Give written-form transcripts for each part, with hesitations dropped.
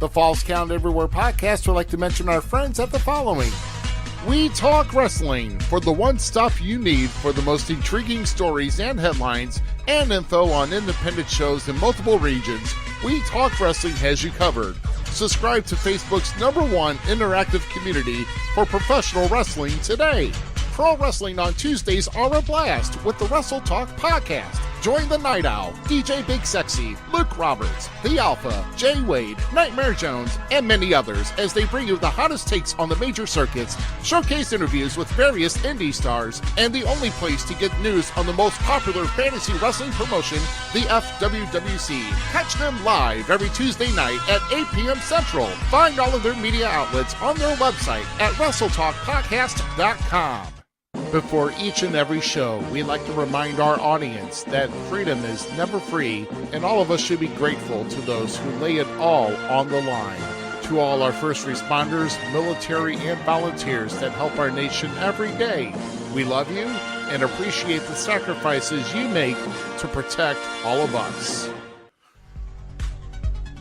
The Falls Count Everywhere podcast would like to mention our friends at the following. We Talk Wrestling, for the one stop you need for the most intriguing stories and headlines and info on independent shows in multiple regions. We Talk Wrestling has you covered. Subscribe to Facebook's #1 interactive community for professional wrestling today. Pro Wrestling on Tuesdays are a blast with the Wrestle Talk podcast. Join the Night Owl, DJ Big Sexy, Luke Roberts, The Alpha, Jay Wade, Nightmare Jones, and many others as they bring you the hottest takes on the major circuits, showcase interviews with various indie stars, and the only place to get news on the most popular fantasy wrestling promotion, the FWWC. Catch them live every Tuesday night at 8 p.m. Central. Find all of their media outlets on their website at WrestleTalkPodcast.com. Before each and every show, we like to remind our audience that freedom is never free, and all of us should be grateful to those who lay it all on the line. To all our first responders, military, and volunteers that help our nation every day, we love you and appreciate the sacrifices you make to protect all of us.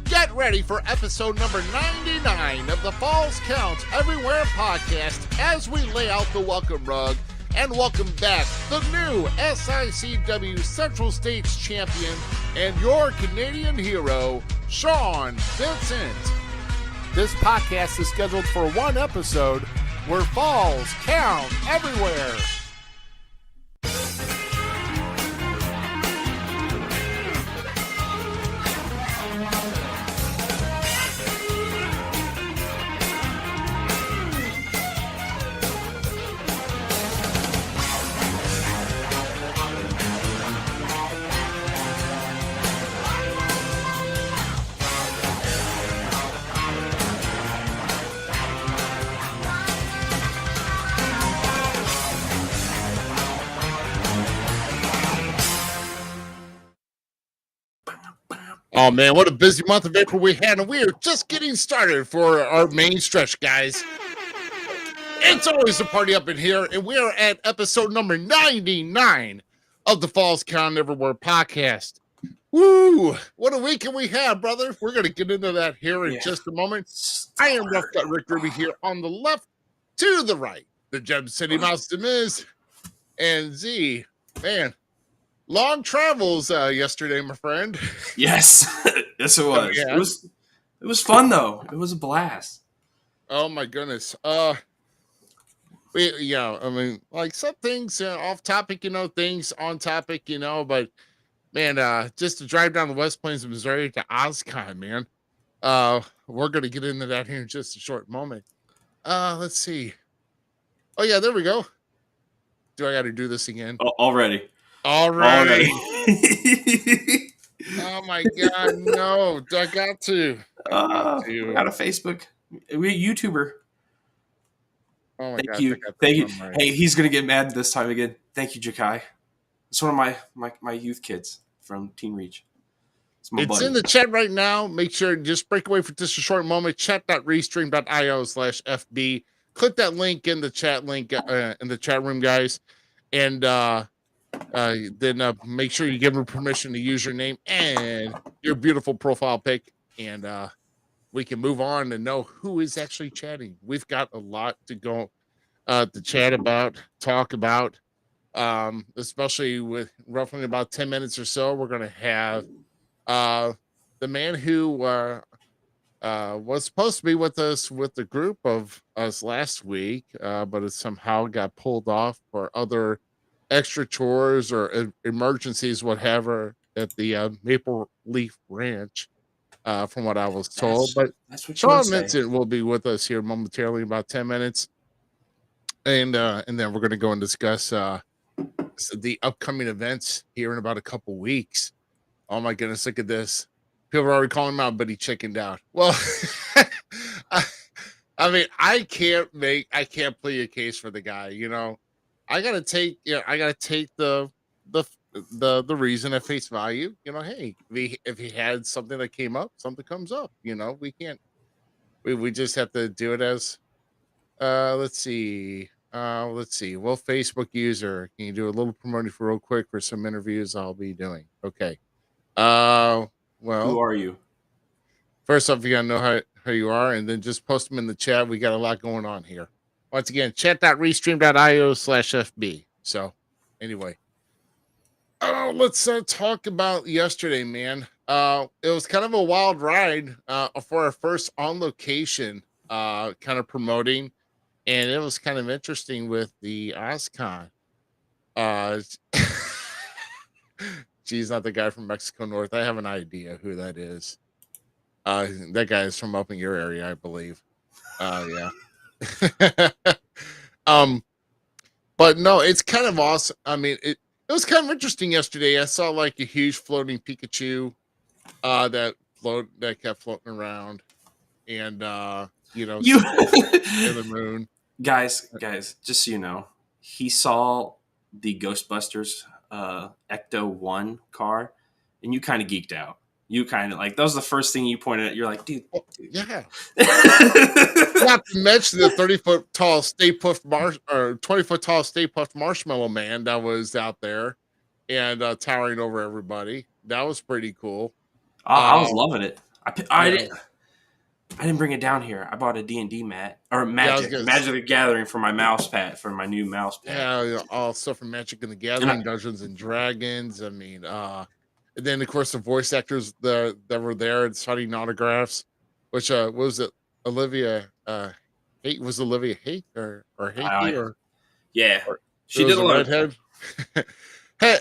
Get ready for episode number 99 of the Falls Count Everywhere podcast as we lay out the welcome rug and welcome back the new SICW Central States Champion and your Canadian hero, Sean Vincent. This podcast is scheduled for one episode where falls count everywhere. Oh, man, what a busy month of April we had, and we are just getting started for our main stretch, guys. It's always a party up in here, and we are at episode number 99 of the Falls Count Everywhere podcast. Woo! What a weekend we had, brother. We're going to get into that here in just a moment. I am Rough Gut Rick Ruby here on the left to the right. The Gem City Mouse, Zmiz, and Z. Man. Long travels yesterday, my friend. Yes, yes, it was. Yeah. It was fun though. It was a blast. Oh my goodness. I mean, like some things off topic, things on topic, but man, just to drive down the West Plains of Missouri to OzCon, man. We're gonna get into that here in just a short moment. Let's see. Oh yeah, there we go. Do I got to do this again? Already. Already. Oh my God, no! I got to. We got a Facebook. We a YouTuber. Oh my Thank God! you. Thank you. Right. Hey, he's gonna get mad this time again. Thank you, Jakai. It's one of my youth kids from Teen Reach. It's in the chat right now. Make sure to just break away for just a short moment. Chat.restream.io/FB. Click that link in the chat link in the chat room, guys, and then make sure you give them permission to use your name and your beautiful profile pic, and we can move on and know who is actually chatting. We've got a lot to go to chat about, talk about, especially with roughly about 10 minutes or so. We're going to have the man who was supposed to be with us with the group of us last week, but it somehow got pulled off for other extra chores or emergencies, whatever, at the Maple Leaf Ranch, from what I was told. That's what Sean Vincent will be with us here momentarily, in about 10 minutes, and then we're going to go and discuss the upcoming events here in about a couple weeks. Oh my goodness, look at this! People are already calling him out, but he chickened out. Well, I mean, I can't plead a case for the guy, I gotta take the reason at face value. Hey, if he had something that came up, something comes up. We can't. We just have to do it as. Let's see. Well, Facebook user, can you do a little promoting for real quick for some interviews I'll be doing? Okay. Well, who are you? First off, you gotta know who you are, and then just post them in the chat. We got a lot going on here. Once again, chat.restream.io/FB. So, anyway, let's talk about yesterday, man. It was kind of a wild ride for our first on location, kind of promoting, and it was kind of interesting with the OzCon. Geez, not the guy from Mexico North. I have an idea who that is. That guy is from up in your area, I believe. Yeah. um, but no, it's kind of awesome. I mean, it was kind of interesting yesterday. I saw like a huge floating Pikachu that kept floating around, and You in the moon. guys, just so you know, he saw the Ghostbusters Ecto 1 car, and you kind of geeked out. You kind of like, that was the first thing you pointed at. You're like, dude. Yeah. Not to mention the 30-foot tall Stay Puft or 20-foot tall Stay Puft Marshmallow Man that was out there and towering over everybody. That was pretty cool. I was loving it. I didn't bring it down here. I bought a D&D mat or Magic the Gathering for my mouse pad, for my new mouse pad. Yeah, all stuff from Magic and the Gathering, Dungeons and Dragons. I mean, and then of course the voice actors that were there and signing autographs, which what was it? Olivia was Olivia Hate or Hate or yeah, or, she did a redhead.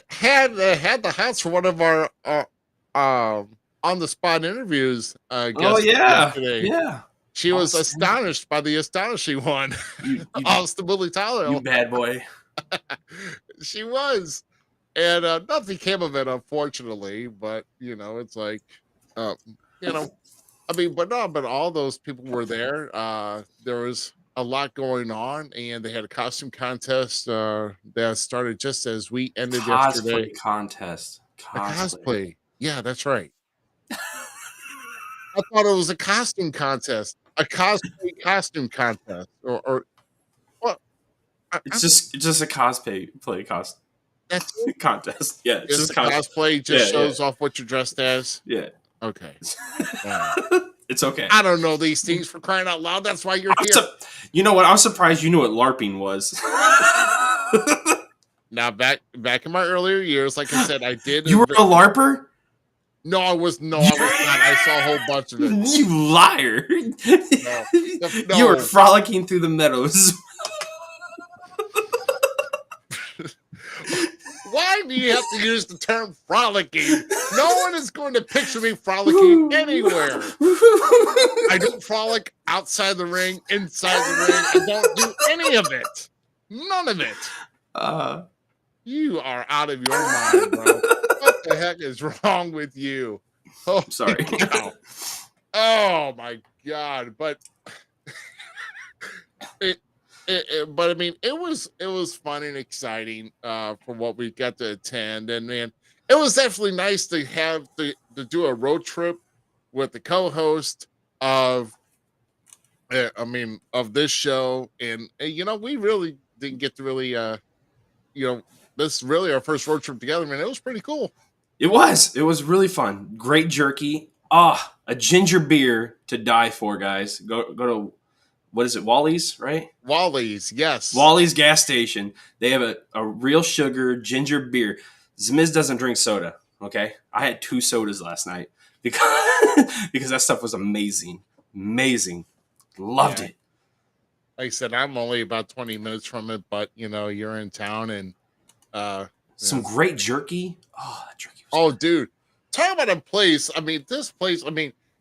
had the house for one of our on the spot interviews. Yesterday. Yeah. She was astonished by the astonishing one. Austin Billy Tyler. You bad boy. She was. And nothing came of it, unfortunately. But, it's like, I mean, but all those people were there. There was a lot going on, and they had a costume contest that started just as we ended yesterday. Contest. Cosplay. Yeah, that's right. I thought it was a costume contest, a cosplay costume contest, or what? It's just a cosplay costume. That's contest. Yeah, it's just cosplay. Shows off what you're dressed as. Yeah. Okay. It's okay. I don't know these things, for crying out loud. That's why you're here. You know what? I'm surprised you knew what LARPing was. Now, back in my earlier years, like I said, I did. You were a LARPer? No, I was not. I saw a whole bunch of it. You liar! No. You were frolicking through the meadows. Why do you have to use the term frolicking? No one is going to picture me frolicking anywhere. I don't frolic outside the ring, inside the ring. I don't do any of it. None of it. You are out of your mind, bro. What the heck is wrong with you? Oh, sorry. Oh my God! But but I mean, it was fun and exciting for what we got to attend, and man, it was definitely nice to have to do a road trip with the co-host of this show, and we really didn't get to really this is really our first road trip together, man. It was pretty cool. It was really fun. Great jerky. A ginger beer to die for, guys. Go to, what is it, Wally's, right? Wally's, yes. Wally's gas station. They have a real sugar ginger beer. Zmiz doesn't drink soda, okay? I had 2 sodas last night because that stuff was amazing. Amazing. Loved it. Like I said, I'm only about 20 minutes from it, but, you're in town, and some great jerky. Oh, that jerky was good. Dude. Talk about a place. I mean, this place,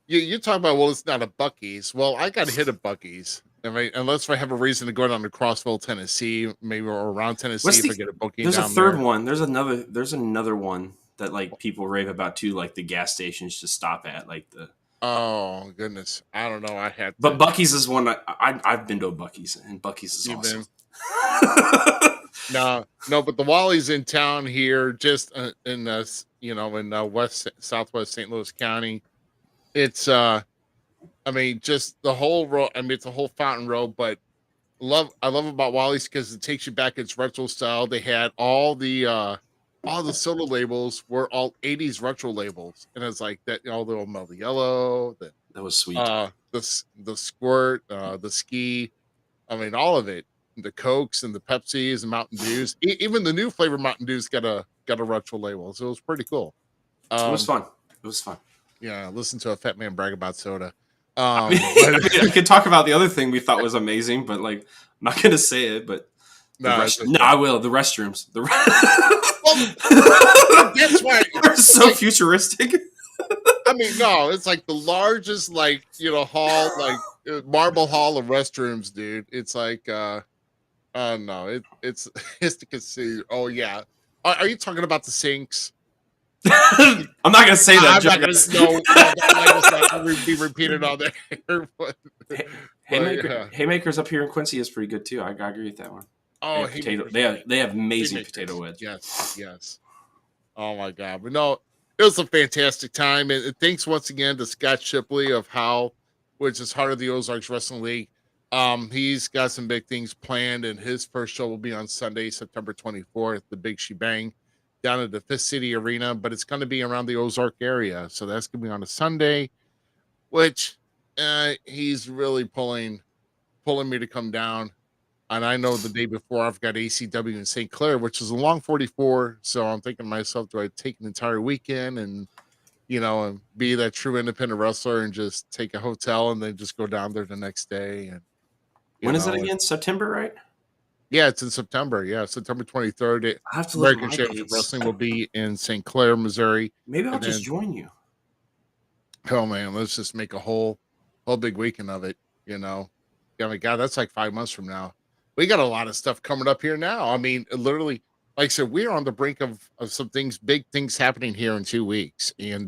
you talk about, well, it's not a Buc-ee's. Well, I got hit at Buc-ee's. I mean, unless I have a reason to go down to Crossville, Tennessee, maybe or around Tennessee if I get a booking. There's a third one. There's another one that like people rave about too, like the gas stations to stop at, like the. Oh goodness, I don't know. But Buc-ee's is one I've been to a Buc-ee's, and Buc-ee's is awesome. No, but the Wally's in town here, just in southwest St. Louis County. It's just the whole road. I mean, it's a whole fountain road, but I love about Wally's because it takes you back. It's retro style. They had all the all the soda labels were all 80s retro labels, and it's like that, all the old Mellow Yellow, That was sweet. the Squirt, the Ski. I mean, all of it. The Cokes and the Pepsis and Mountain Dews. Even the new flavor Mountain Dews got a retro label, so it was pretty cool. It was fun. It was fun. Yeah, listen to a fat man brag about soda. I could talk about the other thing we thought was amazing, but like, I'm not gonna say it. But I will. The restrooms. That's why they're so like, futuristic. I mean, no, it's like the largest, like, hall, like marble hall of restrooms, dude. It's like, no, it's to consider. Oh yeah, are you talking about the sinks? I'm not gonna say that. I'm not gonna be repeated on there. Haymakers up here in Quincy is pretty good too. I agree with that one. Oh, they have amazing potato wedge. Yes. Oh my god, but no, it was a fantastic time, and thanks once again to Scott Shipley of How, which is Heart of the Ozarks Wrestling League. He's got some big things planned, and his first show will be on Sunday, September 24th, the Big Shebang, down at the Fifth City Arena, but it's going to be around the Ozark area, so that's going to be on a Sunday, which he's really pulling me to come down. And I know the day before I've got ACW in St. Clair, which is a long 44. So I'm thinking to myself, do I take an entire weekend and, and be that true independent wrestler and just take a hotel and then just go down there the next day? And when is it again? September, right? Yeah, it's in September. Yeah, September 23rd. I have to look American Championship Wrestling will be in St. Clair, Missouri. Maybe I'll just join you. Oh man, let's just make a whole big weekend of it. Yeah, my God, that's like 5 months from now. We got a lot of stuff coming up here now. I mean, literally, like I said, we're on the brink of some big things happening here in 2 weeks. And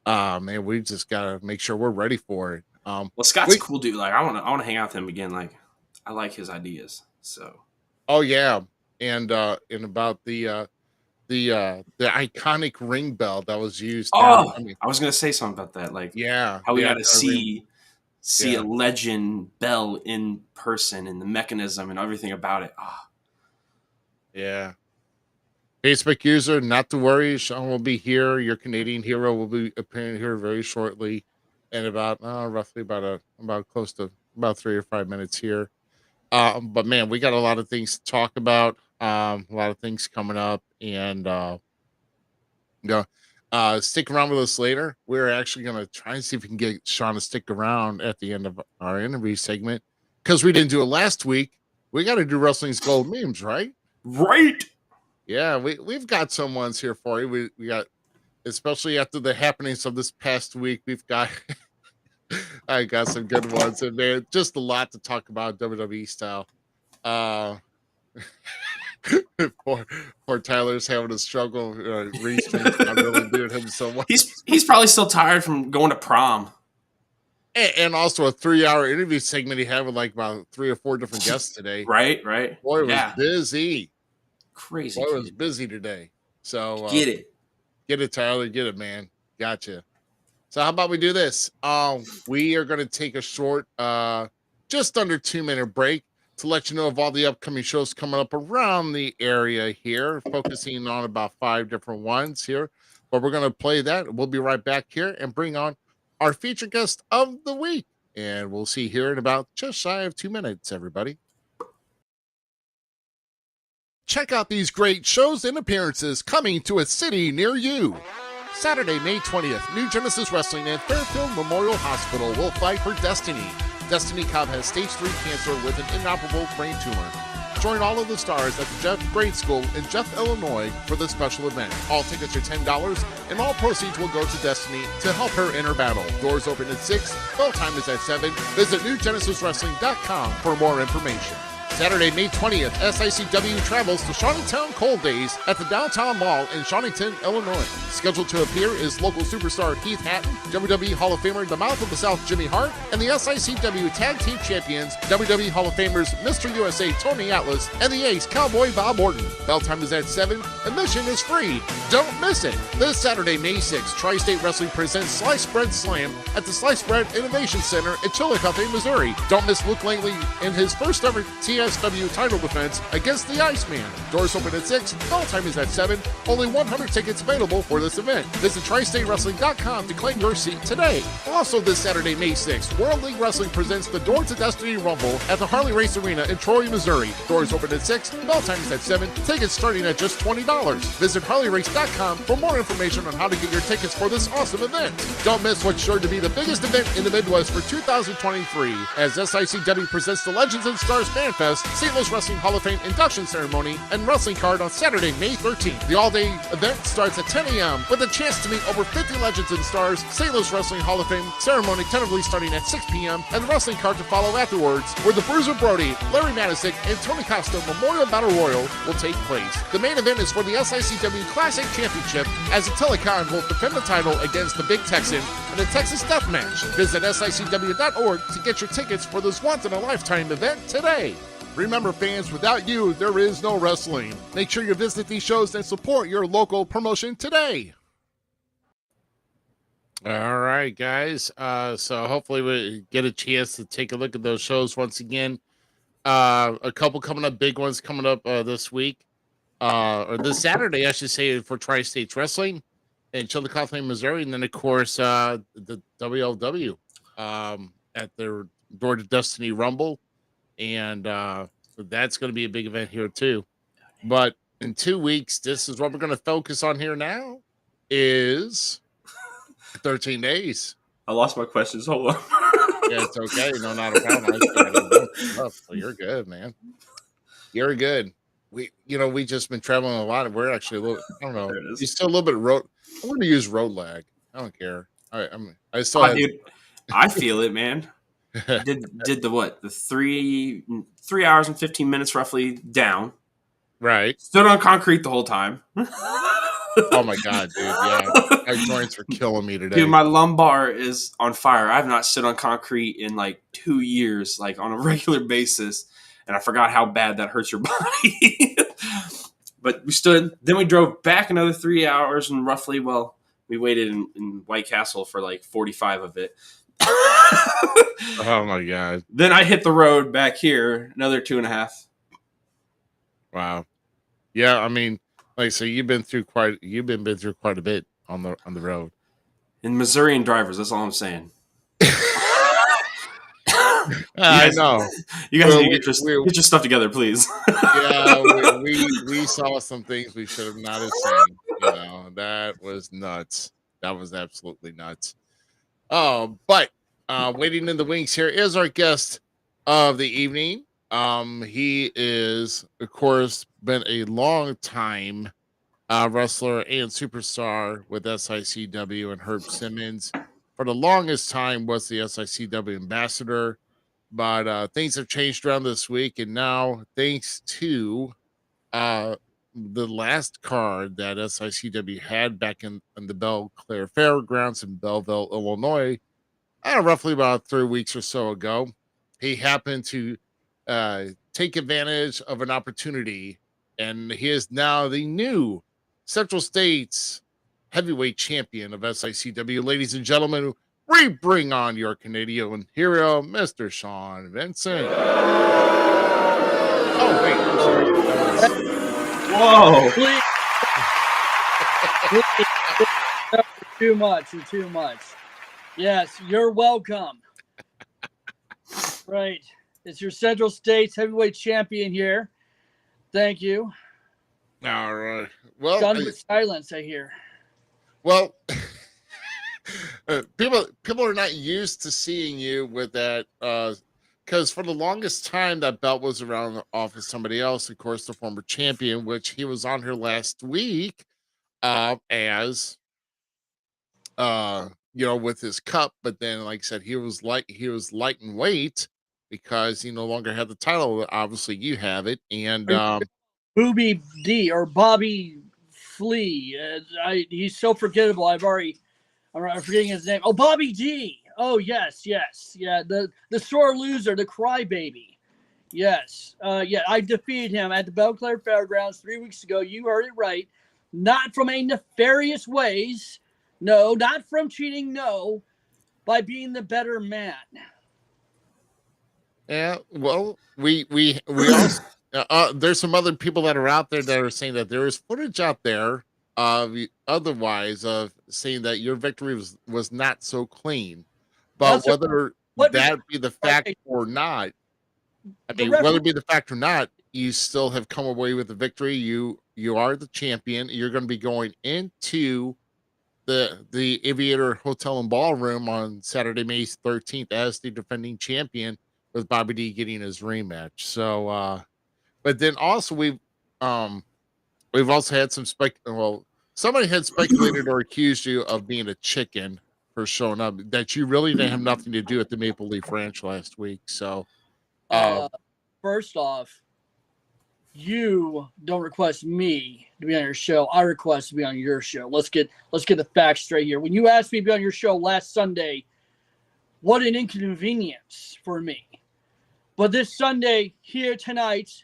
man, we just gotta make sure we're ready for it. Well, Scott's a cool dude. Like, I wanna hang out with him again. Like, I like his ideas. So oh yeah. And about the iconic ring bell that was used. I was gonna say something about that. Like, yeah, how we gotta see a legend bell in person and the mechanism and everything about it. Yeah. Facebook user, not to worry. Sean will be here. Your Canadian hero will be appearing here very shortly, in about roughly about close to about 3 or 5 minutes here. But man, we got a lot of things to talk about. A lot of things coming up, and stick around with us later. We're actually going to try and see if we can get Sean to stick around at the end of our interview segment, because we didn't do it last week. We got to do Wrestling's Gold memes, right? Right. Yeah, we've got some ones here for you. We got, especially after the happenings of this past week, we've got I got some good ones, and man, just a lot to talk about WWE style. Poor Tyler's having a struggle. Restream. I'm really doing him so much. He's probably still tired from going to prom. And also a 3-hour interview segment he had with like about 3 or 4 different guests today. Right. Boy, was busy. Crazy. Boy, was busy today. So get it, Tyler. Get it, man. Gotcha. So how about we do this? We are going to take a short, just under 2-minute break to let you know of all the upcoming shows coming up around the area here, focusing on about 5 different ones here. But we're going to play that. We'll be right back here and bring on our featured guest of the week. And we'll see here in about just shy of 2 minutes, everybody. Check out these great shows and appearances coming to a city near you. Saturday, May 20th, New Genesis Wrestling and Fairfield Memorial Hospital will fight for Destiny. Destiny Cobb has stage 3 cancer with an inoperable brain tumor. Join all of the stars at the Jeff Grade School in Jeff, Illinois for this special event. All tickets are $10 and all proceeds will go to Destiny to help her in her battle. Doors open at 6, bell time is at 7. Visit newgenesiswrestling.com for more information. Saturday, May 20th, SICW travels to Shawneetown Cold Days at the Downtown Mall in Shawneetown, Illinois. Scheduled to appear is local superstar Keith Hatton, WWE Hall of Famer The Mouth of the South Jimmy Hart, and the SICW Tag Team Champions, WWE Hall of Famers Mr. USA Tony Atlas, and the Ace Cowboy Bob Orton. Bell time is at 7. Admission is free. Don't miss it. This Saturday, May 6th, Tri-State Wrestling presents Slice Bread Slam at the Slice Bread Innovation Center in Chillicothe, Missouri. Don't miss Luke Langley in his first ever TNA SICW title defense against the Iceman. Doors open at 6, bell time is at 7. Only 100 tickets available for this event. Visit TriStateWrestling.com to claim your seat today. Also this Saturday, May 6th, World League Wrestling presents the Door to Destiny Rumble at the Harley Race Arena in Troy, Missouri. Doors open at 6, bell time is at 7. Tickets starting at just $20. Visit HarleyRace.com for more information on how to get your tickets for this awesome event. Don't miss what's sure to be the biggest event in the Midwest for 2023 as SICW presents the Legends and Stars Manfest, St. Louis Wrestling Hall of Fame induction ceremony, and wrestling card on Saturday, May 13th. The all-day event starts at 10 a.m. with a chance to meet over 50 Legends and Stars, St. Louis Wrestling Hall of Fame ceremony tentatively starting at 6 p.m. and the wrestling card to follow afterwards, where the Bruiser Brody, Larry Matysik, and Tony Costa Memorial Battle Royal will take place. The main event is for the SICW Classic Championship as Attilicon will defend the title against the Big Texan in a Texas Death Match. Visit SICW.org to get your tickets for this once-in-a-lifetime event today. Remember, fans, without you, there is no wrestling. Make sure you visit these shows and support your local promotion today. All right, guys. So hopefully we get a chance to take a look at those shows once again. A couple coming up, big ones coming up this week. Or this Saturday, I should say, for Tri-States Wrestling in Chillicothe, Missouri. And then, of course, the WLW at their Door to Destiny Rumble. And that's going to be a big event here, too. But in 2 weeks, this is what we're going to focus on here now is 13 days. I lost my questions. Hold on. Yeah, it's okay. No, not a problem. You're good, man. You're good. We just been traveling a lot. We're actually a little, I don't know. You're still a little bit road. I'm going to use road lag. I don't care. All right. Dude, I feel it, man. Did the what? The 3 hours and 15 minutes roughly down. Right. Stood on concrete the whole time. Oh my God, dude. Yeah. My joints are killing me today. Dude, my lumbar is on fire. I've not stood on concrete in like 2 years, like on a regular basis. And I forgot how bad that hurts your body. But we stood, then we drove back another 3 hours and roughly, we waited in White Castle for like 45 of it. Oh my God. Then I hit the road back here, another 2.5. Wow. Yeah, I mean, like so you've been through quite a bit on the road. In Missourian drivers, that's all I'm saying. I know. You guys need to get your stuff together, please. Yeah, we saw some things we should have not have seen. That was nuts. That was absolutely nuts. But waiting in the wings here is our guest of the evening. He is, of course, been a long time wrestler and superstar with SICW and Herb Simmons. For the longest time was the SICW ambassador, but things have changed around this week, and now thanks to the last card that SICW had back in the Belle Claire Fairgrounds in Belleville, Illinois, roughly about 3 weeks or so ago, he happened to take advantage of an opportunity, and he is now the new Central States heavyweight champion of SICW. Ladies and gentlemen, we bring on your Canadian hero, Mr. Sean Vincent. Oh, wait, I'm sorry. Whoa. Too much. Yes, you're welcome. Right. It's your Central States heavyweight champion here. Thank you. All right. Well, Done with silence, I hear. Well, people are not used to seeing you with that, because for the longest time that belt was around off of somebody else. Of course, the former champion, which he was on here last week, as with his cup. But then, like I said, he was light in weight because he no longer had the title. Obviously, you have it, and Booby D or Bobby Flea. He's so forgettable. I'm forgetting his name. Oh, Bobby D. Oh, yes. Yeah, the sore loser, the crybaby. Yes. I defeated him at the Belle Claire Fairgrounds 3 weeks ago. You heard it right. Not from a nefarious ways. No, not from cheating. No, by being the better man. Yeah, well, we also there's some other people that are out there that are saying that there is footage out there of otherwise of saying that your victory was not so clean, but That's a, whether what is that be the fact okay, or not, I the mean, whether referee. it be the fact or not, you still have come away with the victory. You are the champion. You're going to be going into the Aviator Hotel and Ballroom on Saturday, May 13th as the defending champion with Bobby D getting his rematch. So but then also um we've also had some somebody had speculated or accused you of being a chicken for showing up that you really didn't have nothing to do at the Maple Leaf Ranch last week. So uh Uh, first off, you don't request me to be on your show. I request to be on your show. Let's get the facts straight here. When you asked me to be on your show last Sunday, what an inconvenience for me. But this Sunday here tonight,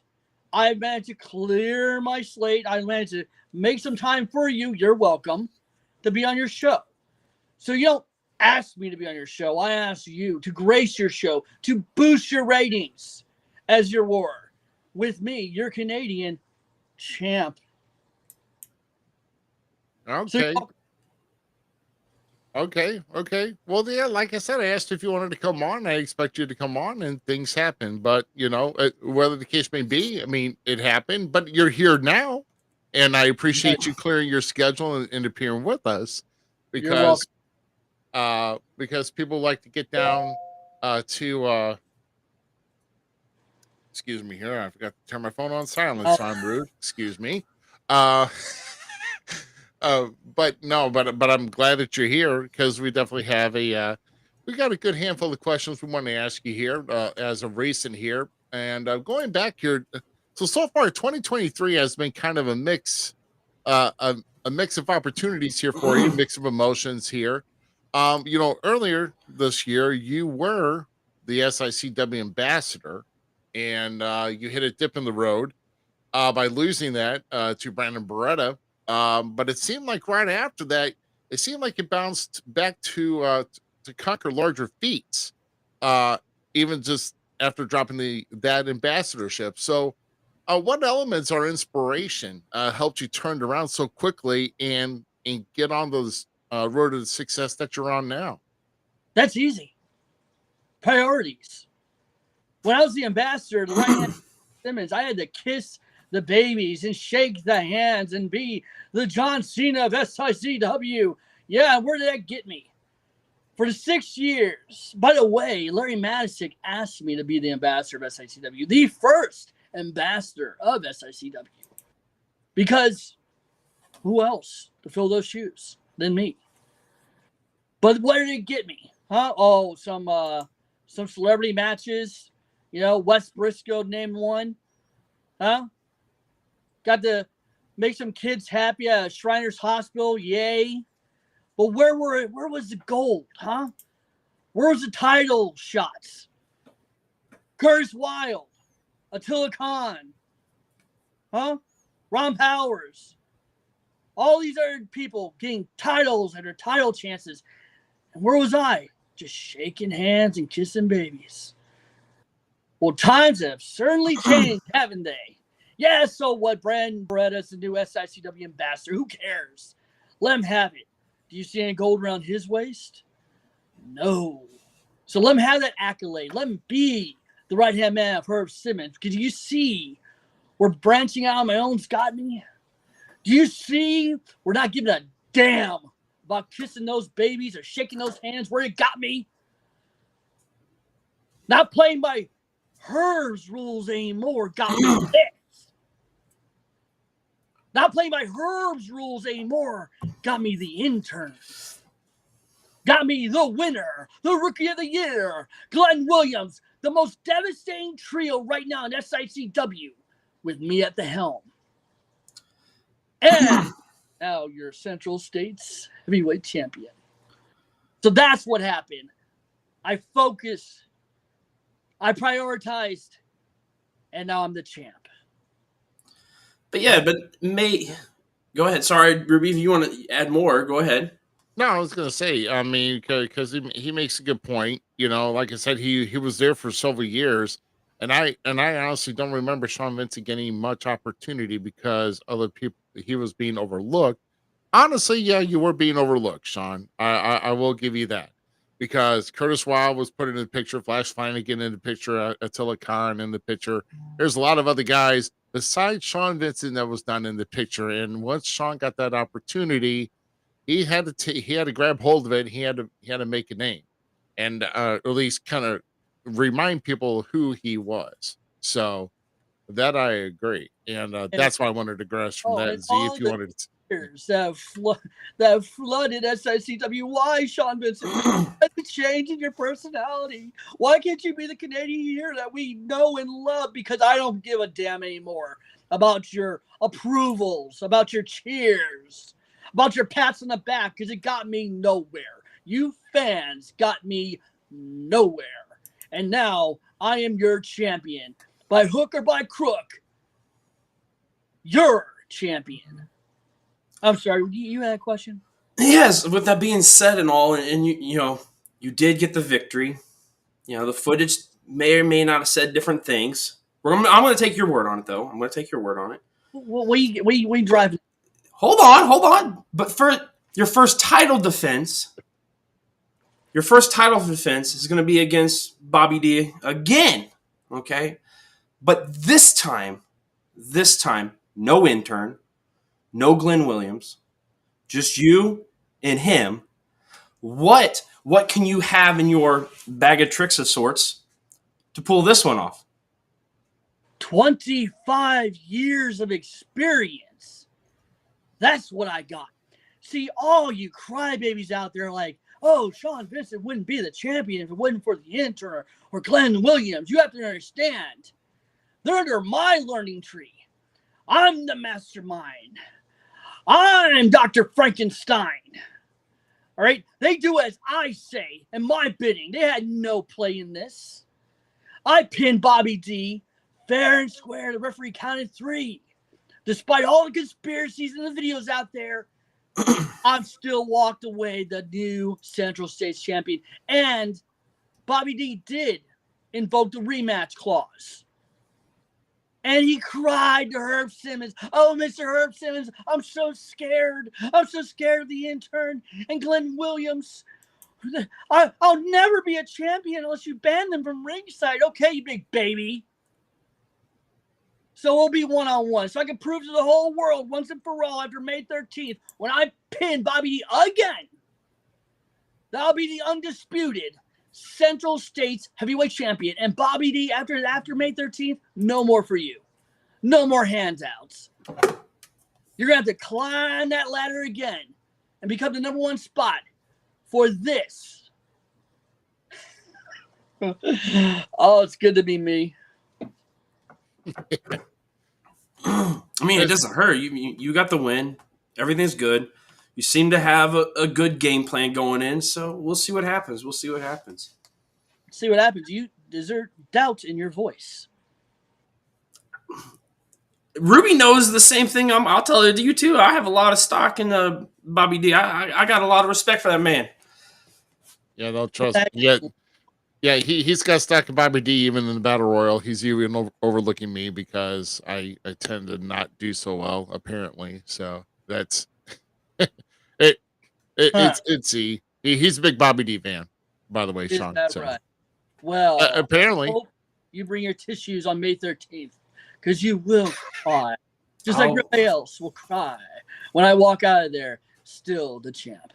I managed to clear my slate. I managed to make some time for you. You're welcome to be on your show. So you don't ask me to be on your show. I ask you to grace your show, to boost your ratings as your war with me, your Canadian champ. So okay. Okay. Well, yeah, like I said, I asked if you wanted to come on. I expect you to come on, and things happen. But whether the case may be, I mean, it happened. But you're here now, and I appreciate you clearing your schedule and appearing with us, you're welcome. because people like to get down to excuse me here. I forgot to turn my phone on silent, so I'm rude. Excuse me. Uh, but no, but I'm glad that you're here because we definitely have we got a good handful of questions we want to ask you here as of recent here, and going back here. So far, 2023 has been kind of a mix, a mix of opportunities here for you, mix of emotions here. Earlier this year, you were the SICW ambassador, and you hit a dip in the road by losing that to Brandon Beretta. But it seemed like right after that, it seemed like it bounced back to conquer larger feats, even just after dropping that ambassadorship. So, what elements or inspiration helped you turn around so quickly and get on those road to the success that you're on now? That's easy. Priorities. When I was the ambassador, the right hand Simmons, I had to kiss the babies and shake the hands and be the John Cena of SICW. Yeah, where did that get me? For the 6 years. By the way, Larry Matysik asked me to be the ambassador of SICW, the first ambassador of SICW. Because who else to fill those shoes than me? But where did it get me? Huh? Oh, some celebrity matches. Wes Briscoe named one. Huh? Got to make some kids happy at Shriners Hospital. Yay. But where was the gold, huh? Where was the title shots? Curtis Wilde, Attila Khan, huh? Ron Powers. All these other people getting titles and their title chances. And where was I? Just shaking hands and kissing babies. Well, times have certainly changed, haven't they? Yeah, so what? Brandon Beretta's the new SICW ambassador. Who cares? Let him have it. Do you see any gold around his waist? No. So let him have that accolade. Let him be the right-hand man of Herb Simmons. Because you see where branching out on my own's got me? Do you see we're not giving a damn about kissing those babies or shaking those hands where it got me? Not playing by Herb's rules anymore got me this. Not playing by Herb's rules anymore got me the intern. Got me the winner, the rookie of the year, Glenn Williams, the most devastating trio right now in SICW, with me at the helm. And now your Central States heavyweight champion. So that's what happened. I focused, I prioritized, and now I'm the champ. But yeah, go ahead. Sorry, Ruby, if you want to add more, go ahead. No, I was gonna say, I mean, because he makes a good point. You know, like I said, he was there for several years, and I honestly don't remember Sean Vincent getting much opportunity because other people he was being overlooked. Honestly, yeah, you were being overlooked, Sean. I will give you that because Curtis Wild was put in the picture, Flash Flanagan in the picture, Attila Khan in the picture. There's a lot of other guys besides Sean Vincent that was not in the picture, and once Sean got that opportunity he had to grab hold of it. He had to make a name, and at least kind of remind people who he was. So that I agree, and And that's why I wanted to grasp from oh, that. and Z, all if you the wanted to, years that flooded SICW. Why, Sean Vincent? Why the change in your personality? Why can't you be the Canadian hero that we know and love? Because I don't give a damn anymore about your approvals, about your cheers, about your pats on the back, because it got me nowhere. You fans got me nowhere. And now I am your champion. By hook or by crook, you're champion. I'm sorry, you had a question? Yes, with that being said and all, and you did get the victory. The footage may or may not have said different things. I'm going to take your word on it, though. I'm going to take your word on it. We drive. Hold on. But for your first title defense, is going to be against Bobby D again. Okay? But this time, no intern, no Glenn Williams, just you and him. What can you have in your bag of tricks of sorts to pull this one off? 25 years of experience. That's what I got. See, all you crybabies out there like, oh, Sean Vincent wouldn't be the champion if it wasn't for the intern or Glenn Williams. You have to understand. They're under my learning tree. I'm the mastermind. I'm Dr. Frankenstein. All right? They do as I say and my bidding. They had no play in this. I pinned Bobby D fair and square. The referee counted 3. Despite all the conspiracies and the videos out there, I've still walked away the new Central States Champion. And Bobby D did invoke the rematch clause. And he cried to Herb Simmons, oh, Mr. Herb Simmons, I'm so scared. I'm so scared of the intern and Glenn Williams. I'll never be a champion unless you ban them from ringside. Okay, you big baby. So we'll be one-on-one. So I can prove to the whole world once and for all after May 13th, when I pin Bobby D again, that'll be the undisputed Central States Heavyweight Champion. And Bobby D, after May 13th, no more for you. No more handouts. You're going to have to climb that ladder again and become the number 1 spot for this. Oh, it's good to be me. I mean, it doesn't hurt. You got the win. Everything's good. You seem to have a good game plan going in, so we'll see what happens. See what happens. Is there doubt in your voice? Ruby knows the same thing. I'll tell her to you too. I have a lot of stock in Bobby D. I got a lot of respect for that man. yeah, they'll trust. Yeah, he's got stock in Bobby D even in the Battle Royal. He's even overlooking me because I tend to not do so well, apparently. So that's it's he's a big Bobby D fan, by the way, Is Sean. that So right? Well, apparently, I hope you bring your tissues on May 13th because you will cry. Just like everybody else will cry when I walk out of there, still the champ.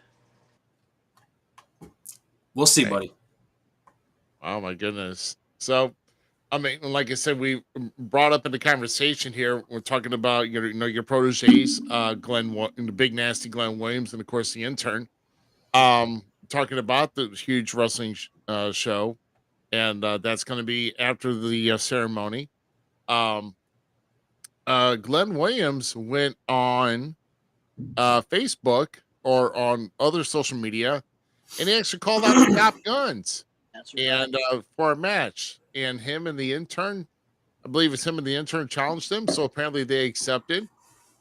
We'll see, buddy. Oh my goodness. So, I mean, like I said, we brought up in the conversation here. We're talking about your proteges, the big nasty Glenn Williams, and of course the intern. Talking about the huge wrestling show, and that's going to be after the ceremony. Glenn Williams went on Facebook or on other social media, and he actually called out the Top Guns. That's right. And for a match, and him and the intern, I believe it's him and the intern challenged him. So apparently they accepted.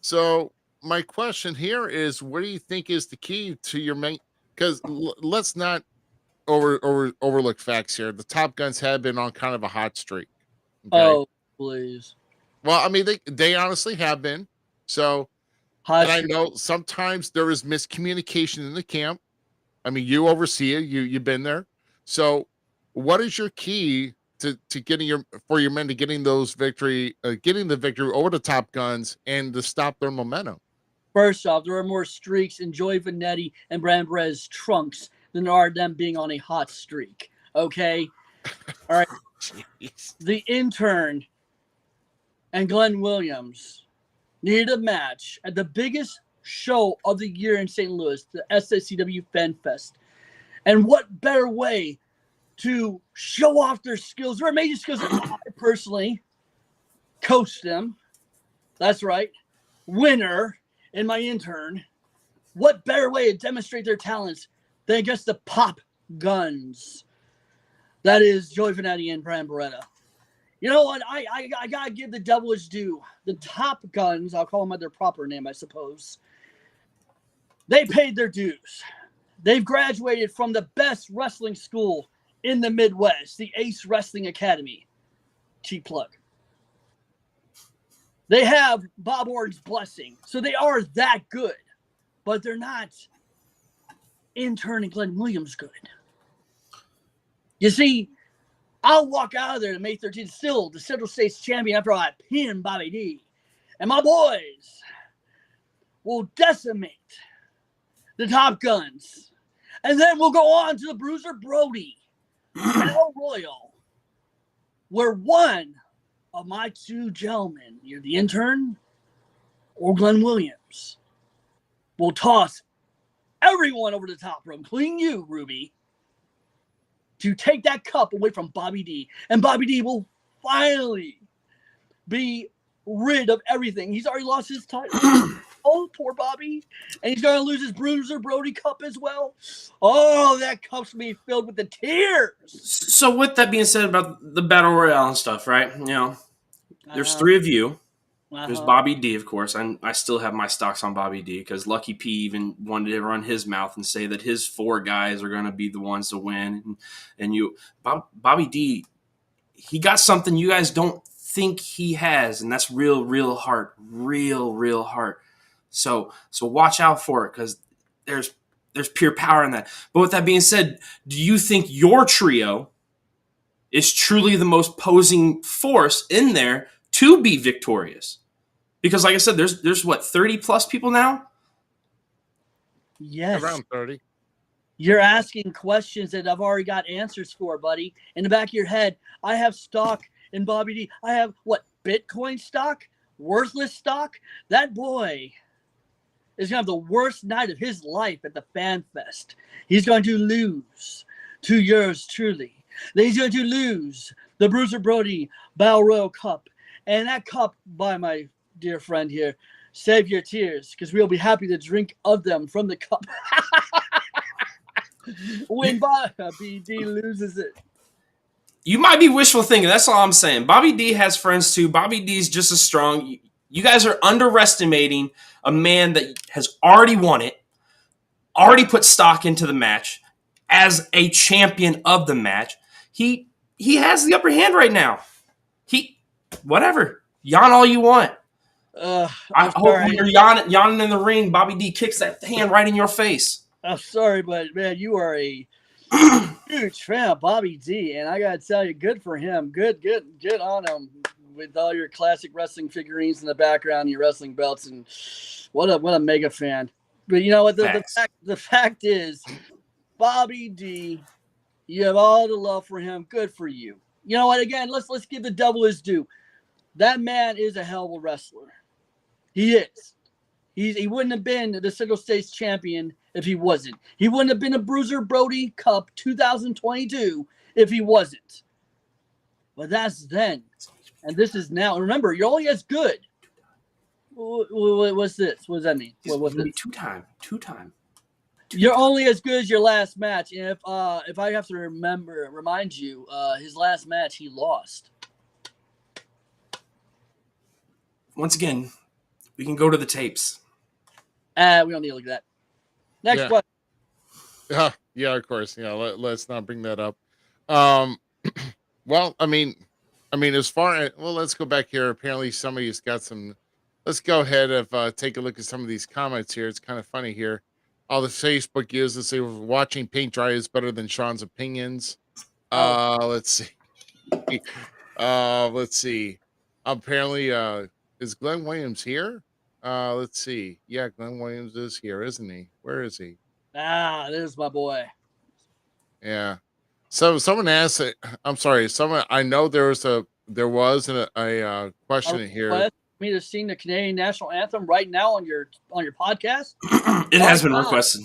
So my question here is, what do you think is the key to your because let's not overlook facts here. The Top Guns have been on kind of a hot streak. Okay? Oh, please. Well, I mean, they honestly have been. So, Hot and I streak. know sometimes there is miscommunication in the camp. I mean, you oversee it. You've been there. So, what is your key to getting your men to getting the victory over the Top Guns and to stop their momentum? First off, there are more streaks in Joey Vanetti and Brand Beretta's trunks than there are them being on a hot streak. Okay? All right. Jeez. The intern and Glenn Williams needed a match at the biggest show of the year in St. Louis, the SICW Fan Fest. And what better way to show off their skills, their amazing skills, that I personally coached them. That's right. Winner and my intern. What better way to demonstrate their talents than against the Pop Guns? That is Joey Vanetti and Brand Beretta. You know what? I gotta give the devil his due. The Top Guns, I'll call them by their proper name, I suppose. They paid their dues. They've graduated from the best wrestling school in the Midwest, the Ace Wrestling Academy. Cheap plug. They have Bob Orton's blessing, so they are that good, but they're not intern and Glenn Williams good. You see, I'll walk out of there to May 13th, still the Central States Champion after I pin Bobby D. And my boys will decimate the Top Guns. And then we'll go on to the Bruiser Brody Battle Royal, where one of my two gentlemen, either the intern or Glenn Williams, will toss everyone over the top rope, including you, Ruby, to take that cup away from Bobby D. And Bobby D will finally be rid of everything. He's already lost his title. Oh, poor Bobby. And he's going to lose his Bruiser Brody cup as well. Oh, that cup's going to be filled with the tears. So with that being said about the Battle Royale and stuff, right? You know, there's three of you. There's Bobby D, of course. I still have my stocks on Bobby D because Lucky P even wanted to run his mouth and say that his four guys are going to be the ones to win. And Bobby D, he got something you guys don't think he has, and that's real heart. Real heart. So watch out for it because there's pure power in that. But with that being said, do you think your trio is truly the most posing force in there to be victorious? Because like I said, there's what, 30 plus people now? Yes. Around 30. You're asking questions that I've already got answers for, buddy. In the back of your head, I have stock in Bobby D. I have, what, Bitcoin stock? Worthless stock? That boy is going to have the worst night of his life at the Fan Fest. He's going to lose to yours truly. He's going to lose the Bruiser Brody Battle Royal Cup. And that cup, by my dear friend here, save your tears, because we'll be happy to drink of them from the cup. When Bobby D loses it. You might be wishful thinking. That's all I'm saying. Bobby D has friends too. Bobby D's just as strong. You guys are underestimating a man that has already won it, already put stock into the match as a champion of the match. He has the upper hand right now. Whatever. Yawn all you want. I hope when you're yawning in the ring, Bobby D kicks that hand right in your face. I'm sorry, but man, you are a huge fan of Bobby D, and I gotta tell you, good for him. Good on him with all your classic wrestling figurines in the background, your wrestling belts, and what a mega fan. But you know what? The fact is, Bobby D, you have all the love for him. Good for you. You know what? Again, let's give the devil his due. That man is a hell of a wrestler. He is. He wouldn't have been the Central States Champion if he wasn't. He wouldn't have been a Bruiser Brody Cup 2022 if he wasn't. But that's then. And this is now. Remember, you're only as good. What's this? What does that mean? What's this? Two-time. You're only as good as your last match. And if I have to remind you, his last match, he lost. Once again, we can go to the tapes. We don't need to look at that. Next question. Yeah, of course. Yeah, let's not bring that up. Um, well, as far as let's go back here. Apparently, somebody's got some. Let's go ahead and take a look at some of these comments here. It's kind of funny here. All the Facebook users say watching paint dry is better than Sean's opinions. Let's see. Let's see. Apparently, is Glenn Williams here? Let's see. Yeah, Glenn Williams is here, isn't he? Where is he? There's my boy. Yeah. So someone asked. I'm sorry. Someone. I know there was a question here. Request me to sing the Canadian national anthem right now on your podcast. It has been requested.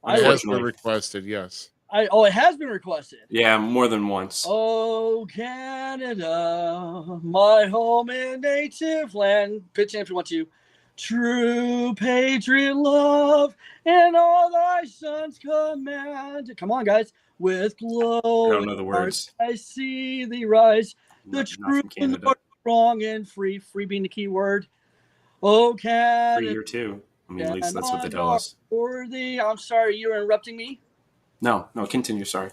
It has been requested. Yes. It has been requested. Yeah, more than once. Oh, Canada, my home and native land. Pitch in if you want to. True patriot love and all thy sons command. Come on, guys. With glow, I don't know the words. I see thee rise. The true and the strong and free. Free being the key word. Oh, Canada. Free here too. I mean, at least that's what they tell us. Worthy. I'm sorry, you were interrupting me. No, continue. Sorry.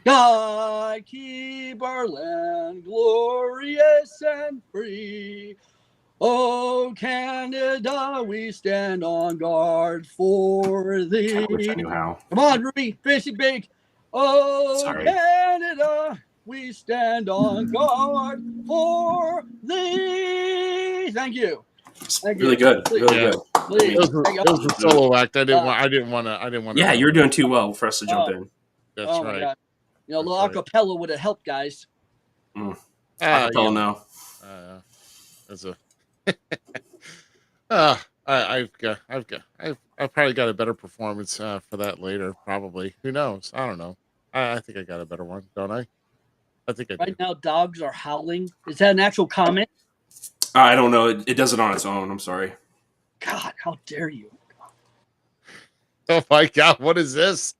God keep our land glorious and free. Oh, Canada, we stand on guard for thee. I wish I knew how. Come on, Ruby, fish it big. Oh, Sorry. Canada, we stand on guard for thee. Thank you. Really good. Really good. Please. It was a solo act. I didn't want to. Yeah, you were doing too well for us to jump in. That's right. God. A little acapella would have helped, guys. Acapella now. As a I've probably got a better performance for that later. Probably. Who knows? I don't know. I think I got a better one, don't I? I think I do. Right now, dogs are howling. Is that an actual comment? I don't know. It does it on its own. I'm sorry. God, how dare you? Oh my God, what is this?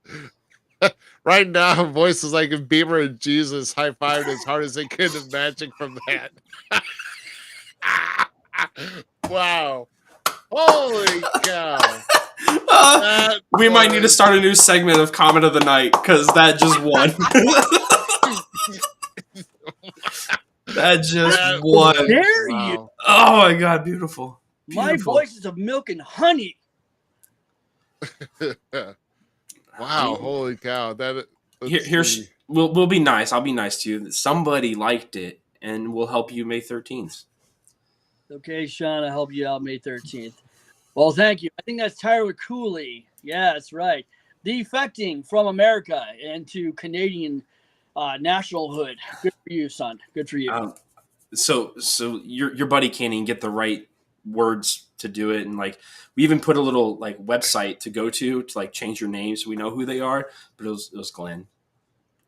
Right now, voices like if Bieber and Jesus high-fived as hard as they could in Magic from that. Wow. Holy cow. We might need to start a new segment of Comment of the Night because that just won. That just won. How dare you? Oh my God, beautiful. My voice is of milk and honey. Wow, holy cow. We'll be nice. I'll be nice to you. Somebody liked it and we'll help you May 13th. Okay, Sean, I'll help you out May 13th. Well, thank you. I think that's Tyler Cooley. Yeah, that's right. Defecting from America into Canadian nationalhood. Good for you, son. Good for you. So your buddy can't even get the right words to do it, and like we even put a little like website to go to like change your name so we know who they are. But it was Glenn.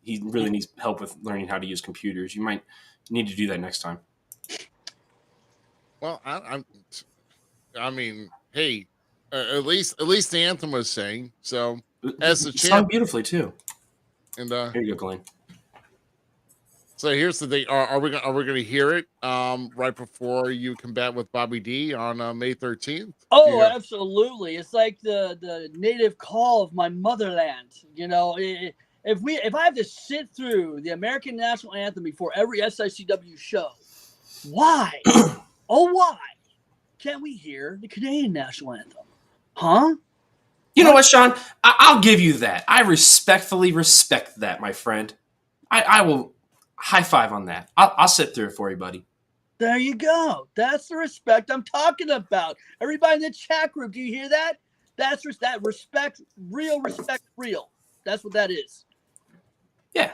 He really needs help with learning how to use computers. You might need to do that next time. Well, I mean, hey, at least the anthem was saying so. As the champ, sung beautifully too. And here you go, Glenn. So here's the thing: are we gonna hear it right before you combat with Bobby D on May 13th? Oh, absolutely! It's like the native call of my motherland. You know, if I have to sit through the American national anthem before every SICW show, why? Oh, why can't we hear the Canadian national anthem? Huh? You know what, Sean? I'll give you that. I respectfully respect that, my friend. I will high five on that. I'll sit through it for you, buddy. There you go. That's the respect I'm talking about. Everybody in the chat group, do you hear that? That's that respect, real respect, real. That's what that is. Yeah.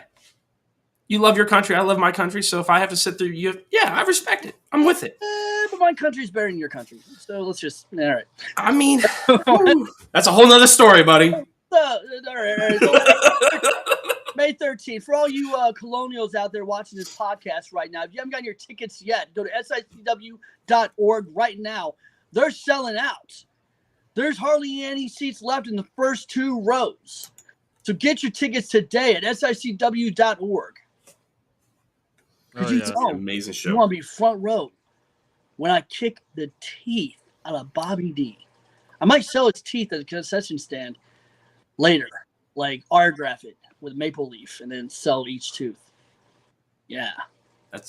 You love your country. I love my country. So if I have to sit through you, yeah, I respect it. I'm with it. But my country's better than your country. So let's just, all right. I mean, that's a whole nother story, buddy. All right. May 13th. For all you colonials out there watching this podcast right now, if you haven't gotten your tickets yet, go to SICW.org right now. They're selling out. There's hardly any seats left in the first two rows. So get your tickets today at SICW.org. Amazing show. You want to be front row when I kick the teeth out of Bobby D. I might sell his teeth at a concession stand. later, like autograph it with maple leaf and then sell each tooth. Yeah, I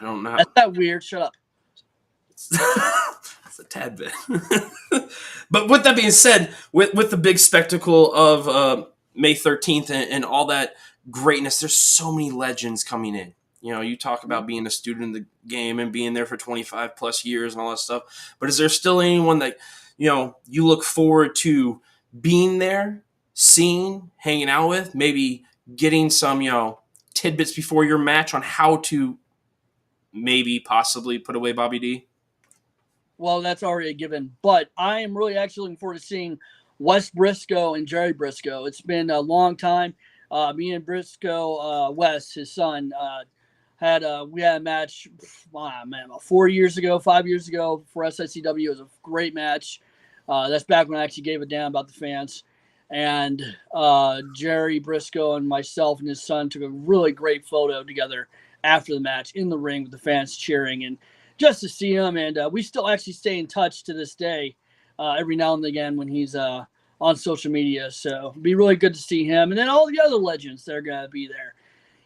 don't know. that's not weird. Shut up. It's a tad bit. But with that being said, with the big spectacle of May 13th and all that greatness, there's so many legends coming in. You know, you talk about being a student in the game and being there for 25 plus years and all that stuff. But is there still anyone that, you know, you look forward to being there, seeing, hanging out with, maybe getting some, you know, tidbits before your match on how to maybe possibly put away Bobby D? Well, that's already a given. But I am really actually looking forward to seeing Wes Briscoe and Jerry Briscoe. It's been a long time. Me and Briscoe, Wes, his son, we had a match, about 4 years ago, 5 years ago for SICW. It was a great match. That's back when I actually gave a damn about the fans. And Jerry Briscoe and myself and his son took a really great photo together after the match in the ring with the fans cheering, and just to see him. And we still actually stay in touch to this day every now and again when he's on social media. So it'd be really good to see him. And then all the other legends that are going to be there.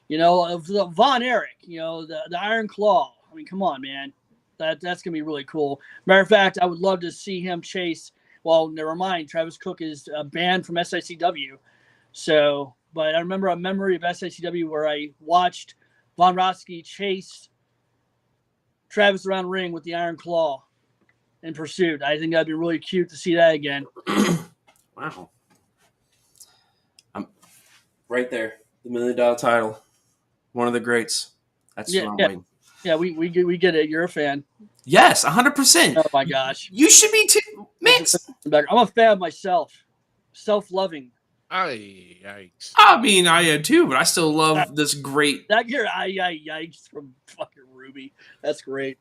You know, Von Erich, you know, the Iron Claw. I mean, come on, man. That's going to be really cool. Matter of fact, I would love to see him chase. Well, never mind. Travis Cook is banned from SICW. So, but I remember a memory of SICW where I watched Von Rotsky chase Travis around the ring with the Iron Claw in pursuit. I think that'd be really cute to see that again. Wow. I'm right there. The $1 million title. One of the greats. That's what I'm waiting. Yeah, we get it. You're a fan. Yes, 100%. Oh my gosh. You should be too. Man, I'm a fan of myself. Self-loving. Yikes. I mean, I am too, but I still love this great. That gear, yikes from fucking Ruby. That's great.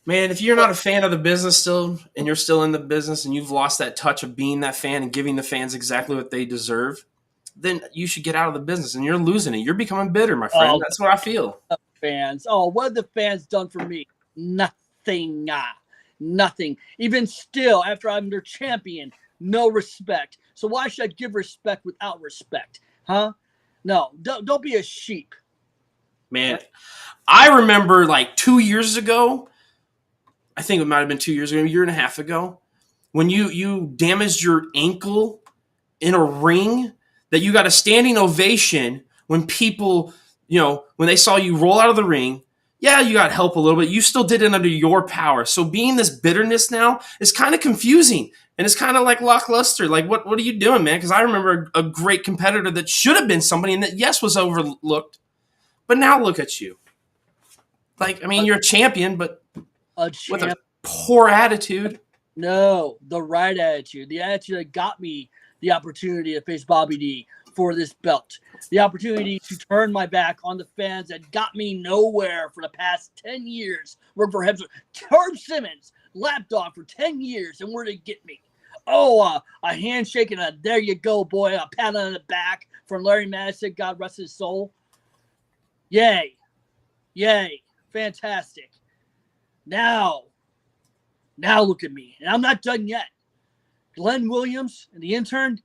Man, if you're not a fan of the business still, and you're still in the business, and you've lost that touch of being that fan and giving the fans exactly what they deserve, then you should get out of the business, and you're losing it. You're becoming bitter, my friend. Oh, that's what I feel. Fans. Oh, what have the fans done for me? Nothing. Nothing. Even still, after I'm their champion, no respect. So why should I give respect without respect? Huh? No, don't be a sheep. Man, I remember like 2 years ago, I think it might have been 2 years ago, a year and a half ago, when you damaged your ankle in a ring, that you got a standing ovation when people, you know, when they saw you roll out of the ring. Yeah, you got help a little bit. You still did it under your power. So being this bitterness now is kind of confusing. And it's kind of like lackluster. Like, what are you doing, man? Because I remember a great competitor that should have been somebody and that, yes, was overlooked. But now look at you. Like, I mean, you're a champion, but with a poor attitude. No, the right attitude. The attitude that got me the opportunity to face Bobby D for this belt. The opportunity to turn my back on the fans that got me nowhere for the past 10 years. Worked for Herb Simmons, lapdog for 10 years, and where did it get me? Oh, a handshake and a there you go, boy, a pat on the back from Larry Matysik, God rest his soul. Yay. Yay. Fantastic. Now look at me. And I'm not done yet. Glenn Williams and the intern,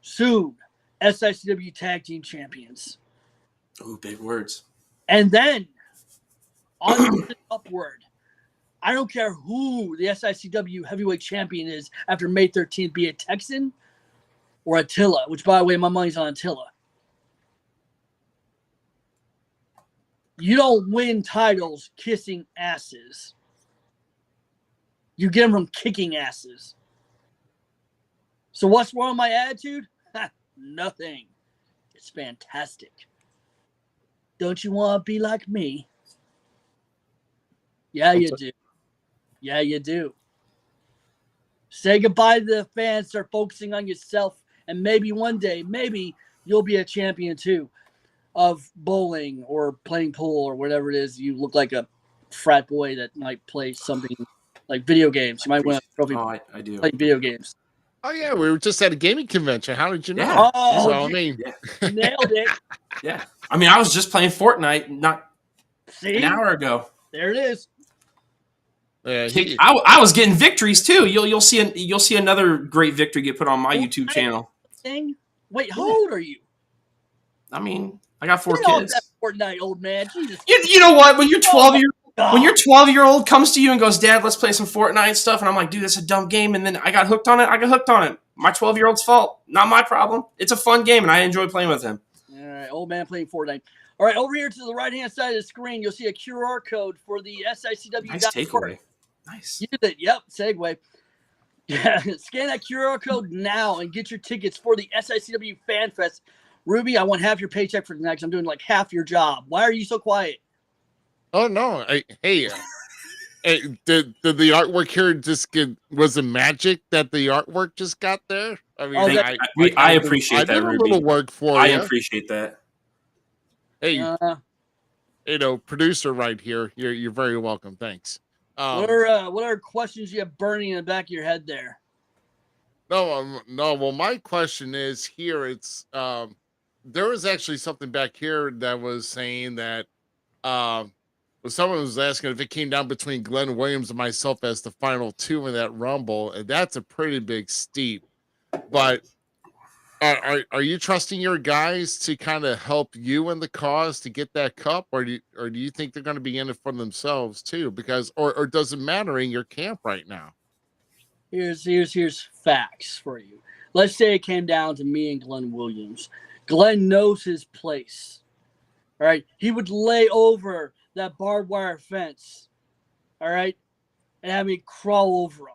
soon SICW Tag Team Champions. Oh, big words. And then, on upward, I don't care who the SICW Heavyweight Champion is after May 13th, be it Texan or Attila, which, by the way, my money's on Attila. You don't win titles kissing asses. You get them from kicking asses. So what's wrong with my attitude? Nothing. It's fantastic. Don't you want to be like me? Yeah, you do. Yeah, you do. Say goodbye to the fans. Start focusing on yourself. And maybe one day, maybe you'll be a champion too of bowling or playing pool or whatever it is. You look like a frat boy that might play something like video games. You might win a trophy. Oh, I do. Play video games. Oh, yeah. We were just at a gaming convention. How did you know? Yeah. Oh, so, I mean, nailed it. Yeah. I mean, I was just playing Fortnite not an hour ago. There it is. I was getting victories too. You'll see another great victory get put on my YouTube channel. Thing? Wait, how old are you? I mean, I got 4 Get off kids. that Fortnite, old man. Jesus. You know what? When your 12 God. year old comes to you and goes, "Dad, let's play some Fortnite stuff," and I'm like, "Dude, that's a dumb game," and then I got hooked on it. My 12-year-old's fault, not my problem. It's a fun game, and I enjoy playing with him. All right, old man playing Fortnite. All right, over here to the right-hand side of the screen, you'll see a QR code for the SICW. Nice takeaway. Nice. Use it. Yep, segue. Yeah, scan that QR code now and get your tickets for the SICW Fan Fest. Ruby, I want half your paycheck for tonight because I'm doing like half your job. Why are you so quiet? Oh no! Hey, did the artwork here just was it magic that the artwork just got there? I mean, I appreciate that, I did a Ruby. little work for I you. appreciate that. Hey, producer right here. You're very welcome. Thanks. What are questions you have burning in the back of your head there? No. Well, my question is here. It's there was actually something back here that was saying that someone was asking if it came down between Glenn Williams and myself as the final 2 in that Rumble, and that's a pretty big steep. But are you trusting your guys to kind of help you in the cause to get that cup, or do you think they're going to be in it for themselves too? Because or does it matter in your camp right now? Here's facts for you. Let's say it came down to me and Glenn Williams. Glenn knows his place. All right, he would lay over that barbed wire fence. All right, and have me crawl over him,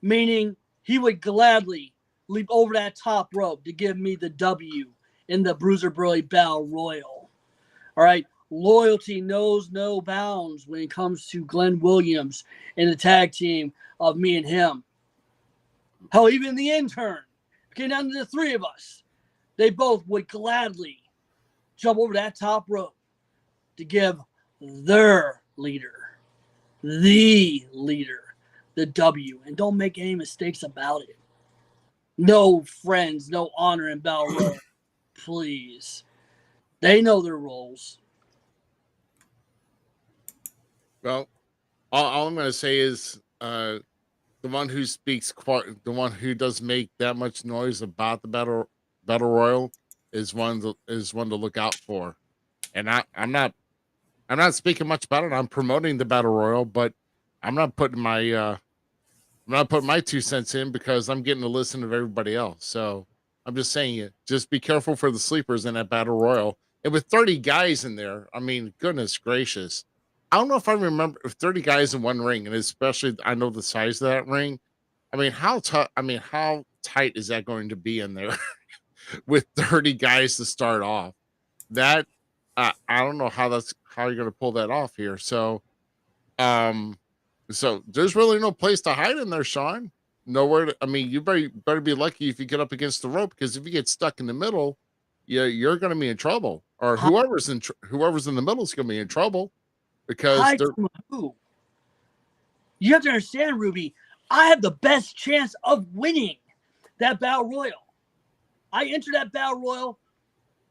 meaning he would gladly leap over that top rope to give me the W in the Bruiser Brody Battle Royal. All right. Loyalty knows no bounds when it comes to Glenn Williams and the tag team of me and him. Hell, even the intern came down to the 3 of us. They both would gladly jump over that top rope to give their leader, the leader, the W. And don't make any mistakes about it. No friends, no honor in Battle Royal. Please. They know their roles. Well, all I'm going to say is the one who speaks, the one who does make that much noise about the battle royal is one to look out for. And I'm not speaking much about it. I'm promoting the battle royal, but I'm not putting my 2 cents in because I'm getting to listen to everybody else. So I'm just saying just be careful for the sleepers in that battle royal. And with 30 guys in there, I mean, goodness gracious. I don't know if I remember if 30 guys in one ring, and especially I know the size of that ring. I mean, how tight is that going to be in there with 30 guys to start off? That I don't know how you're going to pull that off here. So, so there's really no place to hide in there, Sean. Nowhere. I mean, you better be lucky if you get up against the rope, because if you get stuck in the middle, you're going to be in trouble, or whoever's in the middle is going to be in trouble. Because who? You have to understand, Ruby, I have the best chance of winning that Battle Royal. I entered that Battle Royal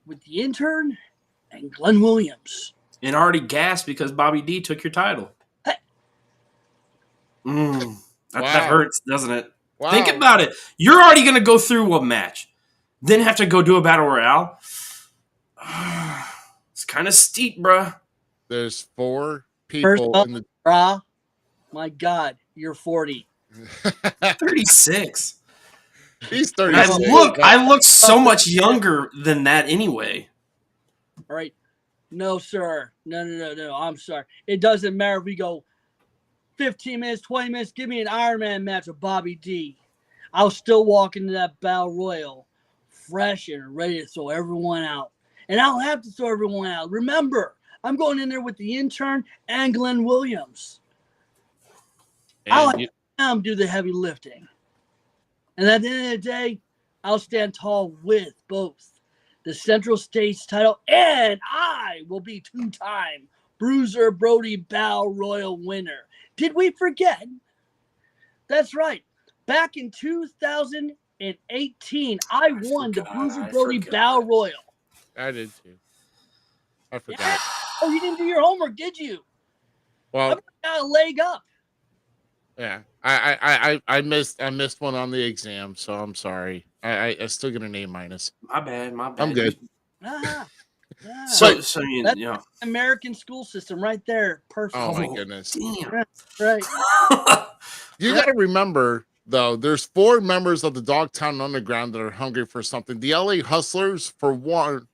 with the intern and Glenn Williams. And already gassed because Bobby D took your title. Hey. That hurts, doesn't it? Wow. Think about it. You're already going to go through a match, then have to go do a Battle Royale. It's kind of steep, bruh. There's 4 people in the. My God, you're 40. 36. He's 36. I look so much younger than that anyway. All right. No, sir. No. I'm sorry. It doesn't matter if we go 15 minutes, 20 minutes. Give me an Iron Man match with Bobby D. I'll still walk into that Battle Royal fresh and ready to throw everyone out. And I don't have to throw everyone out. Remember, I'm going in there with the intern and Glenn Williams. I'll have them do the heavy lifting. And at the end of the day, I'll stand tall with both the Central States title, and I will be 2-time Bruiser Brody Battle Royal winner. Did we forget? That's right. Back in 2018, I won the Bruiser Brody Battle Royal. I did too. I forgot. Yeah. Oh, you didn't do your homework, did you? Well, I got a leg up. Yeah, I missed one on the exam, so I'm sorry. I still get an A minus. My bad. I'm good. Yeah. So That's you know. American school system right there. Perfect. Oh my goodness. Damn. Yeah, right. You got to remember, though, there's 4 members of the Dogtown Underground that are hungry for something. The LA Hustlers, for one,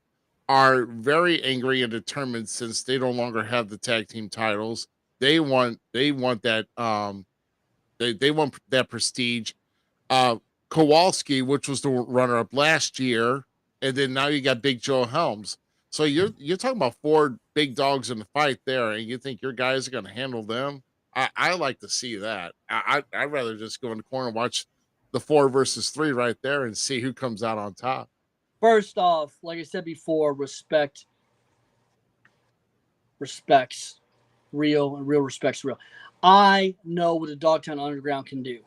are very angry and determined since they no longer have the tag team titles. They want that they want that prestige. Kowalski, which was the runner up last year, and then now you got Big Joe Helms. So you're talking about 4 big dogs in the fight there, and you think your guys are going to handle them? I like to see that. I'd rather just go in the corner and watch the 4 versus 3 right there and see who comes out on top. First off, like I said before, respects real, and real respects real. I know what the Dogtown Underground can do.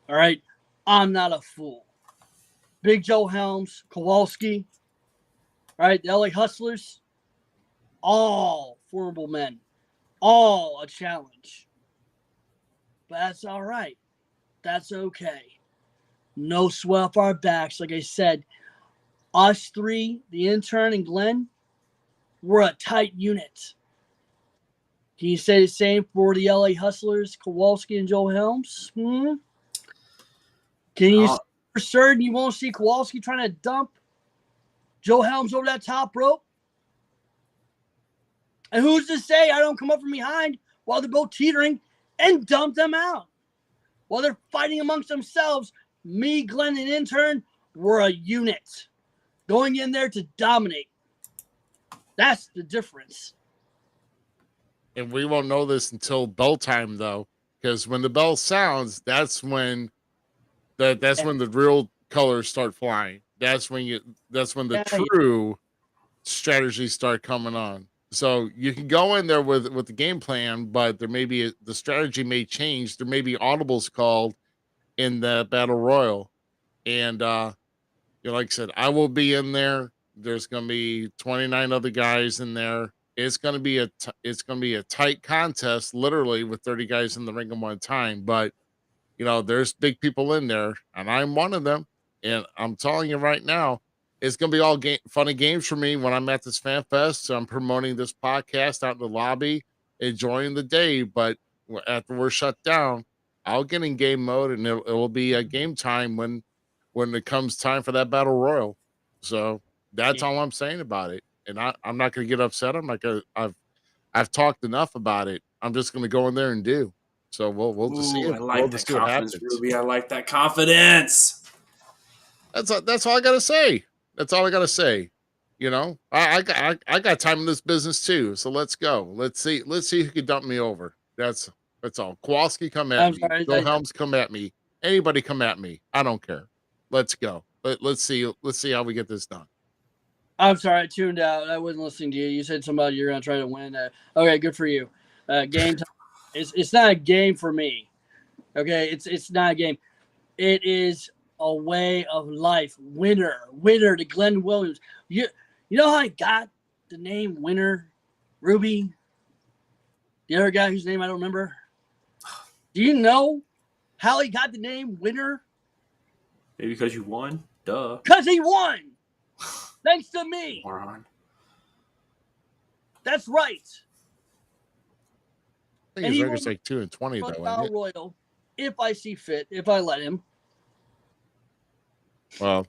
All right, I'm not a fool. Big Joe Helms, Kowalski, all right, the LA Hustlers, all formidable men, all a challenge. But that's all right. That's okay. No sweat off our backs. Like I said, us 3, the intern and Glenn, we're a tight unit. Can you say the same for the LA Hustlers, Kowalski and Joe Helms? Can you say for certain you won't see Kowalski trying to dump Joe Helms over that top rope? And who's to say I don't come up from behind while they're both teetering and dump them out? While they're fighting amongst themselves, me, Glenn, and intern, we're a unit. Going in there to dominate. That's the difference. And we won't know this until bell time, though, because when the bell sounds, that's when the real colors start flying. That's when the true strategies start coming on. So you can go in there with the game plan, but there may be the strategy may change. There may be audibles called in the battle royal, and like I said, I will be in there. There's going to be 29 other guys in there. It's going to be a tight contest, literally, with 30 guys in the ring at one time. But there's big people in there, and I'm one of them. And I'm telling you right now, it's going to be all funny games for me when I'm at this fan fest. So I'm promoting this podcast out in the lobby, enjoying the day. But after we're shut down, I'll get in game mode, and it will be a game time when it comes time for that battle royal. So that's all I'm saying about it. And I'm not going to get upset. I'm not going to. I've talked enough about it. I'm just going to go in there and do. So we'll just see. I like that what confidence, happens. Ruby. I like that confidence. That's all I got to say. That's all I got to say. I got time in this business too. So let's go. Let's see who can dump me over. That's all. Kowalski, come at me. Joe Helms, come at me. Anybody come at me. I don't care. Let's go. Let's see how we get this done. I'm sorry, I tuned out. I wasn't listening to you. You said somebody you're going to try to win. Okay, good for you. Game time. It's not a game for me. Okay, it's not a game. It is a way of life. Winner to Glenn Williams. You know how I got the name Winner, Ruby? The other guy whose name I don't remember. Do you know how he got the name Winner? Maybe because you won. Duh. Because he won. Thanks to me. Moron. That's right. I think his record's like 2-20 though. Battle Royal, if I see fit, if I let him. Well,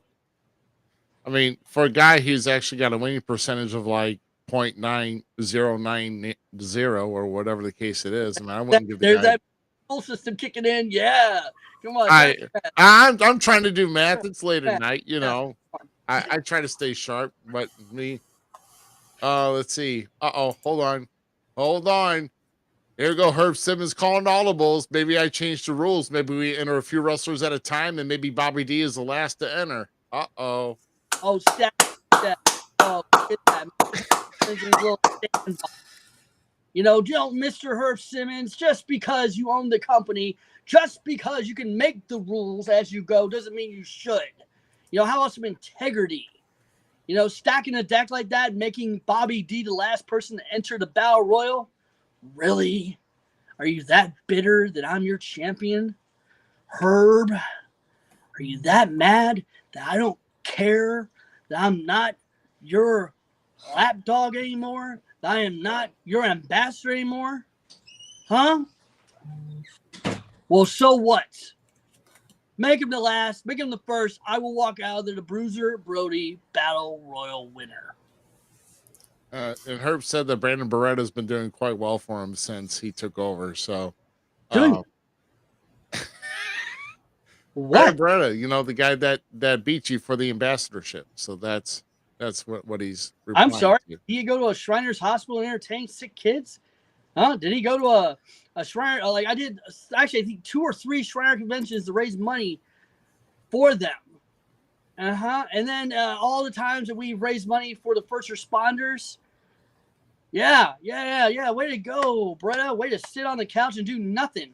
I mean, for a guy who's actually got a winning percentage of like 0.9090 or whatever the case it is, I mean, I wouldn't give the guy. There's that whole system kicking in. Yeah, come on. I'm trying to do math. It's late at night, I try to stay sharp, but me. Let's see. Hold on. Here we go. Herb Simmons calling audibles. Maybe I changed the rules. Maybe we enter a few wrestlers at a time, and maybe Bobby D is the last to enter. Oh, step. Oh, look at that. Mr. Herb Simmons, just because you own the company, just because you can make the rules as you go, doesn't mean you should. How about some integrity? Stacking a deck like that, making Bobby D the last person to enter the Battle Royal? Really? Are you that bitter that I'm your champion? Herb? Are Are you that mad that I don't care that I'm not your lapdog anymore? That I am not your ambassador anymore? Huh? Well, so what? Make him the last. Make him the first. I will walk out of there the Bruiser Brody Battle Royal winner. And Herb said that Brandon Beretta's been doing quite well for him since he took over. So, Good. Brandon What? Beretta, the guy that beat you for the ambassadorship. So that's what he's. I'm sorry. To. Did he go to a Shriners Hospital and entertain sick kids? Huh? Did he go to a Shriner? Like I did. Actually, I think 2 or 3 Shriner conventions to raise money for them. And then all the times that we raised money for the first responders. Yeah. Way to go, Bretta. Way to sit on the couch and do nothing.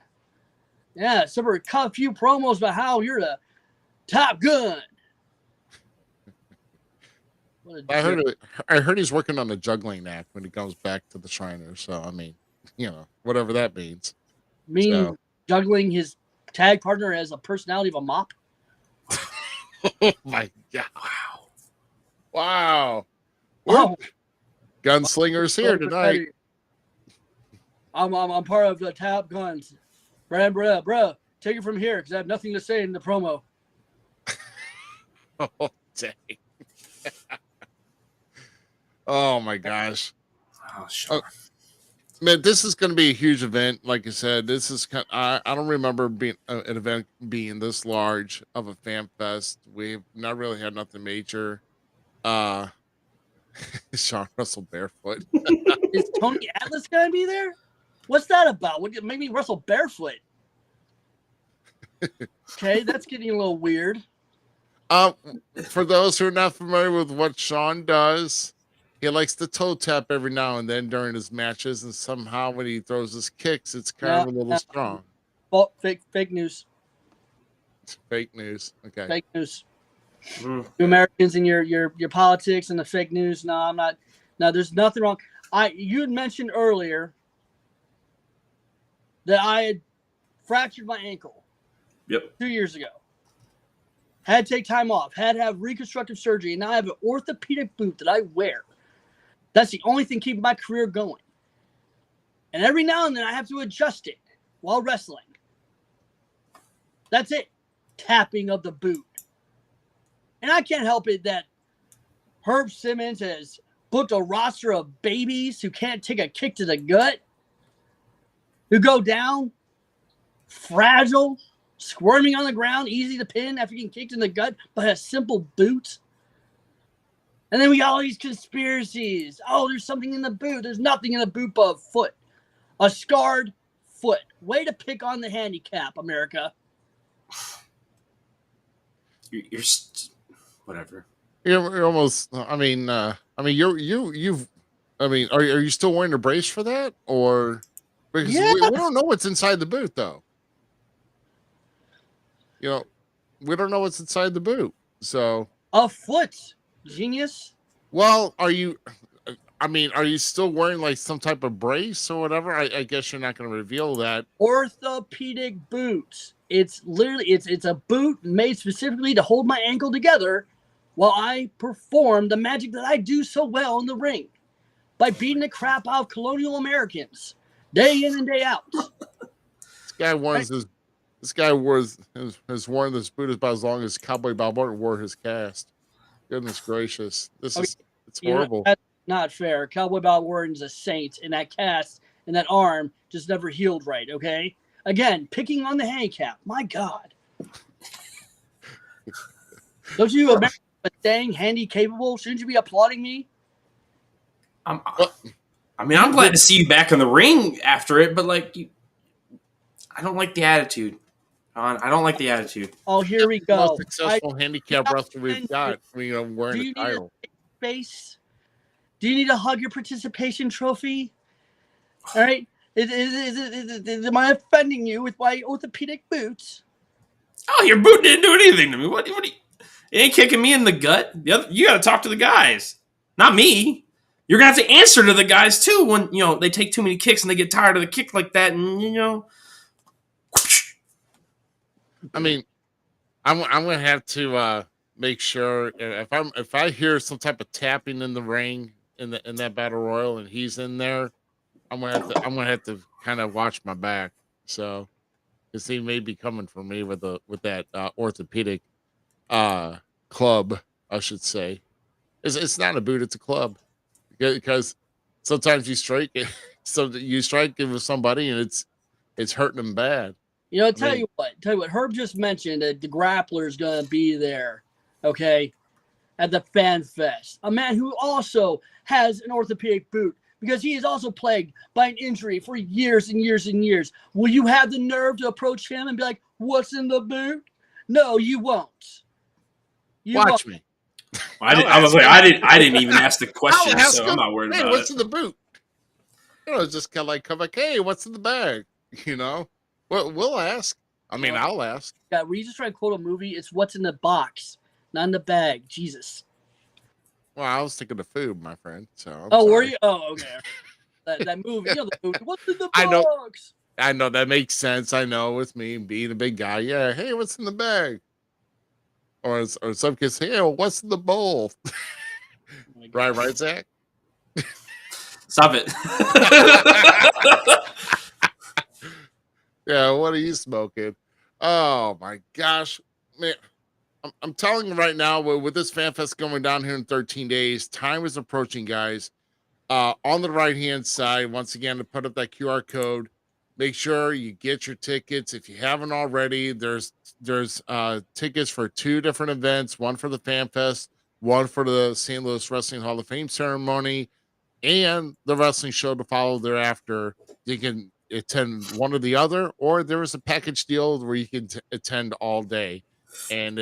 Yeah, so we cut a few promos about how you're the top gun. I heard he's working on a juggling act when he comes back to the Shriners. So I mean, whatever that means. Juggling his tag partner as a personality of a mop. Oh my God! Wow! Oh, Gunslingers here tonight. I'm part of the Top Guns. Bro, take it from here because I have nothing to say in the promo. Oh dang! Oh my gosh! Oh sure. Man, this is going to be a huge event. Like I said, this is I don't remember being an event being this large of a fan fest. We've not really had nothing major. Sean Russell barefoot. Is Tony Atlas going to be there? What's that about? What made me wrestle barefoot? Okay, that's getting a little weird. For those who are not familiar with what Sean does, he likes to toe tap every now and then during his matches, and somehow when he throws his kicks, it's kind of a little strong. Oh, fake news. It's fake news. Okay. Fake news. You Americans and your politics and the fake news. No, I'm not. No, there's nothing wrong. You had mentioned earlier that I had fractured my ankle. Yep. 2 years ago. Had to take time off. Had to have reconstructive surgery. And now I have an orthopedic boot that I wear. That's the only thing keeping my career going. And every now and then I have to adjust it while wrestling. That's it. Tapping of the boot. And I can't help it that Herb Simmons has booked a roster of babies who can't take a kick to the gut, who go down, fragile, squirming on the ground, easy to pin after getting kicked in the gut, but has simple boots. And then we got all these conspiracies. Oh, there's something in the boot. There's nothing in the boot but a foot. A scarred foot. Way to pick on the handicap, America. You're whatever. You're almost. Are you still wearing a brace for that, or because we don't know what's inside the boot, though. We don't know what's inside the boot, so a foot, genius. Well, are you still wearing like some type of brace or whatever? I guess you're not going to reveal that. Orthopedic boots. It's literally it's a boot made specifically to hold my ankle together while I perform the magic that I do so well in the ring by beating the crap out of colonial Americans day in and day out. This guy has worn this boot about as long as Cowboy Bob Orton wore his cast. Goodness gracious. It's horrible. That's not fair. Cowboy Bob Orton's a saint, and that cast and that arm just never healed right, okay? Again, picking on the handicap. My God. Don't you Americans are dang handy capable? Shouldn't you be applauding me? I'm glad to see you back in the ring after it, but I don't like the attitude. I don't like the attitude. Oh, here we go. Most successful handicap wrestler we've got. Wearing a title. Face? Do you need to hug your participation trophy? All right. Am I offending you with my orthopedic boots? Oh, your boot didn't do anything to me. What you ain't kicking me in the gut. You got to talk to the guys, not me. You're gonna have to answer to the guys too when they take too many kicks and they get tired of the kick like that, and I'm gonna have to make sure if I hear some type of tapping in the ring in that battle royal and he's in there, I'm gonna have to kind of watch my back. So because he may be coming for me with that orthopedic uh club, I should say. It's not a boot, it's a club. Because sometimes you strike it, so that you strike it with somebody and it's hurting them bad. You know, I mean, tell you what, Herb just mentioned that the grappler is going to be there, okay, at the Fan Fest. A man who also has an orthopedic boot because he is also plagued by an injury for years and years and years. Will you have the nerve to approach him and be like, "What's in the boot?" No, you won't. You watch won't. me. I didn't even ask the I'll question, ask so him, I'm not worried hey, about what's it. in the boot? It's just kind of like come like, hey, what's in the bag? You know, we'll ask. I mean, I'll ask. Yeah, were you just trying to quote a movie? It's what's in the box, not in the bag. Jesus. Well, I was thinking of food, my friend. So Were sorry. you? Oh, okay. that movie, you know the movie. What's in the I know. box? I know that makes sense. I know with me being a big guy. Yeah. Hey, what's in the bag? Or some kids say, hey, well, what's in the bowl? Oh Right, Zach? Stop it. Yeah, what are you smoking? Oh my gosh, man! I'm telling you right now, with this fan fest going down here in 13 days, time is approaching, guys. On the right hand side, once again, to put up that QR code, make sure you get your tickets if you haven't already. There's tickets for 2 different events: one for the fan fest, one for the St. Louis Wrestling Hall of Fame ceremony, and the wrestling show to follow thereafter. You can attend one or the other, or there is a package deal where you can attend all day. And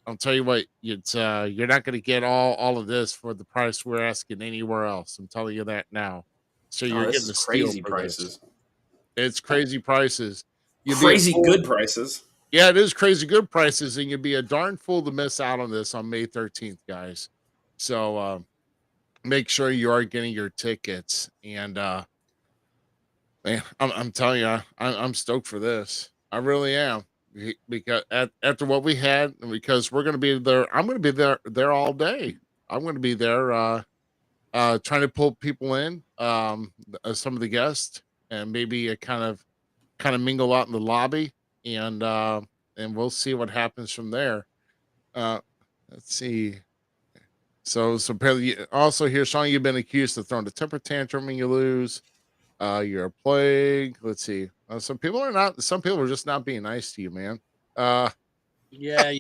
I'll tell you what, it's you're not going to get all of this for the price we're asking anywhere else. I'm telling you that now. So Oh, you're this getting is a steal crazy for this. prices. It's crazy prices. You'd be a Crazy fool. good prices. Yeah, it is crazy good prices, and you'd be a darn fool to miss out on this on May 13th, guys. So make sure you are getting your tickets. And man, I'm telling you, I'm stoked for this. I really am. Because after what we had, and because we're going to be there, I'm going to be there all day. I'm going to be there trying to pull people in, some of the guests, and maybe a kind of mingle out in the lobby, and we'll see what happens from there. Uh, let's see. So apparently, also here, Sean, you've been accused of throwing a temper tantrum when you lose. You're a plague. Let's see. Some people are not. Some people are just not being nice to you, man. Uh, Yeah,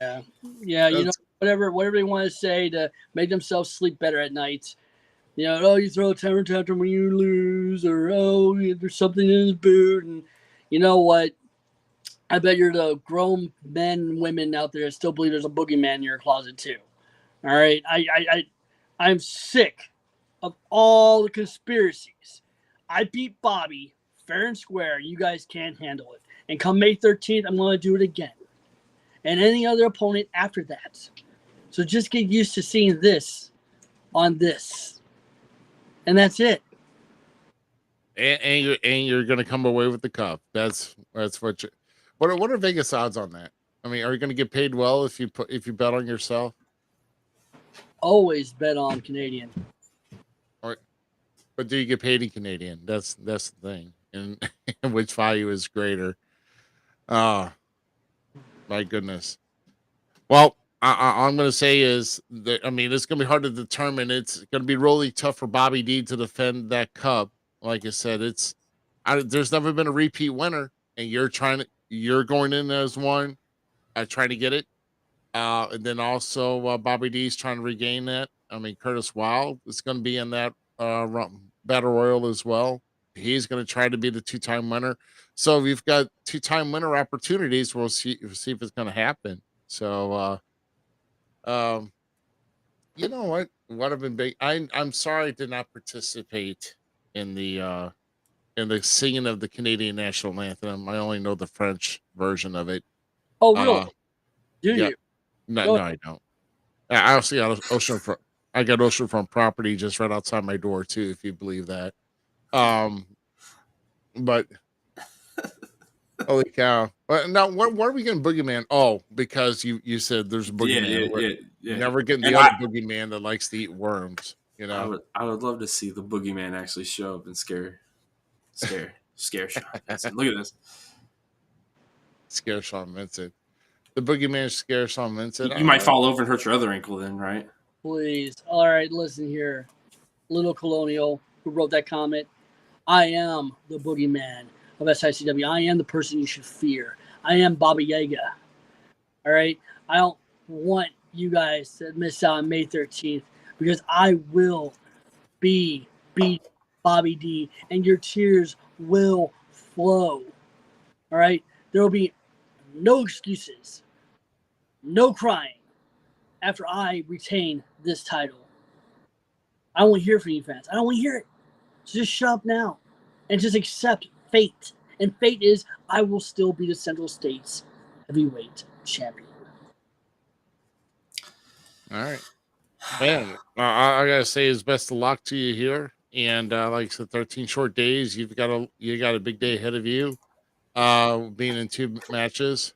yeah, yeah. You know, that's, whatever they want to say to make themselves sleep better at night. You know, oh, you throw a temper tantrum when you lose, or oh, there's something in his boot, and you know what? I bet you're the grown men and women out there that still believe there's a boogeyman in your closet too. All right, I'm sick of all the conspiracies. I beat Bobby fair and square. You guys can't handle it. And come May 13th, I'm going to do it again. And any other opponent after that. So just get used to seeing this on this. And that's it. and you're gonna come away with the cup. That's what. What are Vegas odds on that? I mean, are you going to get paid well if you bet on yourself? Always bet on Canadian. Or but do you get paid in Canadian? That's the thing. And which value is greater? Oh, my goodness. Well, all I'm going to say is that, I mean, it's going to be hard to determine. It's going to be really tough for Bobby D to defend that cup. Like I said, there's never been a repeat winner, and you're going in as one, trying to get it. And then also Bobby D's trying to regain that. I mean, Curtis Wild is going to be in that battle royal as well. He's going to try to be the 2-time winner. So we've got 2-time winner opportunities. We'll see if it's going to happen. So, um, you know what? What have been big? I'm sorry I did not participate in the singing of the Canadian national anthem. I only know the French version of it. Oh, really? Uh, Do yeah, you? no, I don't. I also got oceanfront. I got oceanfront property just right outside my door too, if you believe that. Um, but holy cow! Now, what are we getting Boogeyman? Oh, because you said there's a Boogeyman. Yeah. Never getting the And other Boogeyman that likes to eat worms. You I know, would love to see the boogeyman actually show up and scare Sean Vincent. Look at this. scare Sean Vincent. The Boogeyman scares Sean Vincent. You might fall over and hurt your other ankle then, right? Please. All right, listen here. Little Colonial, who wrote that comment. I am the boogeyman of SICW. I am the person you should fear. I am Baba Yaga. All right? I don't want you guys to miss out on May 13th because I will beat Bobby D, and your tears will flow. All right? There will be no excuses, no crying after I retain this title. I don't want to hear from you fans. I don't want to hear it. So just shut up now and just accept fate. And fate is I will still be the Central States Heavyweight Champion. All right, man. I gotta say, is best of luck to you here. And like I said, 13 short days. You got a big day ahead of you. Being in 2 matches.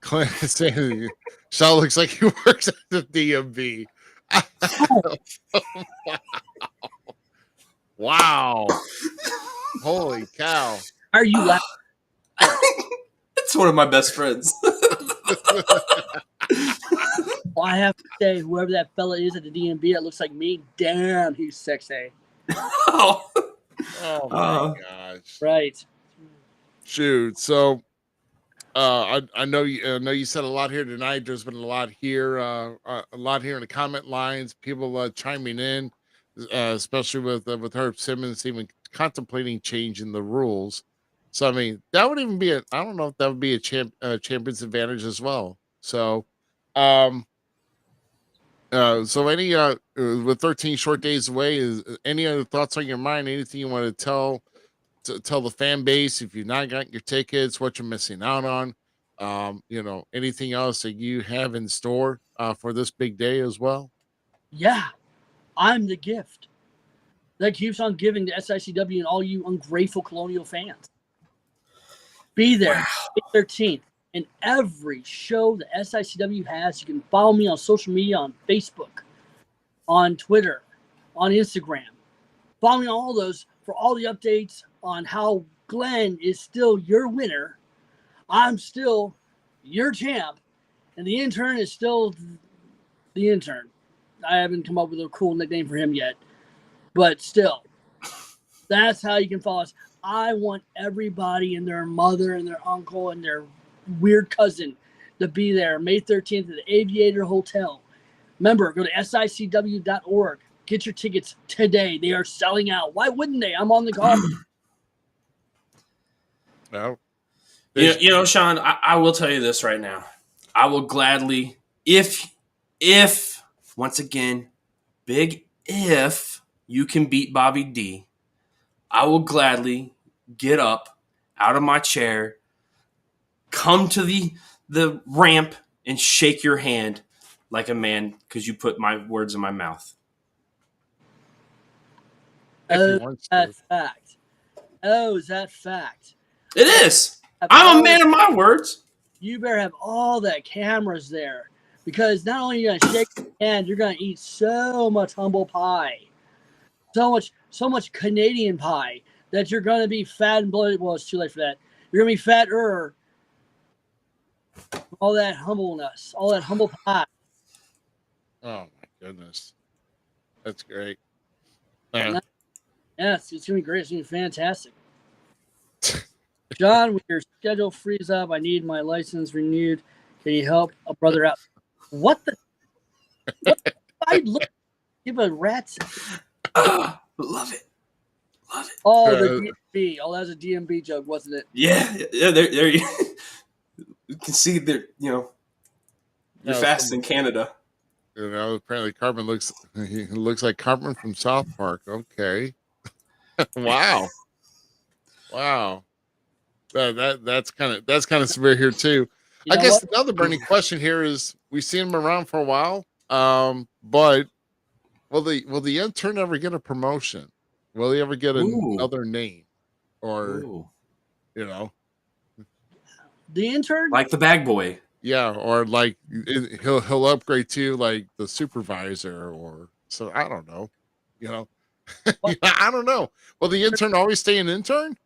Clint is saying Shaw looks like he works at the DMV. Wow. Holy cow. Are you laughing? It's one of my best friends. Well, I have to say, whoever that fella is at the DMV that looks like me, damn, he's sexy. Oh. Oh my gosh. Right. Shoot. So I know you said a lot here tonight. There's been a lot here in the comment lines, people chiming in, especially with Herb Simmons even contemplating changing the rules. So I mean, that would even be I don't know if that would be a champion's advantage as well. So so any with 13 short days away, is any other thoughts on your mind? Anything you want to tell the fan base if you've not gotten your tickets, what you're missing out on? Anything else that you have in store for this big day as well? Yeah, I'm the gift that keeps on giving to SICW and all you ungrateful Colonial fans. Be there, May 13th. And every show that SICW has, you can follow me on social media, on Facebook, on Twitter, on Instagram. Follow me on all those for all the updates on how Glenn is still your winner. I'm still your champ. And the intern is still the intern. I haven't come up with a cool nickname for him yet. But still, that's how you can follow us. I want everybody and their mother and their uncle and their weird cousin to be there May 13th at the Aviator Hotel. Remember, go to SICW.org. Get your tickets today. They are selling out. Why wouldn't they? I'm on the card. No. Sean, I will tell you this right now. I will gladly, if once again, big if you can beat Bobby D, I will gladly get up out of my chair, come to the ramp, and shake your hand like a man because you put my words in my mouth. Oh, that fact. Oh, is that fact? It is. I'm a man of my words. You better have all the cameras there because not only are you going to shake your hand, you're going to eat so much humble pie, so much Canadian pie that you're going to be fat and bloated. Well, it's too late for that. You're going to be fatter. All that humbleness, all that humble pie. Oh my goodness, that's great. Yes, it's gonna be great. It's gonna be fantastic. John, when your schedule frees up, I need my license renewed. Can you help a brother out? What the? I give a rat's. Love it. Oh, the DMB. Oh, that was a DMB joke, wasn't it? Yeah. There you. You can see that you're fast in Canada. Apparently Cartman looks like Cartman from South Park. Okay. Wow. That's kind of severe here too. I guess another burning question here is we've seen him around for a while. But will the intern ever get a promotion? Will he ever get another name? or Ooh. you know, The intern, Like the bag boy. yeah, or like he'll upgrade to like the supervisor, or so I don't know, you know. What? Yeah, I don't know. Will the intern always stay an intern?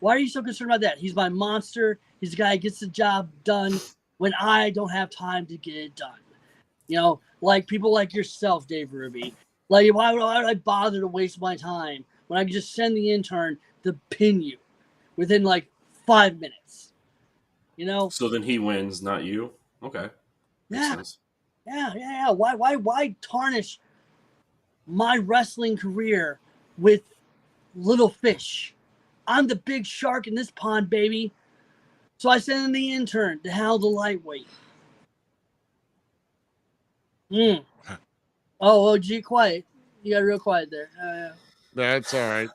why are you so concerned about that? He's my monster. He's the guy that gets the job done when I don't have time to get it done. You know, like people like yourself, Dave Ruby. Like, why would I bother to waste my time when I can just send the intern to pin you within like 5 minutes? You know? So then he wins, not you. Okay. Makes Yeah, sense. yeah. Why tarnish my wrestling career with little fish? I'm the big shark in this pond, baby. So I send in the intern to handle the lightweight. Oh, gee, quiet. You got real quiet there. That's all right.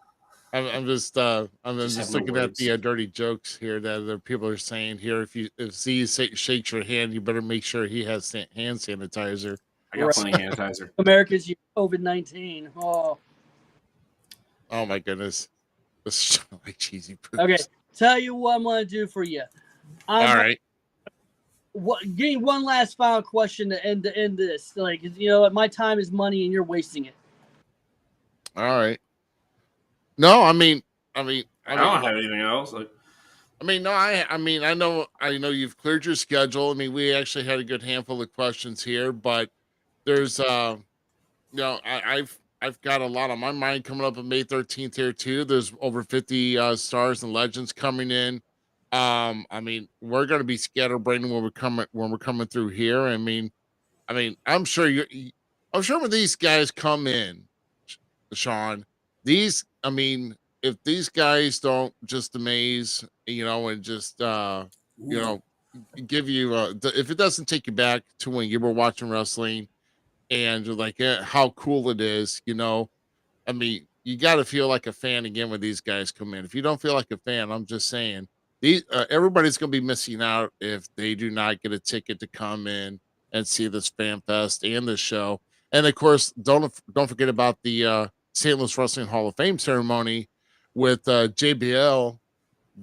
I'm Just have just no looking at the words. dirty jokes here that other people are saying here. If Z shakes your hand, you better make sure he has hand sanitizer. I got plenty of sanitizer. America's COVID-19. Oh, Oh my goodness, this is like cheesy poops. okay. Tell you what I'm gonna do for you. All right. Give me one last final question to end this. Like, you know, my time is money, and you're wasting it. All right. No, I mean, I don't have anything else. Like, no, I know you've cleared your schedule. I mean, we actually had a good handful of questions here, but there's, I've got a lot on my mind coming up on May 13th here too. There's over 50 stars and legends coming in. I mean, we're gonna be scatterbrained when we're coming through here. I'm sure I'm sure when these guys come in, Sean, if these guys don't just amaze, and just you know, give you if it doesn't take you back to when you were watching wrestling and you're like, how cool it is, you got to feel like a fan again when these guys come in. If you don't feel like a fan, I'm just saying, everybody's going to be missing out if they do not get a ticket to come in and see this fan fest and this show. And of course, don't forget about the St. Louis Wrestling Hall of Fame ceremony with JBL,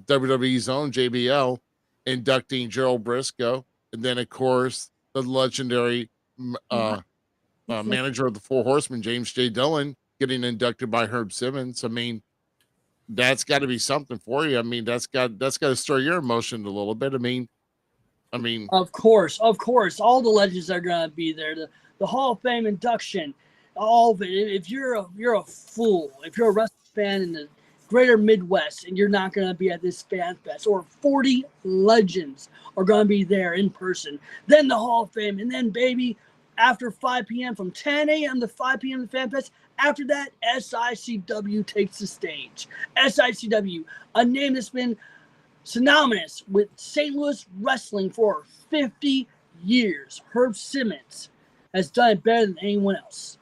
WWE's own JBL, inducting Gerald Briscoe, and then of course the legendary manager of the Four Horsemen, James J. Dillon, getting inducted by Herb Simmons. I mean, that's got to be something for you. I mean, that's got to stir your emotion a little bit. I mean, Of course, all the legends are gonna be there. The Hall of Fame induction, all of it. If you're a fool, if you're a wrestling fan in the greater Midwest and you're not gonna be at this fan fest, or 40 legends are gonna be there in person, then the Hall of Fame, and then baby, after 5 p.m. from 10 a.m. to 5 p.m. the fan fest. After that, SICW takes the stage. SICW, a name that's been synonymous with St. Louis wrestling for 50 years. Herb Simmons has done it better than anyone else.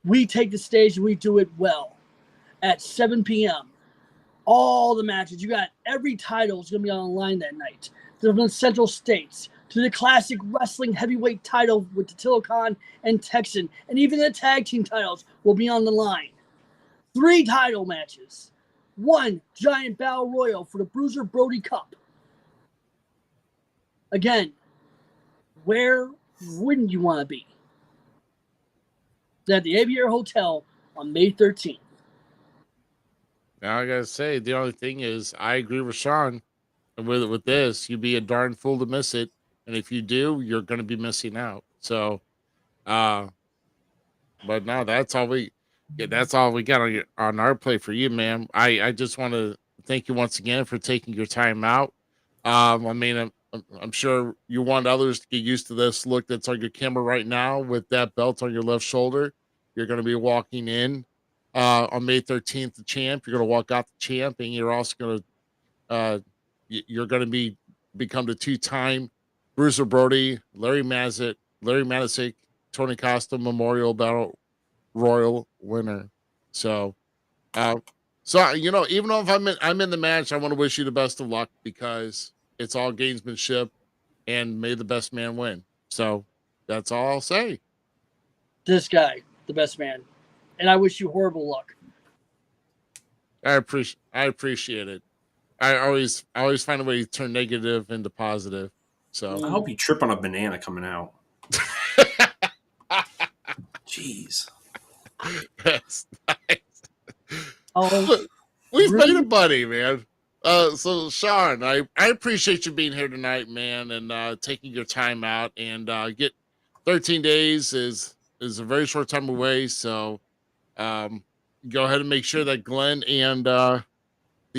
We take the stage and we do it well. At 7 p.m., all the matches, you got every title is going to be on the line that night. From the Central States to the classic wrestling heavyweight title with the Tillicon and Texan, and even the tag team titles will be on the line. 3 title matches. 1 giant battle royal for the Bruiser Brody Cup. Again, where wouldn't you want to be? At the Aviator Hotel on May 13th. now I gotta say, the only thing is, I agree with Sean. And with this, you'd be a darn fool to miss it. And if you do, you're going to be missing out. So, but no, that's all we got on our plate for you, man. I just want to thank you once again for taking your time out. I'm sure you want others to get used to this look that's on your camera right now with that belt on your left shoulder. You're going to be walking in on May 13th, the champ. You're going to walk out the champ, and you're also going to you're going to become the 2-time Bruiser Brody, Larry Matysik, Tony Costa Memorial Battle Royal winner. So, even though if I'm in the match, I want to wish you the best of luck because it's all gamesmanship, and may the best man win. So that's all I'll say. This guy, the best man. And I wish you horrible luck. I appreciate it. I always find a way to turn negative into positive. So I hope you trip on a banana coming out. Jeez. that's nice. Oh, Look, we've really? made a buddy, man. So Sean, I appreciate you being here tonight, man, and taking your time out and get 13 days is a very short time away. So um, go ahead and make sure that Glenn and the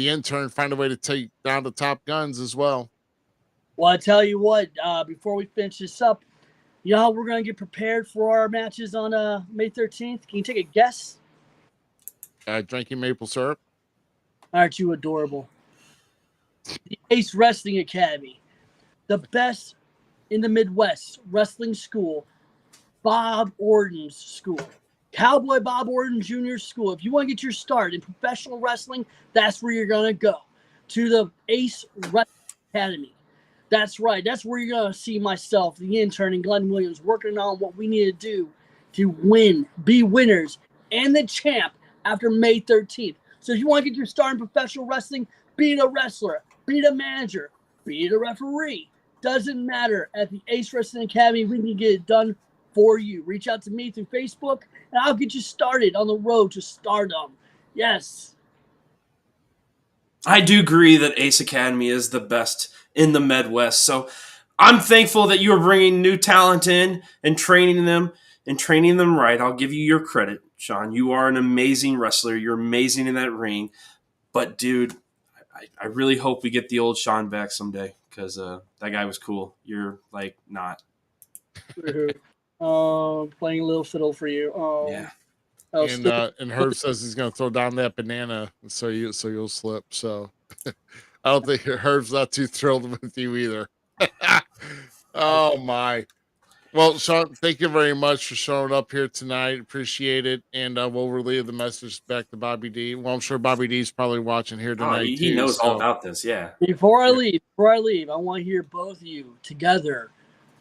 intern find a way to take down the top guns as well. Well, I tell you what. Before we finish this up, you know how we're gonna get prepared for our matches on May 13th. Can you take a guess? Drinking maple syrup. Aren't you adorable? The Ace Wrestling Academy, the best in the Midwest wrestling school, Bob Orton's school, Cowboy Bob Orton Jr. School. If you want to get your start in professional wrestling, that's where you're going to go, to the Ace Wrestling Academy. That's right. That's where you're going to see myself, the intern, and Glenn Williams working on what we need to do to win, be winners, and the champ after May 13th. So if you want to get your start in professional wrestling, be it a wrestler, be it a manager, be it a referee, doesn't matter. At the Ace Wrestling Academy, we can get it done for you. Reach out to me through Facebook, and I'll get you started on the road to stardom. Yes. I do agree that Ace Academy is the best in the Midwest. So I'm thankful that you are bringing new talent in and training them right. I'll give you your credit, Sean. You are an amazing wrestler. You're amazing in that ring. But, dude, I really hope we get the old Sean back someday because that guy was cool. You're, like, not. Playing a little fiddle for you. Yeah. And Herb says he's gonna throw down that banana so you'll slip. So I don't think Herb's not too thrilled with you either. Oh my. Well, Sean, thank you very much for showing up here tonight. Appreciate it. And we'll relay the message back to Bobby D. Well, I'm sure Bobby D's probably watching here tonight. He knows all about this, yeah. Before I leave, I want to hear both of you together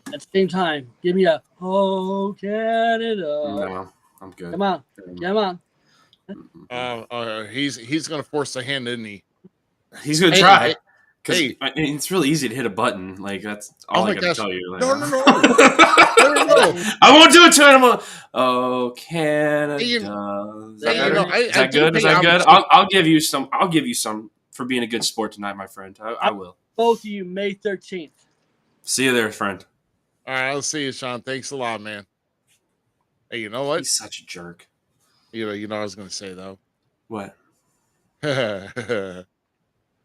at the same time. Give me a "Oh Canada." No, I'm good. Come on. He's gonna force the hand, isn't he? He's gonna try. Hey, I mean, it's really easy to hit a button. Like that's all I gotta tell you. Like, No. I won't do it to him. Oh, Canada. Hey, Is that good? Is that good? I'll give you some. I'll give you some for being a good sport tonight, my friend. I will. Both of you, May 13th. See you there, friend. All right, I'll see you, Sean. Thanks a lot, man. Hey, you know what? He's such a jerk. You know what I was gonna say though. What?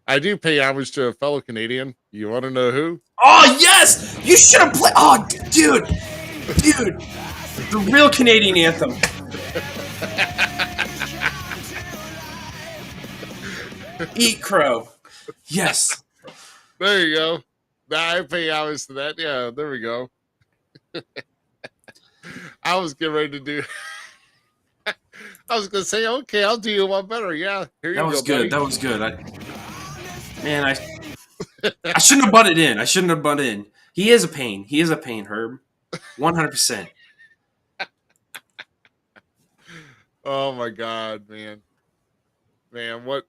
I do pay homage to a fellow Canadian. You want to know who? Oh yes, you should have played. Oh, dude, the real Canadian anthem. Eat crow. Yes. There you go. I pay homage to that. Yeah, there we go. I was getting ready to do. I was gonna say, okay, I'll do you one better. Yeah, here you That go. was good. Buddy. That was good. I shouldn't have butted in. He is a pain. Herb. 100%. Oh my god, man, what?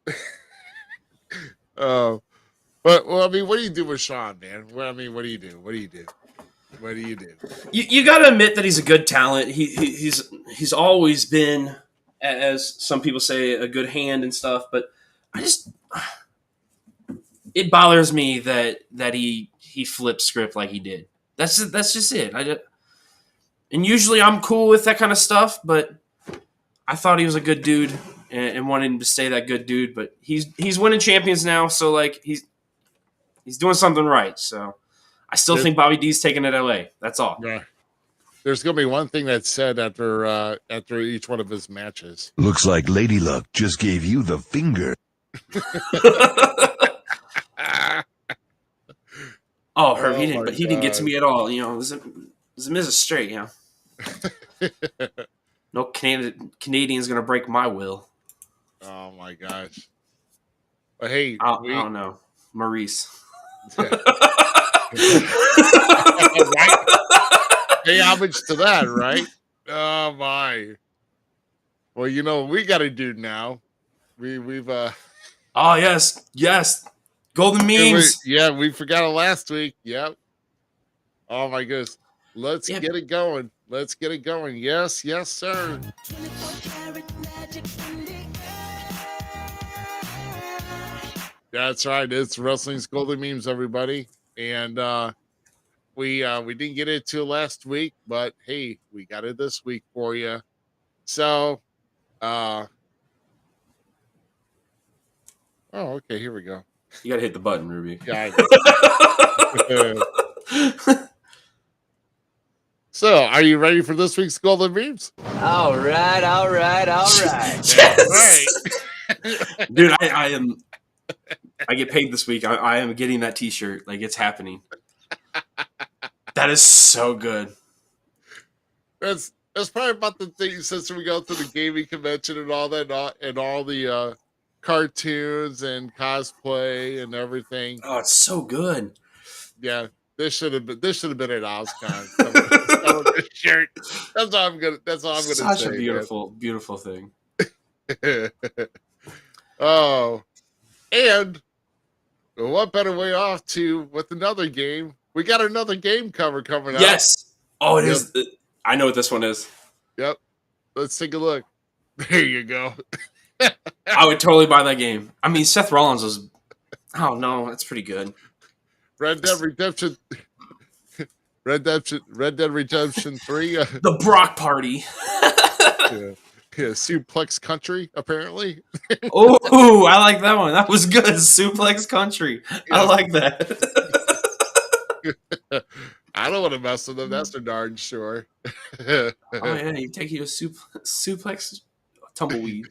Oh, well, I mean, what do you do with Sean, man? Well, I mean, what do you do? You got to admit that he's a good talent. He's always been, as some people say, a good hand and stuff. But it bothers me that he flipped script like he did. That's just it. And usually I'm cool with that kind of stuff, but I thought he was a good dude and wanted him to stay that good dude. But he's winning champions now, so like he's doing something right. So I still think Bobby D's taking it LA. That's all. Yeah. There's gonna be one thing that's said after each one of his matches. Looks like Lady Luck just gave you the finger. Oh, Herb, he didn't get to me at all. You know, Zmiz is straight. You know, no Canadian's gonna break my will. Oh my gosh! But hey, I don't know, Maurice. Yeah. Right? Pay homage to that, right? Oh my! Well, you know what we got to do now. we've Oh yes, golden memes. we forgot it last week. Yep. Oh my goodness. Let's Yeah. get it going. Let's get it going. Yes, sir. 24-karat magic in the That's right. It's Wrestling's Golden Memes, everybody. And we didn't get it to last week, but hey, we got it this week for you. So oh, okay, here we go. You gotta hit the button, Ruby. Yeah. So, are you ready for this week's Golden Memes? All right. That's right. Dude, I am. I get paid this week. I am getting that T-shirt. Like, it's happening. That is so good. That's probably about the thing since we go through the gaming convention and all that, and all the cartoons and cosplay and everything. Oh, it's so good. Yeah, this should have been at OzCon. This shirt. That's all I'm gonna Such say. a beautiful thing. Oh, and what better way off with another game? We got another game cover coming up. Yes. Oh, it is. I know what this one is. Yep. Let's take a look. There you go. I would totally buy that game. I mean, Seth Rollins was. Oh no, that's pretty good. Red Dead Redemption 3. The Brock Party. Suplex Country, apparently. Oh, I like that one. That was good. Suplex Country. Yeah. I like that. I don't want to mess with them. That's for darn sure. Oh yeah, you take you a suplex tumbleweed.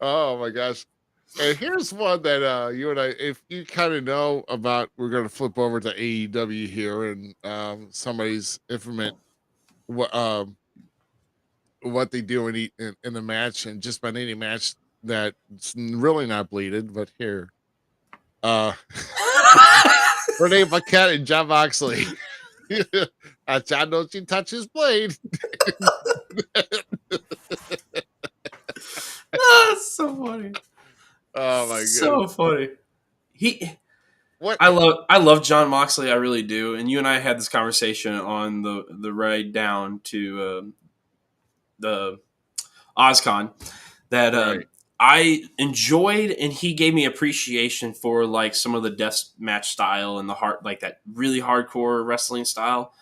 Oh my gosh. And here's one that you and I, if you kind of know about, we're going to flip over to AEW here, and somebody's implement what they do in the match, and just about any match that's really not bleeded. But here, Renee Paquette and John Moxley. John, don't you touch his blade. That's so funny. Oh my god, so funny. I love John Moxley. I really do. And you and I had this conversation on the ride down to the OzCon that right. I enjoyed, and he gave me appreciation for like some of the death match style and the like that really hardcore wrestling style.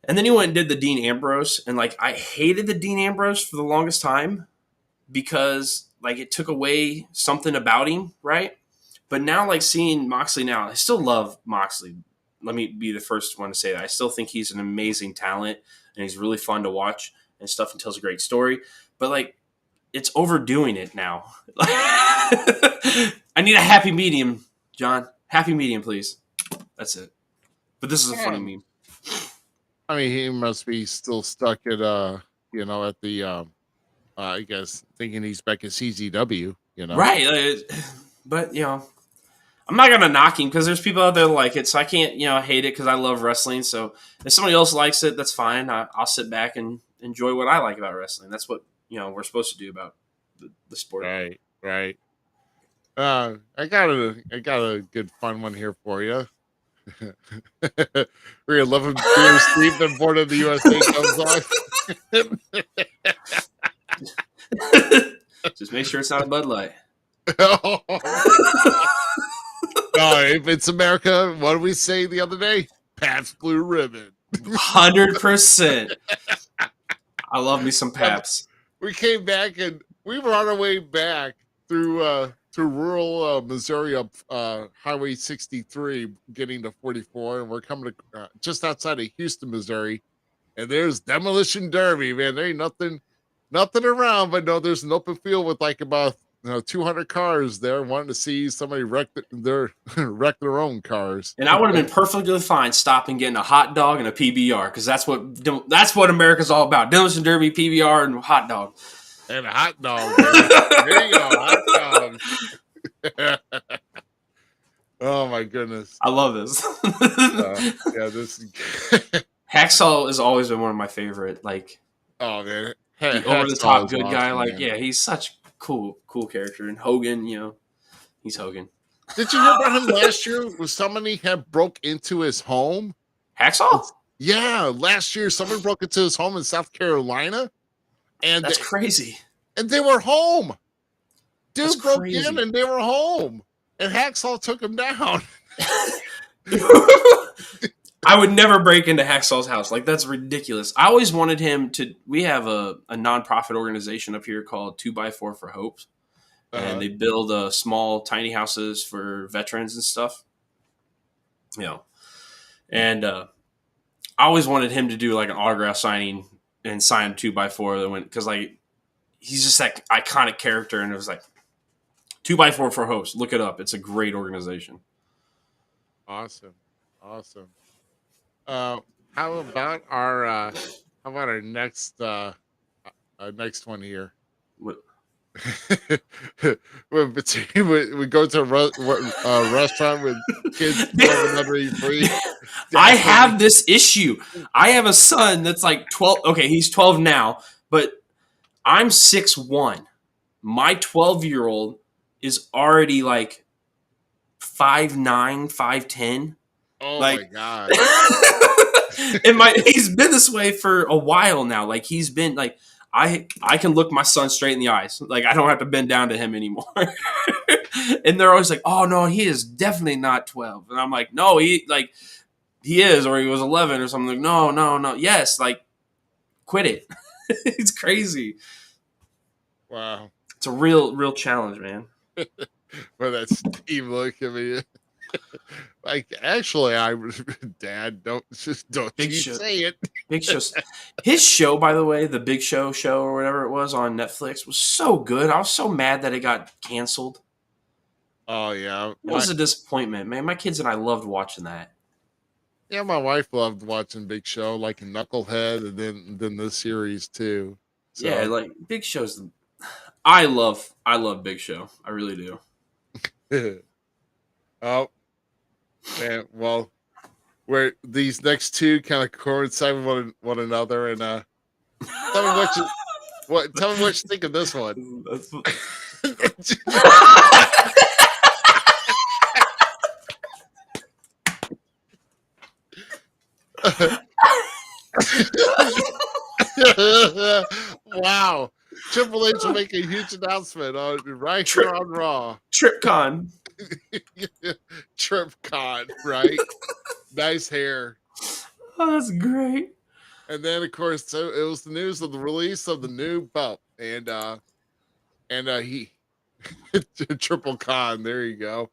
And then he went and did the Dean Ambrose, and like I hated the Dean Ambrose for the longest time because like it took away something about him, right? But now, like seeing Moxley now, I still love Moxley. Let me be the first one to say that. I still think he's an amazing talent, and he's really fun to watch and stuff, and tells a great story. But like, it's overdoing it now. I need a happy medium, John. Happy medium, please. That's it. But this is a funny meme. I mean, he must be still stuck at at the I guess thinking he's back at CZW, Right. But I'm not gonna knock him because there's people out there that like it, so I can't hate it because I love wrestling. So if somebody else likes it, that's fine. I'll sit back and enjoy what I like about wrestling. That's what we're supposed to do about the sport. Right. I got a good fun one here for you. We're 11 beers deep, then Born of the USA comes on. Just make sure it's not a Bud Light. No, if it's America, what did we say the other day? Pabst Blue Ribbon. 100%. I love me some Pabst. We came back and we were on our way back through rural Missouri up Highway 63, getting to 44, and we're coming to just outside of Houston, Missouri, and there's Demolition Derby, man. There ain't nothing around, but no, there's an open field with like about 200 cars there, wanting to see somebody wreck their own cars. And I would have been perfectly fine stopping, getting a hot dog and a PBR, because that's what America's all about: Demolition Derby, PBR, and hot dog. And a hot dog. There you go, hot dog. Oh my goodness, I love this. Yeah, this Hacksaw has always been one of my favorite. Like, oh man, the over the Hacksaw top is good awesome, guy. Like, man. yeah, he's such cool character. And Hogan, he's Hogan. Did you hear about him last year? Was somebody had broke into his home? Hacksaw? Yeah, last year somebody broke into his home in South Carolina, and That's crazy. they were home. That's Dude broke crazy. in and they were home, and Hacksaw took him down. I would never break into Hacksaw's house. Like, that's ridiculous. I always wanted him to. We have a nonprofit organization up here called 2x4 for Hope, and they build small, tiny houses for veterans and stuff. And I always wanted him to do like an autograph signing and sign 2x4 that went, because like he's just that iconic character, and it was like 2x4 for Hope. Look it up. It's a great organization. Awesome. How about our next next one here? What? we go to a restaurant with kids 12 and under 83. I have this issue. I have a son that's like 12. Okay, he's 12 now, but I'm 6'1". My 12-year-old is already like 5'9", 5'10". Oh like, my god! And he's been this way for a while now. Like, he's been like, I can look my son straight in the eyes. Like, I don't have to bend down to him anymore. And they're always like, "Oh no, he is definitely not 12." And I'm like, "No, he is, or he was 11 or something." Like, no. Yes, like, quit it. It's crazy. Wow. It's a real challenge, man. Well, that Steve look at me. Like, actually, Dad, don't Big you Show. say it. Big Show. His show, by the way, the Big Show or whatever it was on Netflix, was so good. I was so mad that it got canceled. Oh yeah, It was a disappointment, man. My kids and I loved watching that. yeah. My wife loved watching Big Show, like Knucklehead, and then this series too. So, Yeah, like Big Show's. I love Big Show. I really do. Oh, man. Well, where these next two kind of coincide with one another, and tell me tell me what you think of this one. Wow. Triple H will make a huge announcement here on Raw. TripCon. TripCon, right? Nice hair. Oh, that's great. And then, of course, so it was the news of the release of the new belt, and he Triple Con. There you go.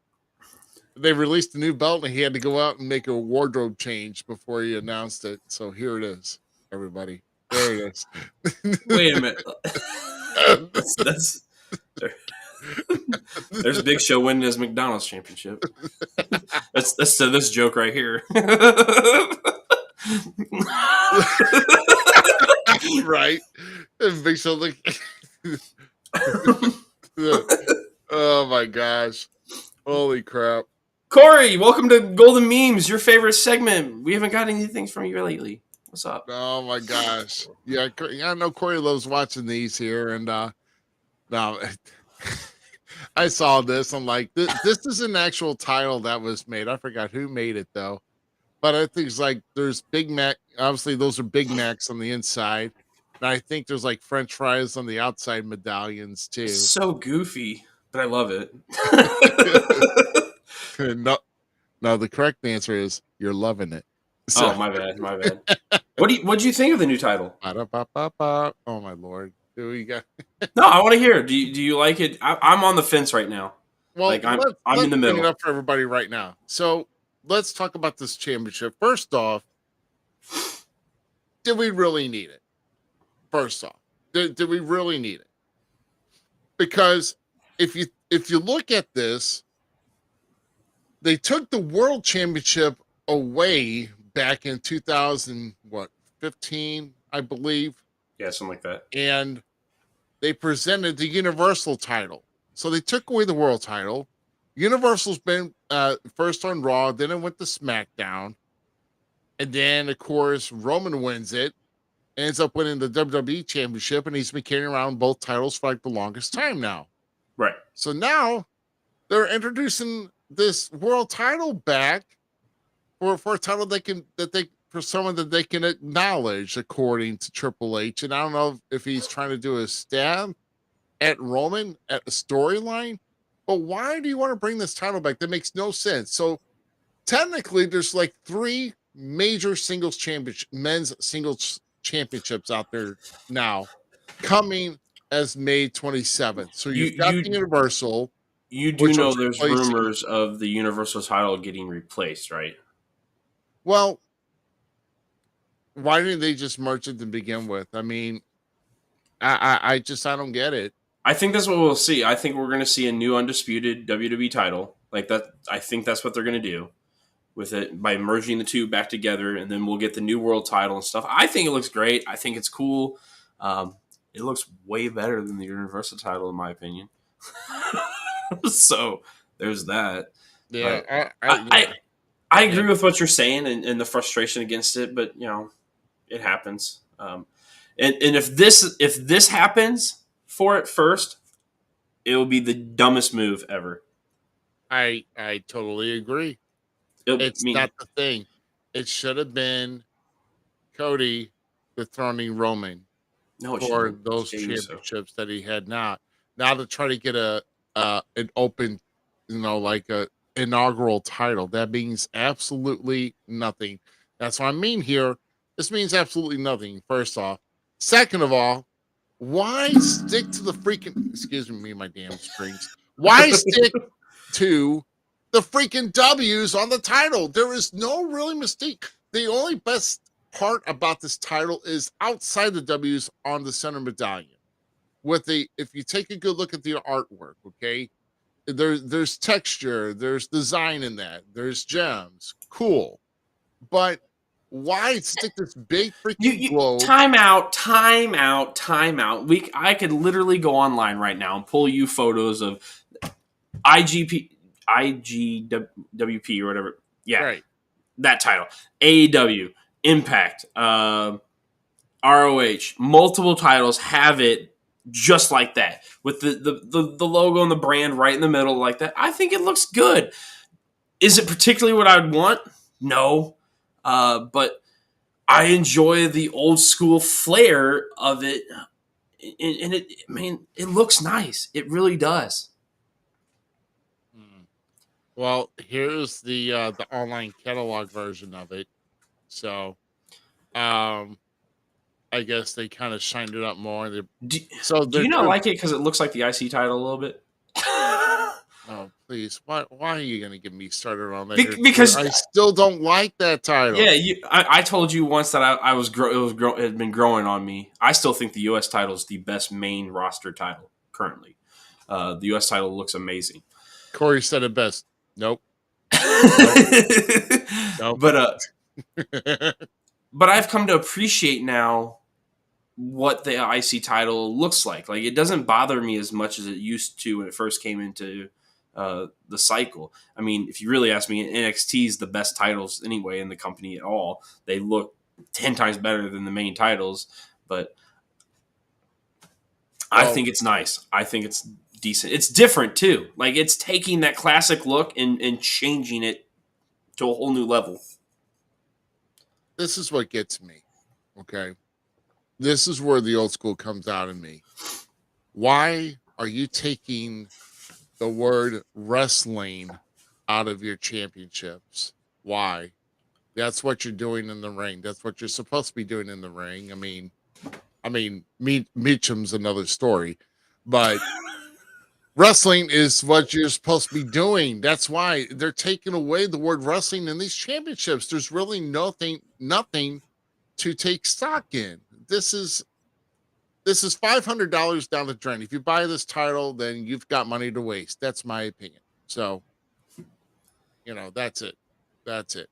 They released the new belt, and he had to go out and make a wardrobe change before he announced it. So here it is, everybody. There it is. Wait a minute. There's Big Show winning his McDonald's championship. That's this joke right here. Right. And Big Show like oh my gosh. Holy crap. Corey, welcome to Golden Memes, your favorite segment. We haven't got anything from you lately. What's up? Oh my gosh. Yeah, I know Corey loves watching these here, and no, I saw this. I'm like, this is an actual title that was made. I forgot who made it though. But I think it's like there's Big Mac. Obviously, those are Big Macs on the inside. And I think there's like French fries on the outside medallions too. So goofy, but I love it. No, the correct answer is you're loving it. So, oh, my bad. What'd you think of the new title? Oh my lord. Who we got? No, I want to hear. Do you like it? I'm on the fence right now. Well, like, I'm let's in the middle. bring it up for everybody right now. So let's talk about this championship. First off, did we really need it? First off, did we really need it? Because if you look at this, they took the world championship away back in 2015, I believe. Yeah, something like that. And they presented the Universal title. So they took away the world title. Universal's been first on Raw, then it went to SmackDown. And then, of course, Roman wins it. ends up winning the WWE Championship, and he's been carrying around both titles for like the longest time now. Right. So now they're introducing this world title back for a title for someone that they can acknowledge, according to Triple H. And I don't know if he's trying to do a stab at Roman at a storyline, but why do you want to bring this title back? That makes no sense. So technically, there's like 3 major men's singles championships out there now, coming as May 27th. So you've got the Universal. You do know there's rumors of the Universal title getting replaced, right? Well, why didn't they just merge it to begin with? I mean, I don't get it. I think that's what we'll see. I think we're going to see a new undisputed WWE title like that. I think that's what they're going to do with it by merging the two back together, and then we'll get the new world title and stuff. I think it looks great. I think it's cool. It looks way better than the Universal title, in my opinion. So there's that. Yeah, I agree with what you're saying and the frustration against it, but it happens. And if this happens for it first, it will be the dumbest move ever. I totally agree. It's not the thing. It should have been Cody dethroning Roman for those championships that he had not. Now to try to get an open, like a inaugural title, that means absolutely nothing. That's what I mean here. This means absolutely nothing, first off. Second of all, why stick to the freaking, excuse me, my damn strings. Why stick to the freaking W's on the title? There is no really mistake. The only best part about this title is outside the W's on the center medallion. If you take a good look at the artwork, okay, there's texture, there's design in that, there's gems, cool. But why stick this big freaking globe? Time out. I could literally go online right now and pull you photos of IGWP or whatever. Yeah, right. That title. AEW, Impact, ROH, multiple titles have it just like that, with the logo and the brand right in the middle like that. I think it looks good. Is it particularly what I would want? No. But I enjoy the old school flair of it. And it looks nice. It really does. Well, here's the online catalog version of it. So, I guess they kind of shined it up more. Do you not like it because it looks like the IC title a little bit? Oh, please! Why are you going to get me started on that? Because I still don't like that title. Yeah, I told you once that it had been growing on me. I still think the U.S. title is the best main roster title currently. The U.S. title looks amazing. Corey said it best. Nope. Nope. But I've come to appreciate now what the IC title looks like. Like, it doesn't bother me as much as it used to when it first came into the cycle. I mean, if you really ask me, NXT is the best titles anyway in the company at all. They look 10 times better than the main titles, but I think it's nice. I think it's decent. It's different too. Like, it's taking that classic look and changing it to a whole new level. This is what gets me. Okay. This is where the old school comes out in me. Why are you taking the word wrestling out of your championships? Why? That's what you're doing in the ring. That's what you're supposed to be doing in the ring. I mean, Meacham's another story, but wrestling is what you're supposed to be doing. That's why they're taking away the word wrestling in these championships. There's really nothing to take stock in. This is $500 down the drain. If you buy this title, then you've got money to waste. That's my opinion. So, that's it. That's it.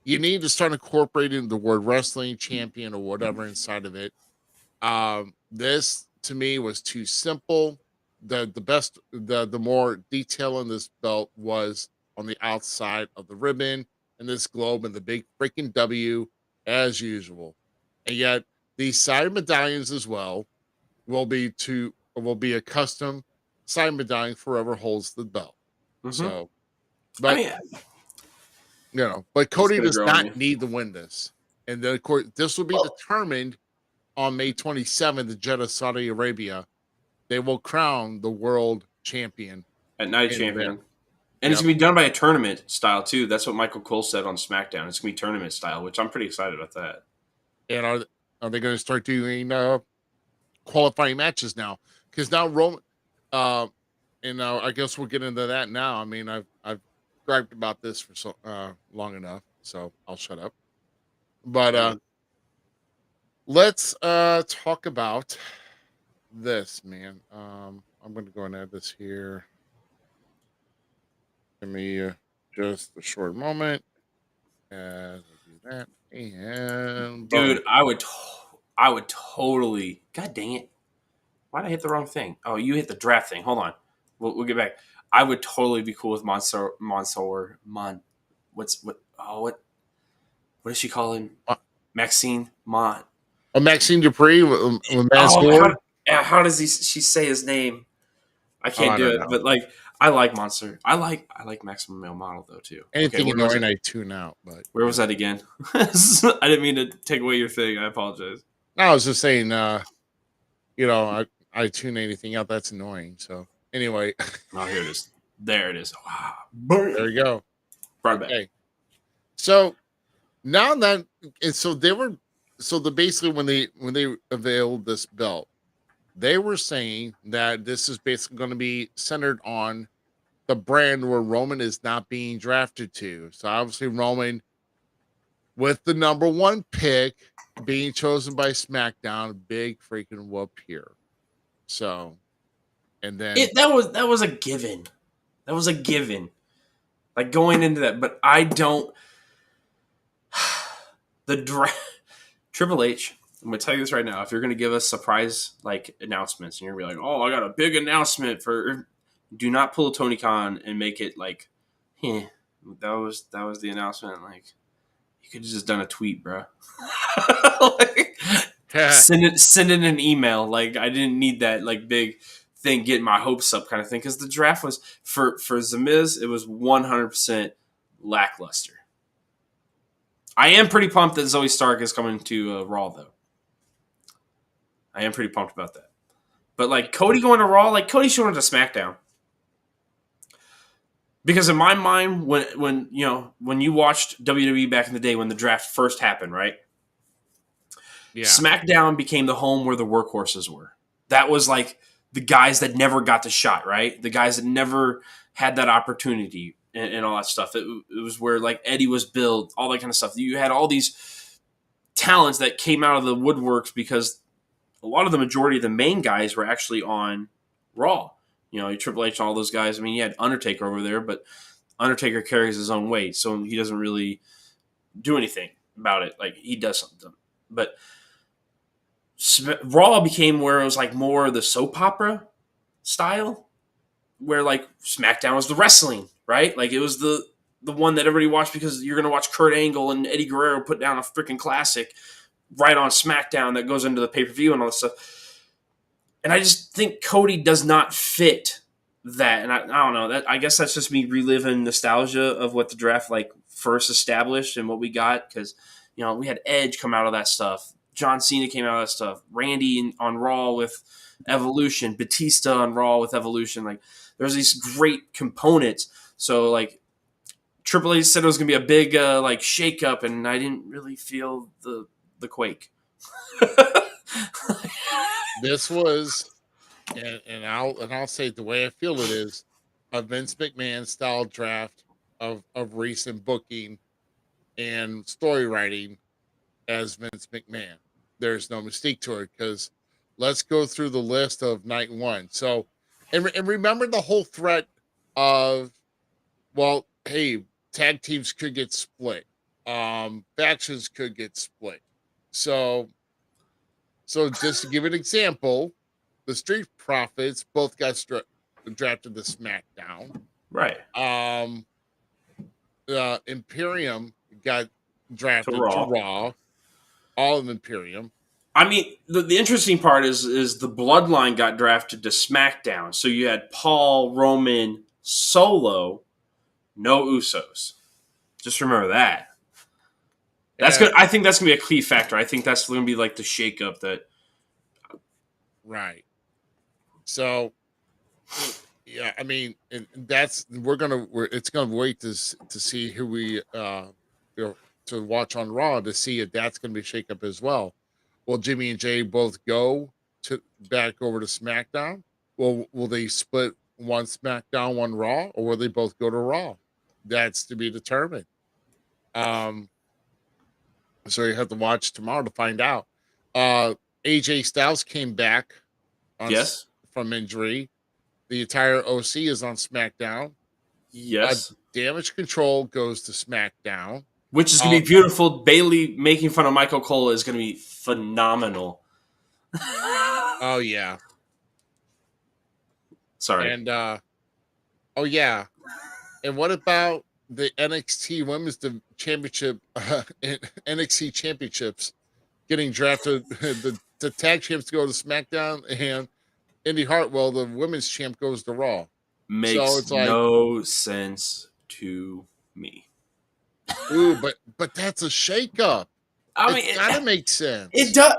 You need to start incorporating the word wrestling champion or whatever inside of it. This to me was too simple. The more detail in this belt was on the outside of the ribbon and this globe and the big freaking W as usual. And yet these side medallions as well will be a custom side medallion for whoever holds the belt. Mhm. So, I but mean, but Cody gonna does grow on me. not need to win this, and then of course this will be determined on May 27th in Jeddah, Saudi Arabia. They will crown the world champion at Night in Champion. there. And it's Yep. going to be done by a tournament style, too. That's what Michael Cole said on SmackDown. It's going to be tournament style, which I'm pretty excited about that. And are they going to start doing qualifying matches now? Because now Roman, and I guess we'll get into that now. I mean, I've griped about this for so long enough, so I'll shut up. But let's talk about this, man. I'm going to go and add this here. Give me just a short moment as I do that. And boom. Dude, I would totally. God dang it! Why did I hit the wrong thing? Oh, you hit the draft thing. Hold on, we'll get back. I would totally be cool with what does she call him? Maxine Mon. Maxine Dupree with Oh, how does she say his name? I can't I do don't it, know. but like I like Monster. I like Maximum Male Model though too. Anything where was annoying, it? I tune out. But Where was that again? I didn't mean to take away your thing. I apologize. I was just saying, I tune anything out that's annoying. So anyway, Oh, here it is. There it is. Wow. there you go. Brought it back. Okay. So now that and so they were basically when they availed this belt, they were saying that this is basically going to be centered on the brand where Roman is not being drafted to. So obviously Roman with the number one pick being chosen by SmackDown, big freaking whoop here. So, and then That was a given. That was a given. Like going into that, but I don't. The Triple H. I'm gonna tell you this right now. If you're gonna give us surprise like announcements, and you're gonna be like, "Oh, I got a big announcement for," do not pull a Tony Khan and make it like, that was the announcement. Like, you could have just done a tweet, bro. Like, send in an email. Like, I didn't need that like big thing, getting my hopes up kind of thing. Because the draft was for Zmiz, it was 100% lackluster. I am pretty pumped that Zoe Stark is coming to Raw, though. I am pretty pumped about that. But like Cody going to Raw, like Cody showing to SmackDown. Because in my mind, when you watched WWE back in the day when the draft first happened, right? Yeah. SmackDown became the home where the workhorses were. That was like the guys that never got the shot, right? The guys that never had that opportunity and all that stuff. It was where like Eddie was built, all that kind of stuff. You had all these talents that came out of the woodworks because a lot of the majority of the main guys were actually on Raw. You know, Triple H and all those guys. I mean, you had Undertaker over there, but Undertaker carries his own weight, so he doesn't really do anything about it. Like, he does something. But Raw became where it was like more the soap opera style, where like SmackDown was the wrestling, right? Like, it was the one that everybody watched because you're going to watch Kurt Angle and Eddie Guerrero put down a freaking classic right on SmackDown that goes into the pay-per-view and all this stuff. And I just think Cody does not fit that. And I don't know. I guess that's just me reliving nostalgia of what the draft like first established and what we got. Because, we had Edge come out of that stuff. John Cena came out of that stuff. Randy on Raw with Evolution. Batista on Raw with Evolution. Like, there's these great components. So, like, Triple H said it was going to be a big, like, shakeup, and I didn't really feel the quake. This was, and I'll say it the way I feel it is, a Vince McMahon style draft of recent booking and story writing as Vince McMahon. There's no mistake to it because let's go through the list of night one. So, and remember the whole threat of, well, hey, tag teams could get split, factions could get split. So just to give an example, the Street Profits both got drafted to SmackDown. Right. Imperium got drafted to Raw. All of Imperium. I mean, the interesting part is the Bloodline got drafted to SmackDown. So you had Paul, Roman, Solo, no Usos. Just remember that. That's Yeah. good. I think that's gonna be a key factor. I think that's gonna be like the shakeup that. Right. So, yeah, I mean, and that's it's gonna wait to see who we to watch on Raw to see if that's gonna be shakeup as well. Will Jimmy and Jay both go to back over to SmackDown? Will they split one SmackDown, one Raw, or will they both go to Raw? That's to be determined. Um, so you have to watch tomorrow to find out. Uh, AJ Styles came back Yes. from injury. The entire OC is on SmackDown. Yes. Damage Control goes to SmackDown. Which is gonna be beautiful. Bailey making fun of Michael Cole is gonna be phenomenal. Oh yeah, Sorry. and oh yeah, and what about the NXT Women's Championship, NXT Championships getting drafted? The tag champs go to SmackDown, and Indy Hartwell, the women's champ, goes to Raw. Makes So it's like, no sense to me. ooh, but that's a shakeup. I mean, It's gotta make sense. it does.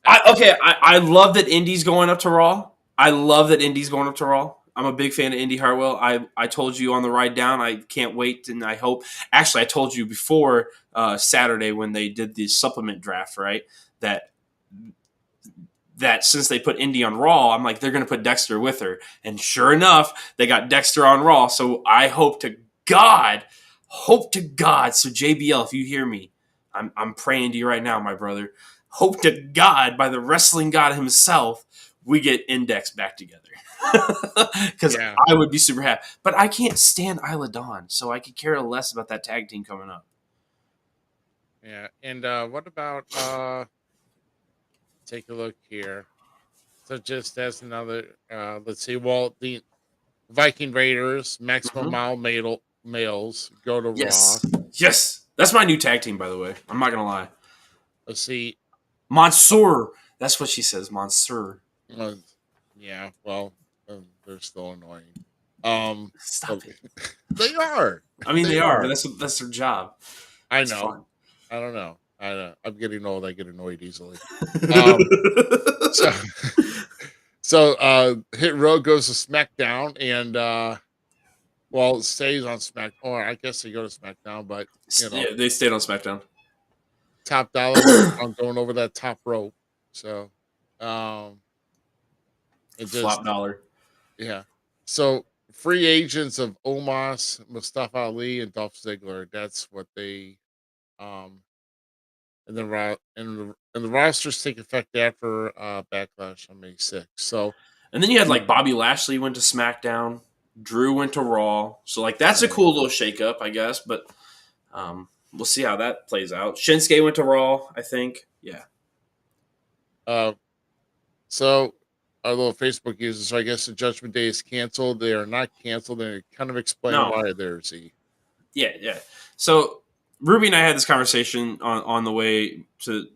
I love that Indy's going up to Raw. I love that Indy's going up to Raw. I'm a big fan of Indy Hartwell. I told you on the ride down. I can't wait, and I hope. Actually, I told you before Saturday when they did the supplement draft, right? That since they put Indy on Raw, I'm like, they're going to put Dexter with her. And sure enough, they got Dexter on Raw. So I hope to God. So JBL, if you hear me, I'm praying to you right now, my brother. Hope to God, by the wrestling god himself, we get Index back together. Because Yeah. I would be super happy. But I can't stand Isla Dawn, so I could care less about that tag team coming up. Yeah, and what about take a look here. So just as another let's see, well, the Viking Raiders, Maximum males go to Yes. Raw. Yes. That's my new tag team, by the way. I'm not going to lie. Let's see. Monsieur. That's what she says, Monsieur. Yeah, well, they're still annoying. Stop it. They are. I mean, they are. That's their job. I It's know. fun. I don't know. I'm getting old. I get annoyed easily. So Hit Row goes to SmackDown and well, it stays on SmackDown. Or I guess they go to SmackDown, but you know, Yeah, they stayed on SmackDown. top dollar on going over that top rope. So it just Flop dollar. yeah. So free agents of Omos, Mustafa Ali, and Dolph Ziggler. That's what they and the rosters take effect after Backlash on May 6th. So And then you had like Bobby Lashley went to SmackDown. Drew went to Raw. So like that's a cool little shakeup, I guess. But we'll see how that plays out. Shinsuke went to Raw, I think. Yeah. So our little Facebook users, so I guess the Judgment Day is canceled. They are not canceled. They kind of explain No. why they're Z. Yeah. So Ruby and I had this conversation on the way to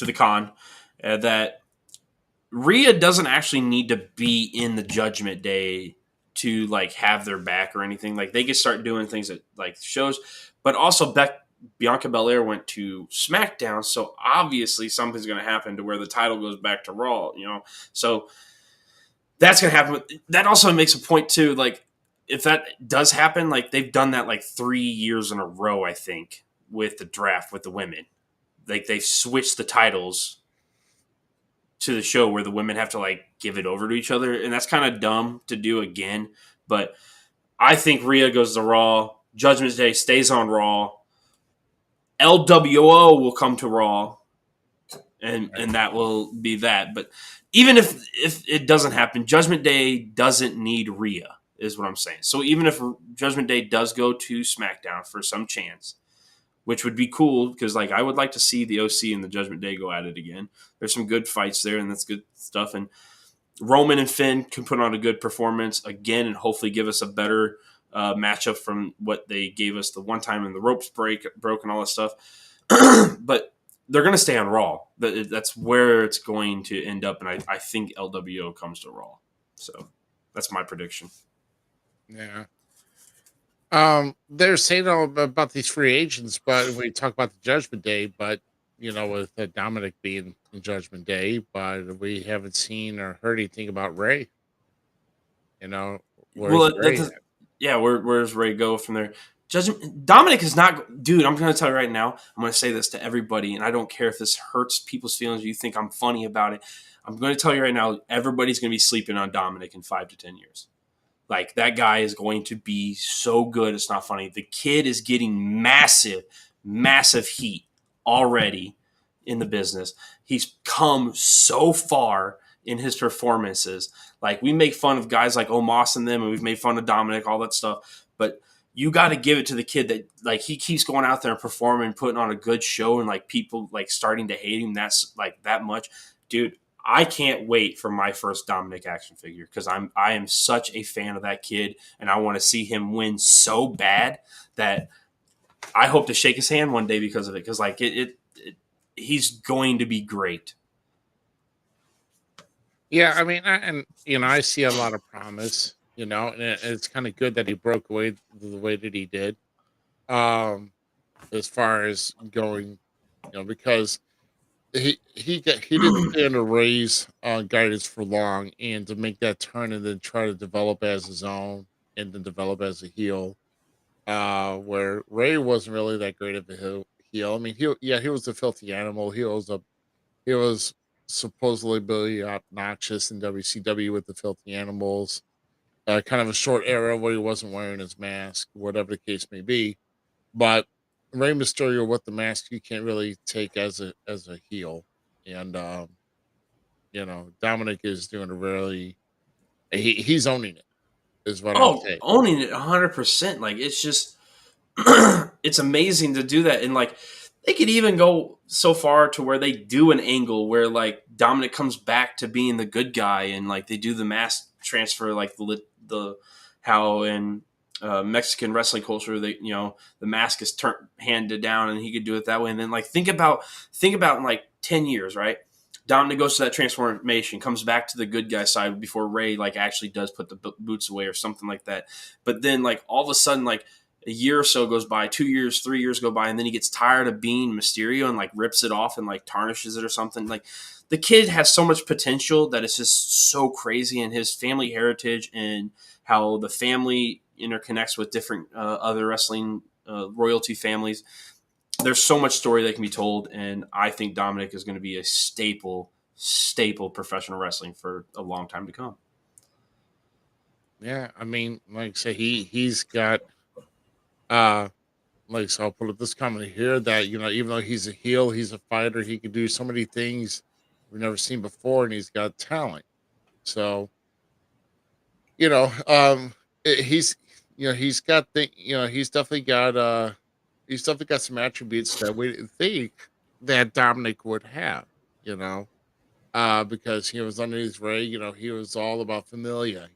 the con that Rhea doesn't actually need to be in the Judgment Day to like have their back or anything. Like they could start doing things at like shows, but also Bianca Belair went to SmackDown, so obviously something's going to happen to where the title goes back to Raw. You know, so that's going to happen. That also makes a point too. Like if that does happen, like they've done that like 3 years in a row, I think, with the draft with the women. Like they've switched the titles to the show where the women have to like give it over to each other, and that's kind of dumb to do again. But I think Rhea goes to Raw. Judgment Day stays on Raw. LWO will come to Raw, and that will be that. But even if it doesn't happen, Judgment Day doesn't need Rhea, is what I'm saying. So even if Judgment Day does go to SmackDown for some chance, which would be cool because like I would like to see the OC and the Judgment Day go at it again. There's some good fights there, and that's good stuff. And Roman and Finn can put on a good performance again, and hopefully give us a better matchup from what they gave us the one time in the ropes broke and all that stuff. But they're going to stay on Raw. That's where it's going to end up, and I think LWO comes to Raw. So that's my prediction. Yeah. They're saying all about these free agents, but we talk about the Judgment Day, but with Dominic being in Judgment Day, but we haven't seen or heard anything about Ray. Where's Well, Ray at? yeah, where's Ray go from there? Dominic is not, dude. I'm going to tell you right now. I'm going to say this to everybody, and I don't care if this hurts people's feelings. Or you think I'm funny about it? I'm going to tell you right now. Everybody's going to be sleeping on Dominic in 5 to 10 years. Like, that guy is going to be so good. It's not funny. The kid is getting massive, massive heat already in the business. He's come so far in his performances. Like, we make fun of guys like Omos and them, and we've made fun of Dominic, all that stuff. But you got to give it to the kid that, like, he keeps going out there and performing, putting on a good show, and, like, people, like, starting to hate him that much. Dude, I can't wait for my first Dominic action figure because I am such a fan of that kid, and I want to see him win so bad that I hope to shake his hand one day because of it. Because, like, he's going to be great. Yeah, I mean, I see a lot of promise, and it's kind of good that he broke away the way that he did. As far as going, because he didn't stay under Ray's guidance for long, and to make that turn and then try to develop as his own and then develop as a heel, where Ray wasn't really that great of a heel. I mean, he was a filthy animal. He was supposedly really obnoxious in WCW with the filthy animals. Kind of a short era where he wasn't wearing his mask, whatever the case may be. But Rey Mysterio with the mask, you can't really take as a heel, and Dominic is doing a really he's owning it, is what I'm saying. Owning it 100%. Like, it's just it's amazing to do that, and like they could even go so far to where they do an angle where like Dominic comes back to being the good guy, and like they do the mask transfer, like the how in Mexican wrestling culture, they the mask is handed down, and he could do it that way. And then like think about in like 10 years, right? Dominic goes to that transformation, comes back to the good guy side before Ray like actually does put the boots away or something like that. But then like all of a sudden, like a year or so goes by, 2 years, 3 years go by, and then he gets tired of being Mysterio and like rips it off and like tarnishes it or something. Like, the kid has so much potential that it's just so crazy, and his family heritage and how the family interconnects with different other wrestling royalty families. There's so much story that can be told, and I think Dominic is going to be a staple professional wrestling for a long time to come. Yeah, I mean, like I say, he's got like, so I'll put up this comment here that even though he's a heel, he's a fighter. He can do so many things we've never seen before, and he's got talent. So he's he's got he's definitely got some attributes that we didn't think that Dominic would have. Because he was underneath Ray. He was all about familia.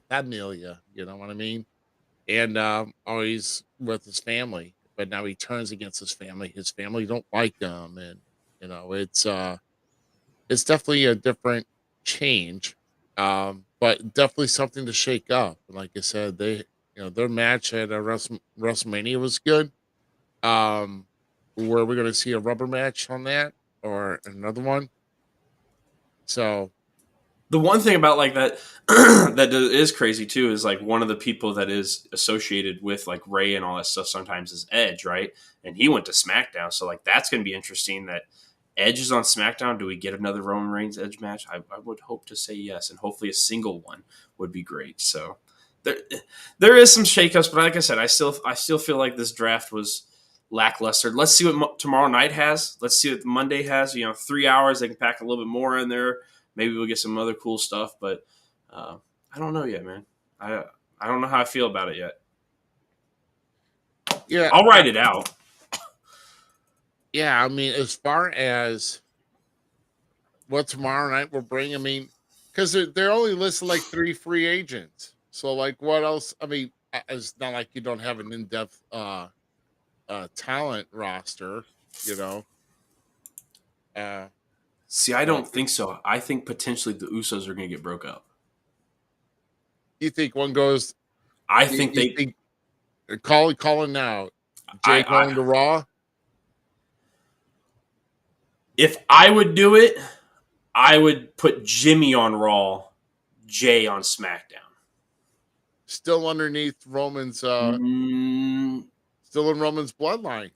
Familia. You know what I mean? And always with his family, but now he turns against his family. His family don't like him, and it's definitely a different change, but definitely something to shake up. Like I said, their match at WrestleMania was good. Were we going to see a rubber match on that or another one? So the one thing about like that that is crazy too is like one of the people that is associated with like Ray and all that stuff sometimes is Edge, right? And he went to SmackDown, so like that's going to be interesting. That Edge is on SmackDown. Do we get another Roman Reigns Edge match? I would hope to say yes, and hopefully a single one would be great. So there is some shakeups, but like I said, I still feel like this draft was lackluster. Let's see what tomorrow night has. Let's see what Monday has. 3 hours. They can pack a little bit more in there. Maybe we'll get some other cool stuff, but I don't know yet, man. I don't know how I feel about it yet. Yeah, I'll write it out. Yeah, I mean, as far as what tomorrow night will bring, I mean, because they're only listed like 3 free agents. So, like, what else? I mean, it's not like you don't have an in-depth talent roster, See, I don't think so. I think potentially the Usos are going to get broke up. You think one goes? I You think they. think calling now. Jay going to Raw. If I would do it, I would put Jimmy on Raw, Jay on SmackDown. Still underneath Roman's. Still in Roman's bloodline.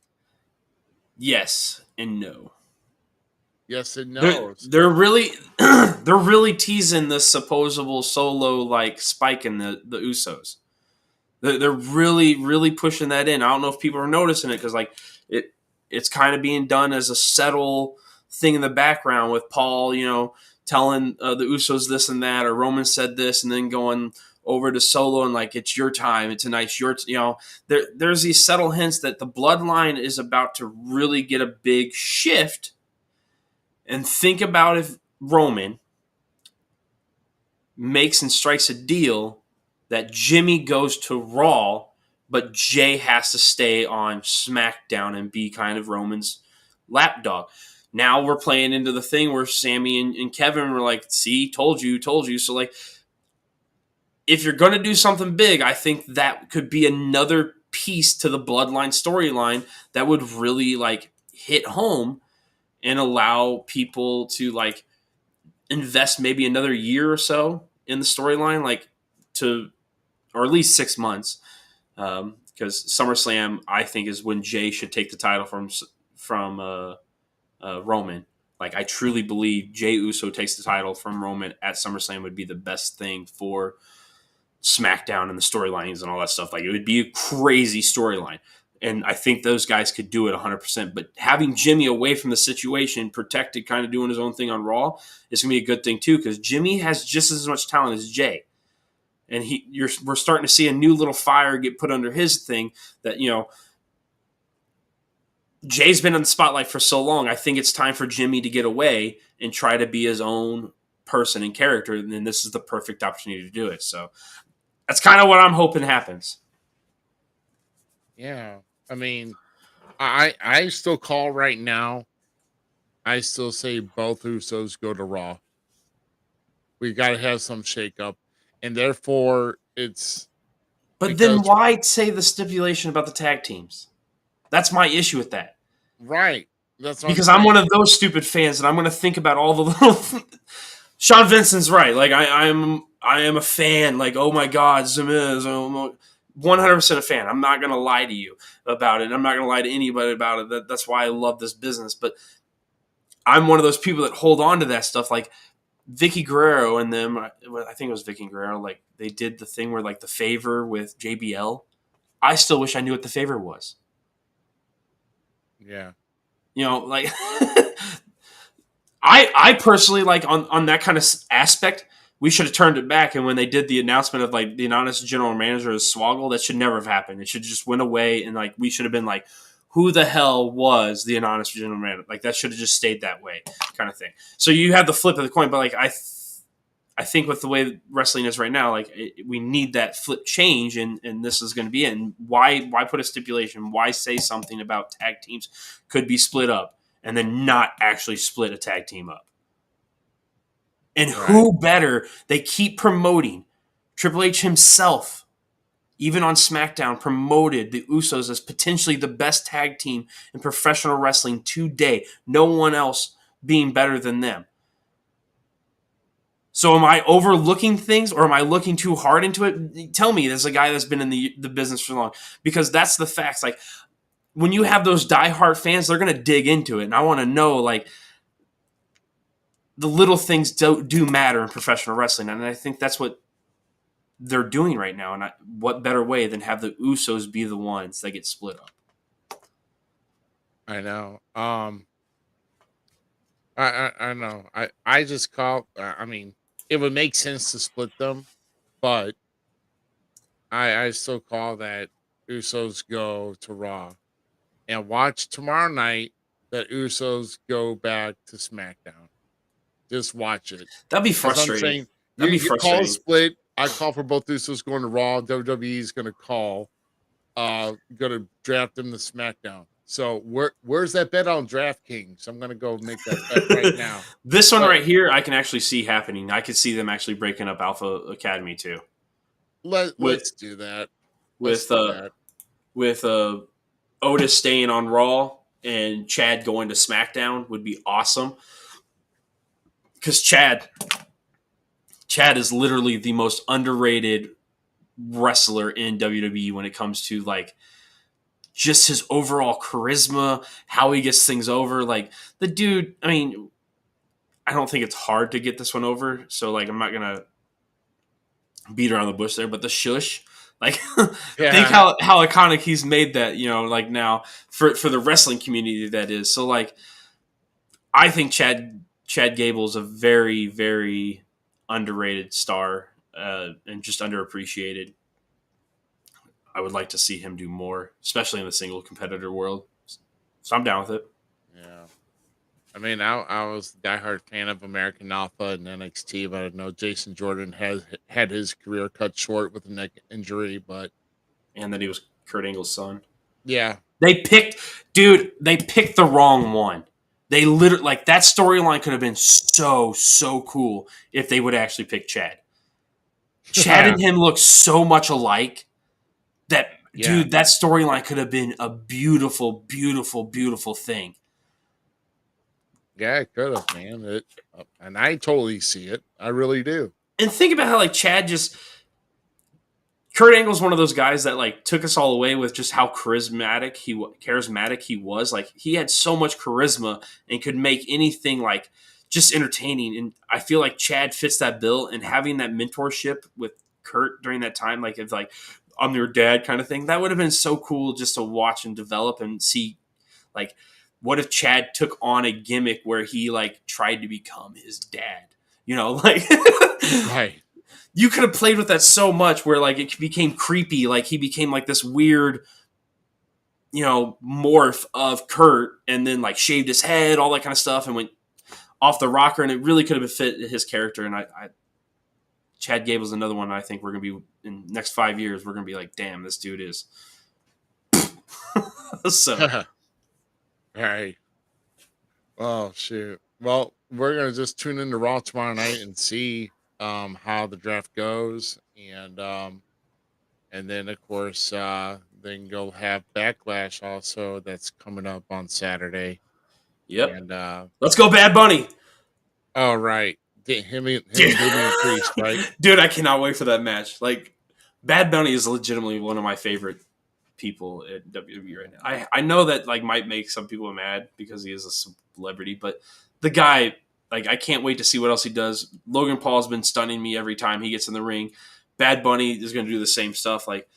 Yes and no. Yes and no. They're really they're really teasing this supposable solo like spike in the Usos. They're really pushing that in. I don't know if people are noticing it because like it's kind of being done as a settle thing in the background with Paul, telling the Usos this and that, or Roman said this, and then going over to Solo and like it's your time, tonight's your there's these subtle hints that the bloodline is about to really get a big shift. And think about if Roman makes and strikes a deal that Jimmy goes to Raw, but Jay has to stay on SmackDown and be kind of Roman's lapdog. Now we're playing into the thing where Sammy and Kevin were like, see, told you. So, like, if you're going to do something big, I think that could be another piece to the Bloodline storyline that would really, like, hit home and allow people to, like, invest maybe another year or so in the storyline, like, or at least 6 months. Because SummerSlam, I think, is when Jay should take the title from Roman. Like, I truly believe Jay Uso takes the title from Roman at SummerSlam would be the best thing for SmackDown and the storylines and all that stuff. Like, it would be a crazy storyline. And I think those guys could do it 100%. But having Jimmy away from the situation, protected, kind of doing his own thing on Raw, is going to be a good thing, too, because Jimmy has just as much talent as Jay. And we're starting to see a new little fire get put under his thing that, Jay's been in the spotlight for so long. I think it's time for Jimmy to get away and try to be his own person and character. And then this is the perfect opportunity to do it. So that's kind of what I'm hoping happens. Yeah. I mean, I still call right now. I still say both Usos go to Raw. We got to have some shakeup. And therefore, it's... But then why say the stipulation about the tag teams? That's my issue with that. Right. That's because I'm one of those stupid fans, and I'm going to think about all the little... Sean Vincent's right. Like, I am a fan. Like, oh my God, Zmiz. 100% a fan. I'm not going to lie to you about it. I'm not going to lie to anybody about it. That's why I love this business. But I'm one of those people that hold on to that stuff. Like, Vicky Guerrero and them, I think it was Vicky Guerrero, like, they did the thing where, like, the favor with JBL. I still wish I knew what the favor was. Yeah. Like, I personally, like, on that kind of aspect, we should have turned it back. And when they did the announcement of, like, the anonymous general manager as Swoggle, that should never have happened. It should just went away. And, like, we should have been like, who the hell was the anonymous general manager? Like, that should have just stayed that way, kind of thing. So you have the flip of the coin. But, like, I think with the way wrestling is right now, like, we need that flip change. And this is going to be it. And why put a stipulation? Why say something about tag teams could be split up and then not actually split a tag team up? And who better? They keep promoting. Triple H himself, even on SmackDown, promoted the Usos as potentially the best tag team in professional wrestling today. No one else being better than them. So am I overlooking things, or am I looking too hard into it? Tell me, as a guy that's been in the business for long. Because that's the facts. Like, when you have those diehard fans, they're going to dig into it. And I want to know, like, the little things do matter in professional wrestling. And I think that's what they're doing right now. And what better way than have the Usos be the ones that get split up? I know. I know. I just call... I mean, it would make sense to split them, but I still call that Usos go to Raw. And watch tomorrow night that Usos go back to SmackDown. Just watch it. That'd be frustrating. That'd be frustrating. Call a split. I call for both Usos going to Raw. WWE is going to call. Going to draft them to SmackDown. So where's that bet on DraftKings? I'm gonna go make that bet right now. This one But right here, I can actually see happening. I could see them actually breaking up Alpha Academy too. let's do that. Let's With do that. with Otis staying on Raw and Chad going to SmackDown would be awesome. Because Chad is literally the most underrated wrestler in WWE when it comes to like just his overall charisma, how he gets things over. Like the dude, I mean, I don't think it's hard to get this one over. So like, I'm not gonna beat around the bush there, but the shush, like, think how iconic he's made that. You know, like now for the wrestling community that is. So like, I think Chad Gable is a very, very underrated star and just underappreciated. I would like to see him do more, especially in the single competitor world. So I'm down with it. Yeah. I mean, I was a diehard fan of American Alpha and NXT, but I know Jason Jordan has had his career cut short with a neck injury, but And that he was Kurt Angle's son. yeah. They picked the wrong one. They literally, like, that storyline could have been so cool if they would actually pick Chad. Chad and him look so much alike that, dude, that storyline could have been a beautiful, beautiful, beautiful thing. Yeah, it could have, man. And I totally see it. I really do. And think about how, like, Chad just... Kurt Angle's one of those guys that, like, took us all away with just how charismatic he was. Like, he had so much charisma and could make anything, like, just entertaining. And I feel like Chad fits that bill, and having that mentorship with Kurt during that time, like, it's like, I'm your dad kind of thing, that would have been so cool just to watch and develop and see, like, what if Chad took on a gimmick where he, like, tried to become his dad? You know, like... Right. You could have played with that so much where, like, it became creepy. Like, he became, like, this weird, you know, morph of Kurt and then, like, shaved his head, all that kind of stuff, and went off the rocker, and it really could have fit his character. And Chad Gable's another one I think we're going to be, in the next 5 years, we're going to be like, damn, this dude is. So. All right. Oh, shoot. Well, we're going to just tune into Raw tomorrow night and see how the draft goes, and then of course then you'll have Backlash also that's coming up on Saturday. Yep. And let's go Bad Bunny. Oh right, him and Priest, right? Dude, I cannot wait for that match. Like, Bad Bunny is legitimately one of my favorite people at WWE right now. I know that, like, might make some people mad because he is a celebrity, but the guy, like, I can't wait to see what else he does. Logan Paul's been stunning me every time he gets in the ring. Bad Bunny is going to do the same stuff. Like,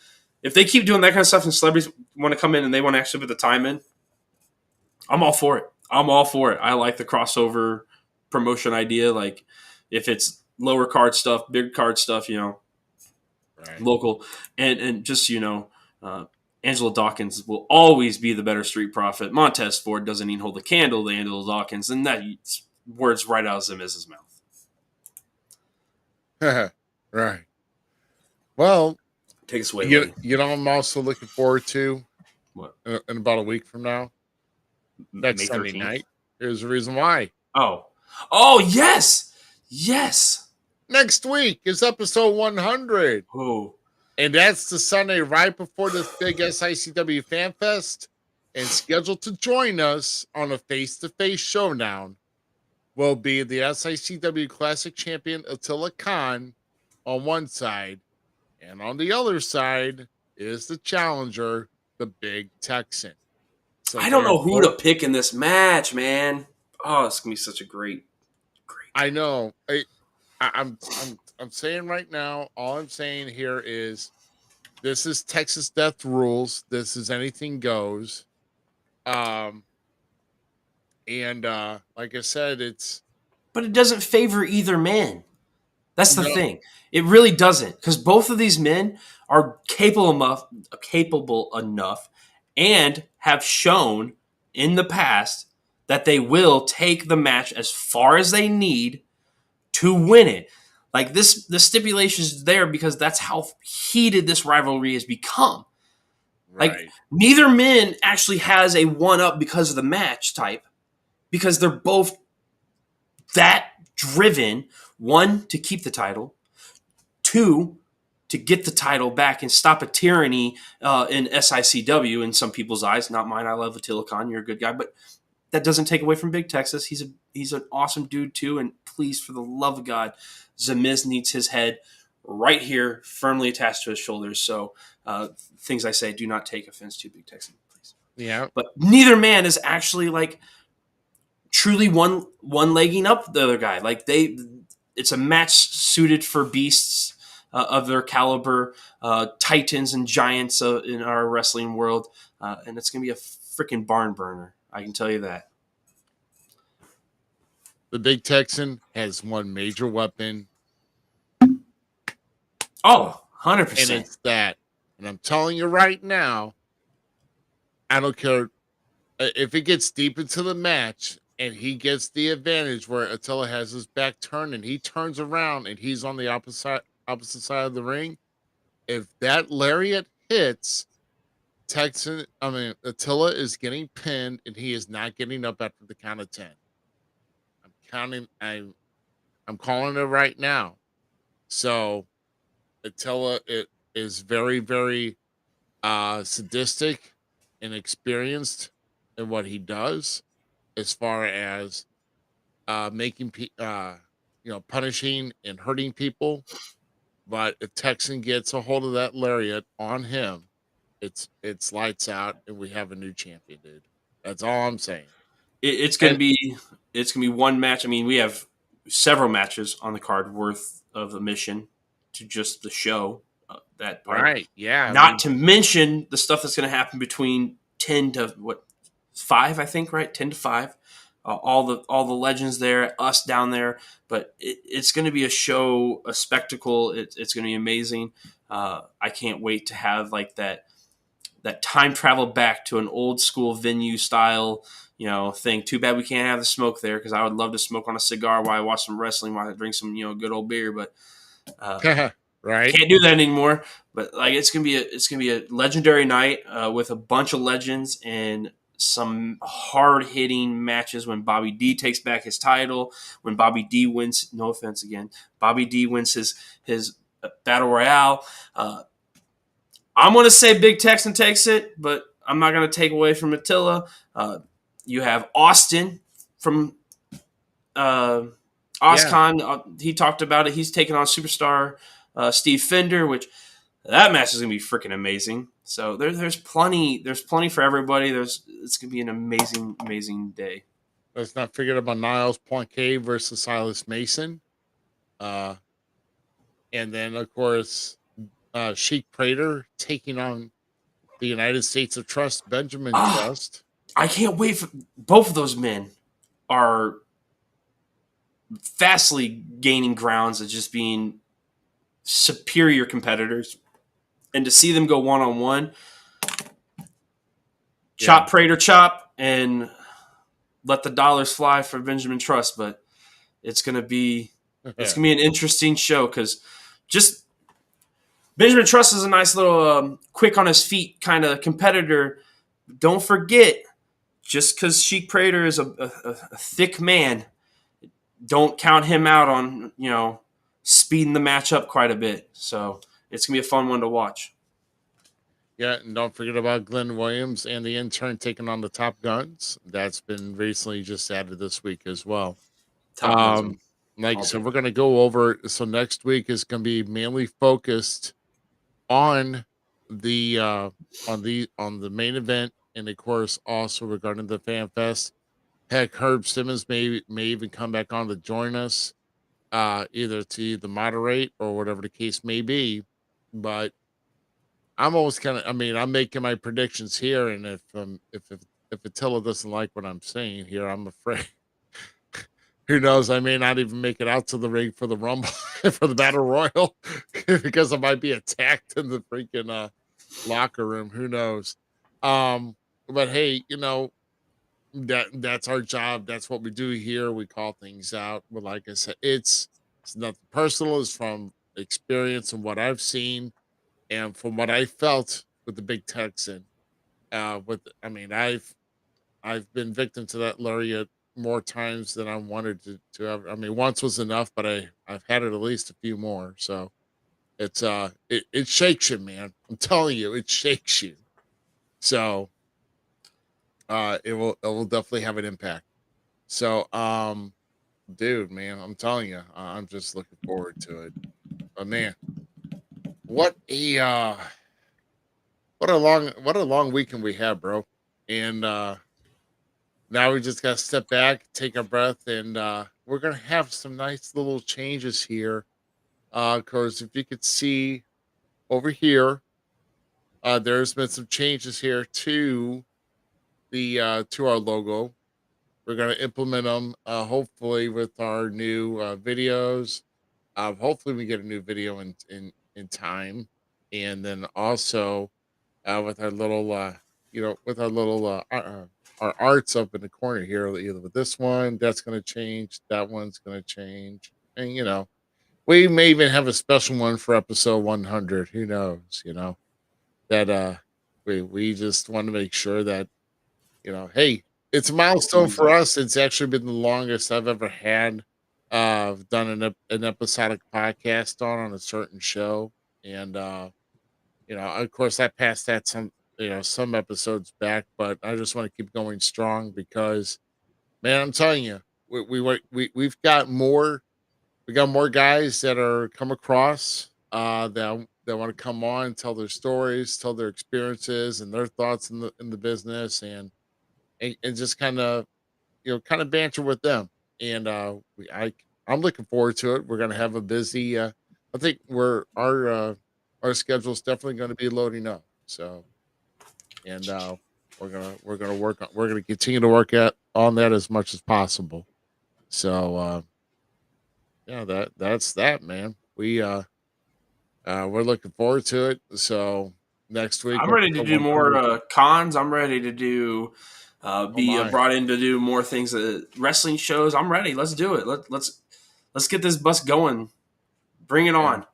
if they keep doing that kind of stuff and celebrities want to come in and they want to actually put the time in, I'm all for it. I like the crossover promotion idea. Like, if it's lower card stuff, big card stuff, you know, right. Local. And just, you know, Angela Dawkins will always be the better street profit. Montez Ford doesn't even hold a candle to Angela Dawkins, and that's words right out of Zmiz's mouth. Right. Well, take us away. You know, I'm also looking forward to what in about a week from now. Next May Sunday 13th? night. Here's the reason why. Oh, yes. Next week is episode 100. Oh. And that's the Sunday right before this big SICW Fan Fest. And scheduled to join us on a face-to-face showdown will be the SICW Classic Champion Attila Khan on one side. And on the other side is the challenger, the Big Texan. So I don't know who to pick in this match, man. Oh, it's going to be such a great. I know. I'm saying right now, all I'm saying here is this is Texas Death Rules. This is anything goes. And like I said, but it doesn't favor either man. That's the thing. It really doesn't, because both of these men are capable enough and have shown in the past that they will take the match as far as they need to win it. Like, the stipulation is there because that's how heated this rivalry has become. Like neither man actually has a one up because of the match type, because they're both that driven. One, to keep the title. Two, to get the title back and stop a tyranny in SICW in some people's eyes. Not mine. I love Attila Khan. You're a good guy, but that doesn't take away from Big Texas. He's an awesome dude too. And please, for the love of God, Zmiz needs his head right here, firmly attached to his shoulders. So things I say, do not take offense to, Big Texan, please. Yeah. But neither man is actually like truly one legging up the other guy. Like it's a match suited for beasts of their caliber, titans and giants in our wrestling world, and it's gonna be a freaking barn burner. I can tell you that. The Big Texan has one major weapon. Oh, And 100%. it's that. And I'm telling you right now, I don't care if it gets deep into the match and he gets the advantage where Attila has his back turned and he turns around and he's on the opposite side of the ring. If that lariat hits, Attila is getting pinned and he is not getting up after the count of 10. I'm calling it right now. So Attila is very, very sadistic and experienced in what he does, as far as making punishing and hurting people. But if Texan gets a hold of that lariat on him, it's lights out, and we have a new champion, dude. That's all I'm saying. It's gonna be one match. I mean, we have several matches on the card worth of admission to just the show. That part, Right? Yeah. Not to mention the stuff that's going to happen between 10 to 5, I think, right? 10 to 5. All the legends there, us down there, but it's going to be a show, a spectacle. It's going to be amazing. I can't wait to have like that time travel back to an old school venue style, thing. Too bad we can't have the smoke there, because I would love to smoke on a cigar while I watch some wrestling, while I drink some good old beer, but right. Can't do that anymore. But like it's gonna be a legendary night with a bunch of legends and some hard hitting matches. When Bobby D takes back his title, when Bobby D wins, no offense again, Bobby D wins his battle royale. I'm gonna say Big Texan takes it, but I'm not gonna take away from Attila. You have Austin from Oscon. He talked about it. He's taking on superstar Steve Fender, which that match is gonna be freaking amazing. So there's plenty for everybody. It's gonna be an amazing day. Let's not forget about Niles Poinquet versus Silas Mason, and then of course Sheik Prater taking on the United States of Trust, Benjamin Trust. I can't wait for both of those men are fastly gaining grounds of just being superior competitors, and to see them go one-on-one, chop Prater chop, and let the dollars fly for Benjamin Trust. But it's gonna be an interesting show, because just Benjamin Trust is a nice little quick on his feet kind of competitor. Don't forget, just because Sheik Prater is a thick man, don't count him out on speeding the match up quite a bit. So it's gonna be a fun one to watch. Yeah, and don't forget about Glenn Williams and the intern taking on the Top Guns. That's been recently just added this week as well. Like I said, we're going to go over. So next week is going to be mainly focused on the main event, and of course also regarding the Fan Fest. Heck, Herb Simmons may even come back on to join us, either to moderate or whatever the case may be. But I'm always I'm making my predictions here, and if Attila doesn't like what I'm saying here, I'm afraid. Who knows? I may not even make it out to the ring for the Rumble for the Battle Royal because I might be attacked in the freaking locker room. Who knows? But hey, that's our job. That's what we do here. We call things out. But like I said, it's nothing personal. It's from experience and what I've seen and from what I felt with the big Texan. I've been victim to that lariat more times than I wanted to have. I mean, once was enough, but I've had it at least a few more. So it shakes you, man. I'm telling you, it shakes you. So it will definitely have an impact. So dude, man, I'm telling you, I'm just looking forward to it. But man, what a what a long weekend we had, bro. And now we just gotta step back, take a breath, and we're gonna have some nice little changes here. Because if you could see over here, there's been some changes here to our logo. We're gonna implement them, hopefully with our new videos. Hopefully we get a new video in time, and then also with our little with our little our arts up in the corner here, either with this one that's going to change, that one's going to change, and we may even have a special one for episode 100. Who knows? That we just want to make sure that hey, it's a milestone for us. It's actually been the longest I've ever had done an episodic podcast on a certain show. And of course I passed that some episodes back, but I just want to keep going strong because, man, I'm telling you, we've got more. We got more guys that are come across that want to come on, tell their stories, tell their experiences and their thoughts in the business, and just kind of banter with them. And I'm looking forward to it. We're gonna have a busy. I think our schedule is definitely going to be loading up. So, and we're gonna continue to work on that as much as possible. So yeah, that's that, man. We're looking forward to it. So next week I'm ready to do more cons. I'm ready to do be my. brought in to do more things at wrestling shows. I'm ready. Let's do it. Let's get this bus going. Bring it on.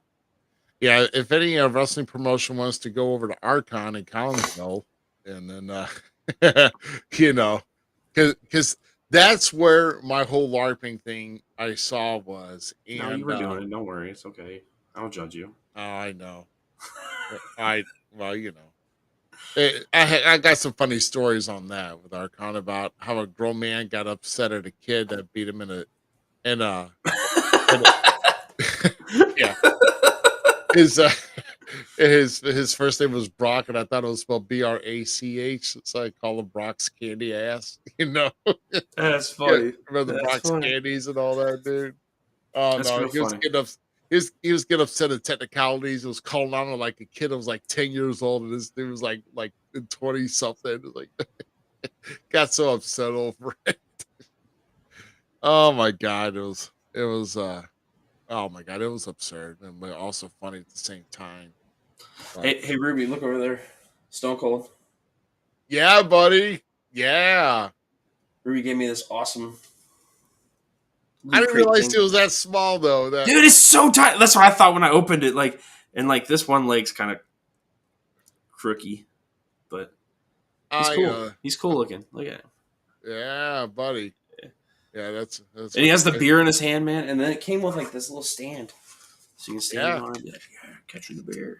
Yeah, if any wrestling promotion wants to go over to Archon in Collinsville, and then because that's where my whole LARPing thing I saw was. And No, you were doing it. Don't worry. It's okay. I don't judge you. Oh, I know. Well, I got some funny stories on that with Archon about how a grown man got upset at a kid that beat him in a in a yeah. His first name was Brock, and I thought it was spelled Brach, so I call him Brock's candy ass. That's funny. Remember the That's Brock's funny. candies and all that, dude. Oh That's no, real he was funny. getting up. He was getting upset at technicalities. He was calling on him like a kid that was like 10 years old, and this dude was like 20 something. Like got so upset over it. Oh my god, oh my god, it was absurd and but also funny at the same time. But, Hey, Ruby, look over there. Stone Cold. yeah, buddy. Yeah. Ruby gave me this awesome. I didn't crate realize thing. it was that small though. Dude, it's so tight. That's what I thought when I opened it. And this one leg's kind of crooky, but he's cool. He's cool looking. Look at him. Yeah, buddy. Yeah, that's And he has the beer in his hand, man. And then it came with like this little stand, so you can stand on it. And be like, yeah, catching the beer.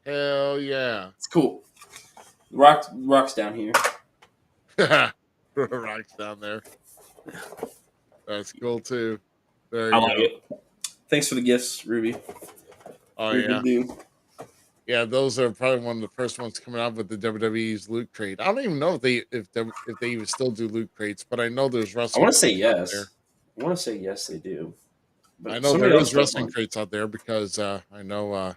Hell yeah. It's cool. Rock's down here. Rock's down there. That's cool too. There you I like go. it. Thanks for the gifts, Ruby. Oh You're a yeah. good dude. Yeah, those are probably one of the first ones coming out with the WWE's loot crate. I don't even know if they even still do loot crates, but I know there's I wrestling. want to say crates out yes. there. I want to say yes, they do. But I know somebody there else is does wrestling one. crates out there because I know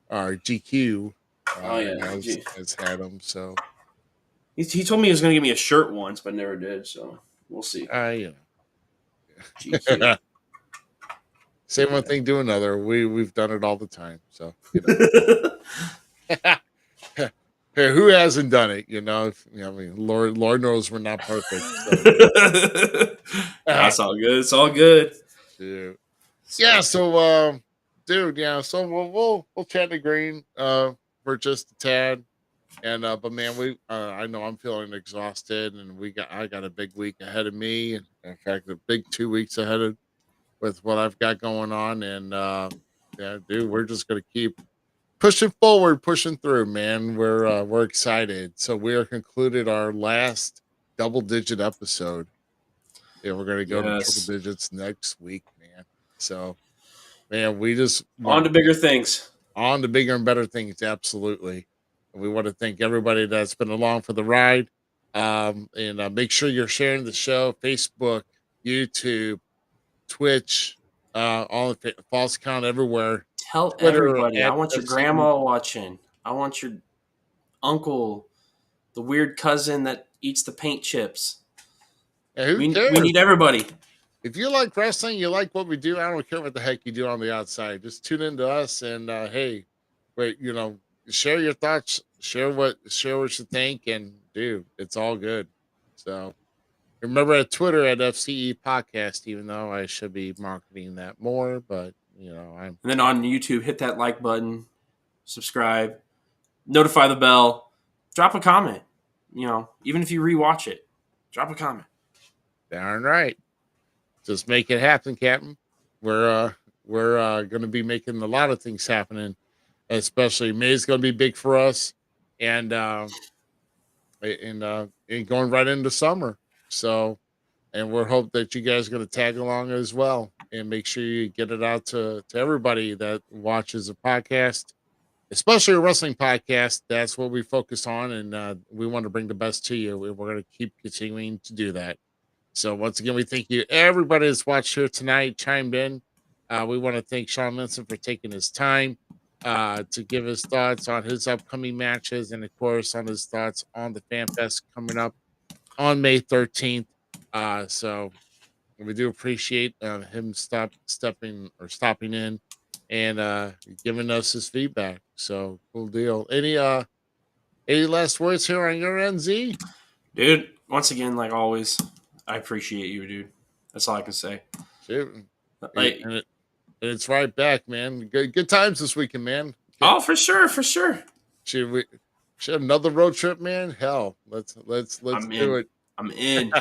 our GQ Oh yeah, has had them. So he told me he was going to give me a shirt once, but never did. So we'll see. GQ. Say one thing, do another. We've done it all the time. So hey, who hasn't done it? I mean, Lord knows we're not perfect. So. That's all good. It's all good. Yeah. So, dude. Yeah. So we'll chat in the green. for just a tad. And but man, I know I'm feeling exhausted, and I got a big week ahead of me, and in fact, a big 2 weeks ahead of with what I've got going on. And yeah, dude, we're just gonna keep pushing forward, pushing through, man. We're excited. So we are concluded our last double digit episode. Yeah, we're gonna go to Yes. triple digits next week, man. So man, we just On to bigger things. on to bigger and better things, absolutely. And we want to thank everybody that's been along for the ride. And make sure you're sharing the show, Facebook, YouTube, Twitch, all the false count everywhere. Tell Twitter everybody. I at want your SICW. grandma watching. I want your uncle, the weird cousin that eats the paint chips. Yeah, who We cares? need everybody. If you like wrestling, you like what we do. I don't care what the heck you do on the outside. Just tune into us and hey, wait, share your thoughts, share what you think, and dude, it's all good. So remember at Twitter at FCE Podcast, even though I should be marketing that more, but I'm And then on YouTube, hit that like button, subscribe, notify the bell, drop a comment. Even if you rewatch it, drop a comment. darn right. Just make it happen, Captain. We're gonna be making a lot of things happening, especially May's gonna be big for us, and going right into summer. So, and we're hope that you guys are going to tag along as well, and make sure you get it out to everybody that watches a podcast, especially a wrestling podcast. That's what we focus on, and we want to bring the best to you. We're going to keep continuing to do that. So once again, we thank you everybody that's watched here tonight, chimed in. We want to thank Sean Vincent for taking his time to give his thoughts on his upcoming matches, and of course on his thoughts on the Fan Fest coming up on May 13th. So we do appreciate him stopping in and giving us his feedback. So cool deal. Any last words here on your end, Z? Dude, once again, like always, I appreciate you, dude. That's all I can say. Shoot. Like, And it's right back, man. Good times this weekend, man. oh, for sure. Should we have another road trip, man? Hell, let's do it. I'm in.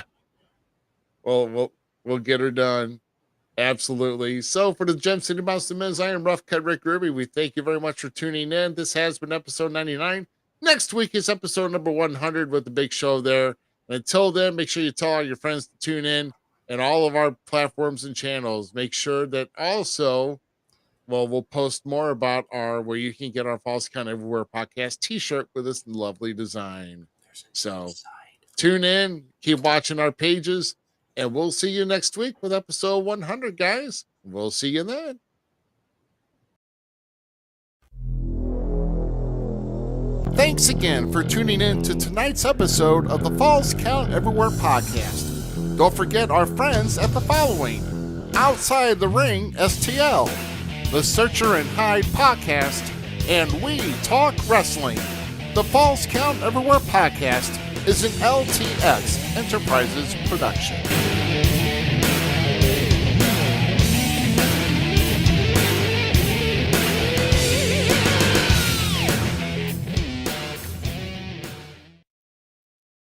Well, we'll get her done. Absolutely. So for the Gem City Monster Men's Iron Rough Cut Rick Ruby, we thank you very much for tuning in. This has been episode 99. Next week is episode number 100 with the big show there. And until then, make sure you tell all your friends to tune in and all of our platforms and channels. Make sure that also, we'll post more about where you can get our False Count Everywhere podcast t-shirt with this lovely design. So tune in, keep watching our pages, and we'll see you next week with episode 100, guys. We'll see you then. Thanks again for tuning in to tonight's episode of the Falls Count Everywhere podcast. Don't forget our friends at the following: Outside the Ring STL, the Searcher and Hide podcast, and We Talk Wrestling. The Falls Count Everywhere podcast is an LTX Enterprises production.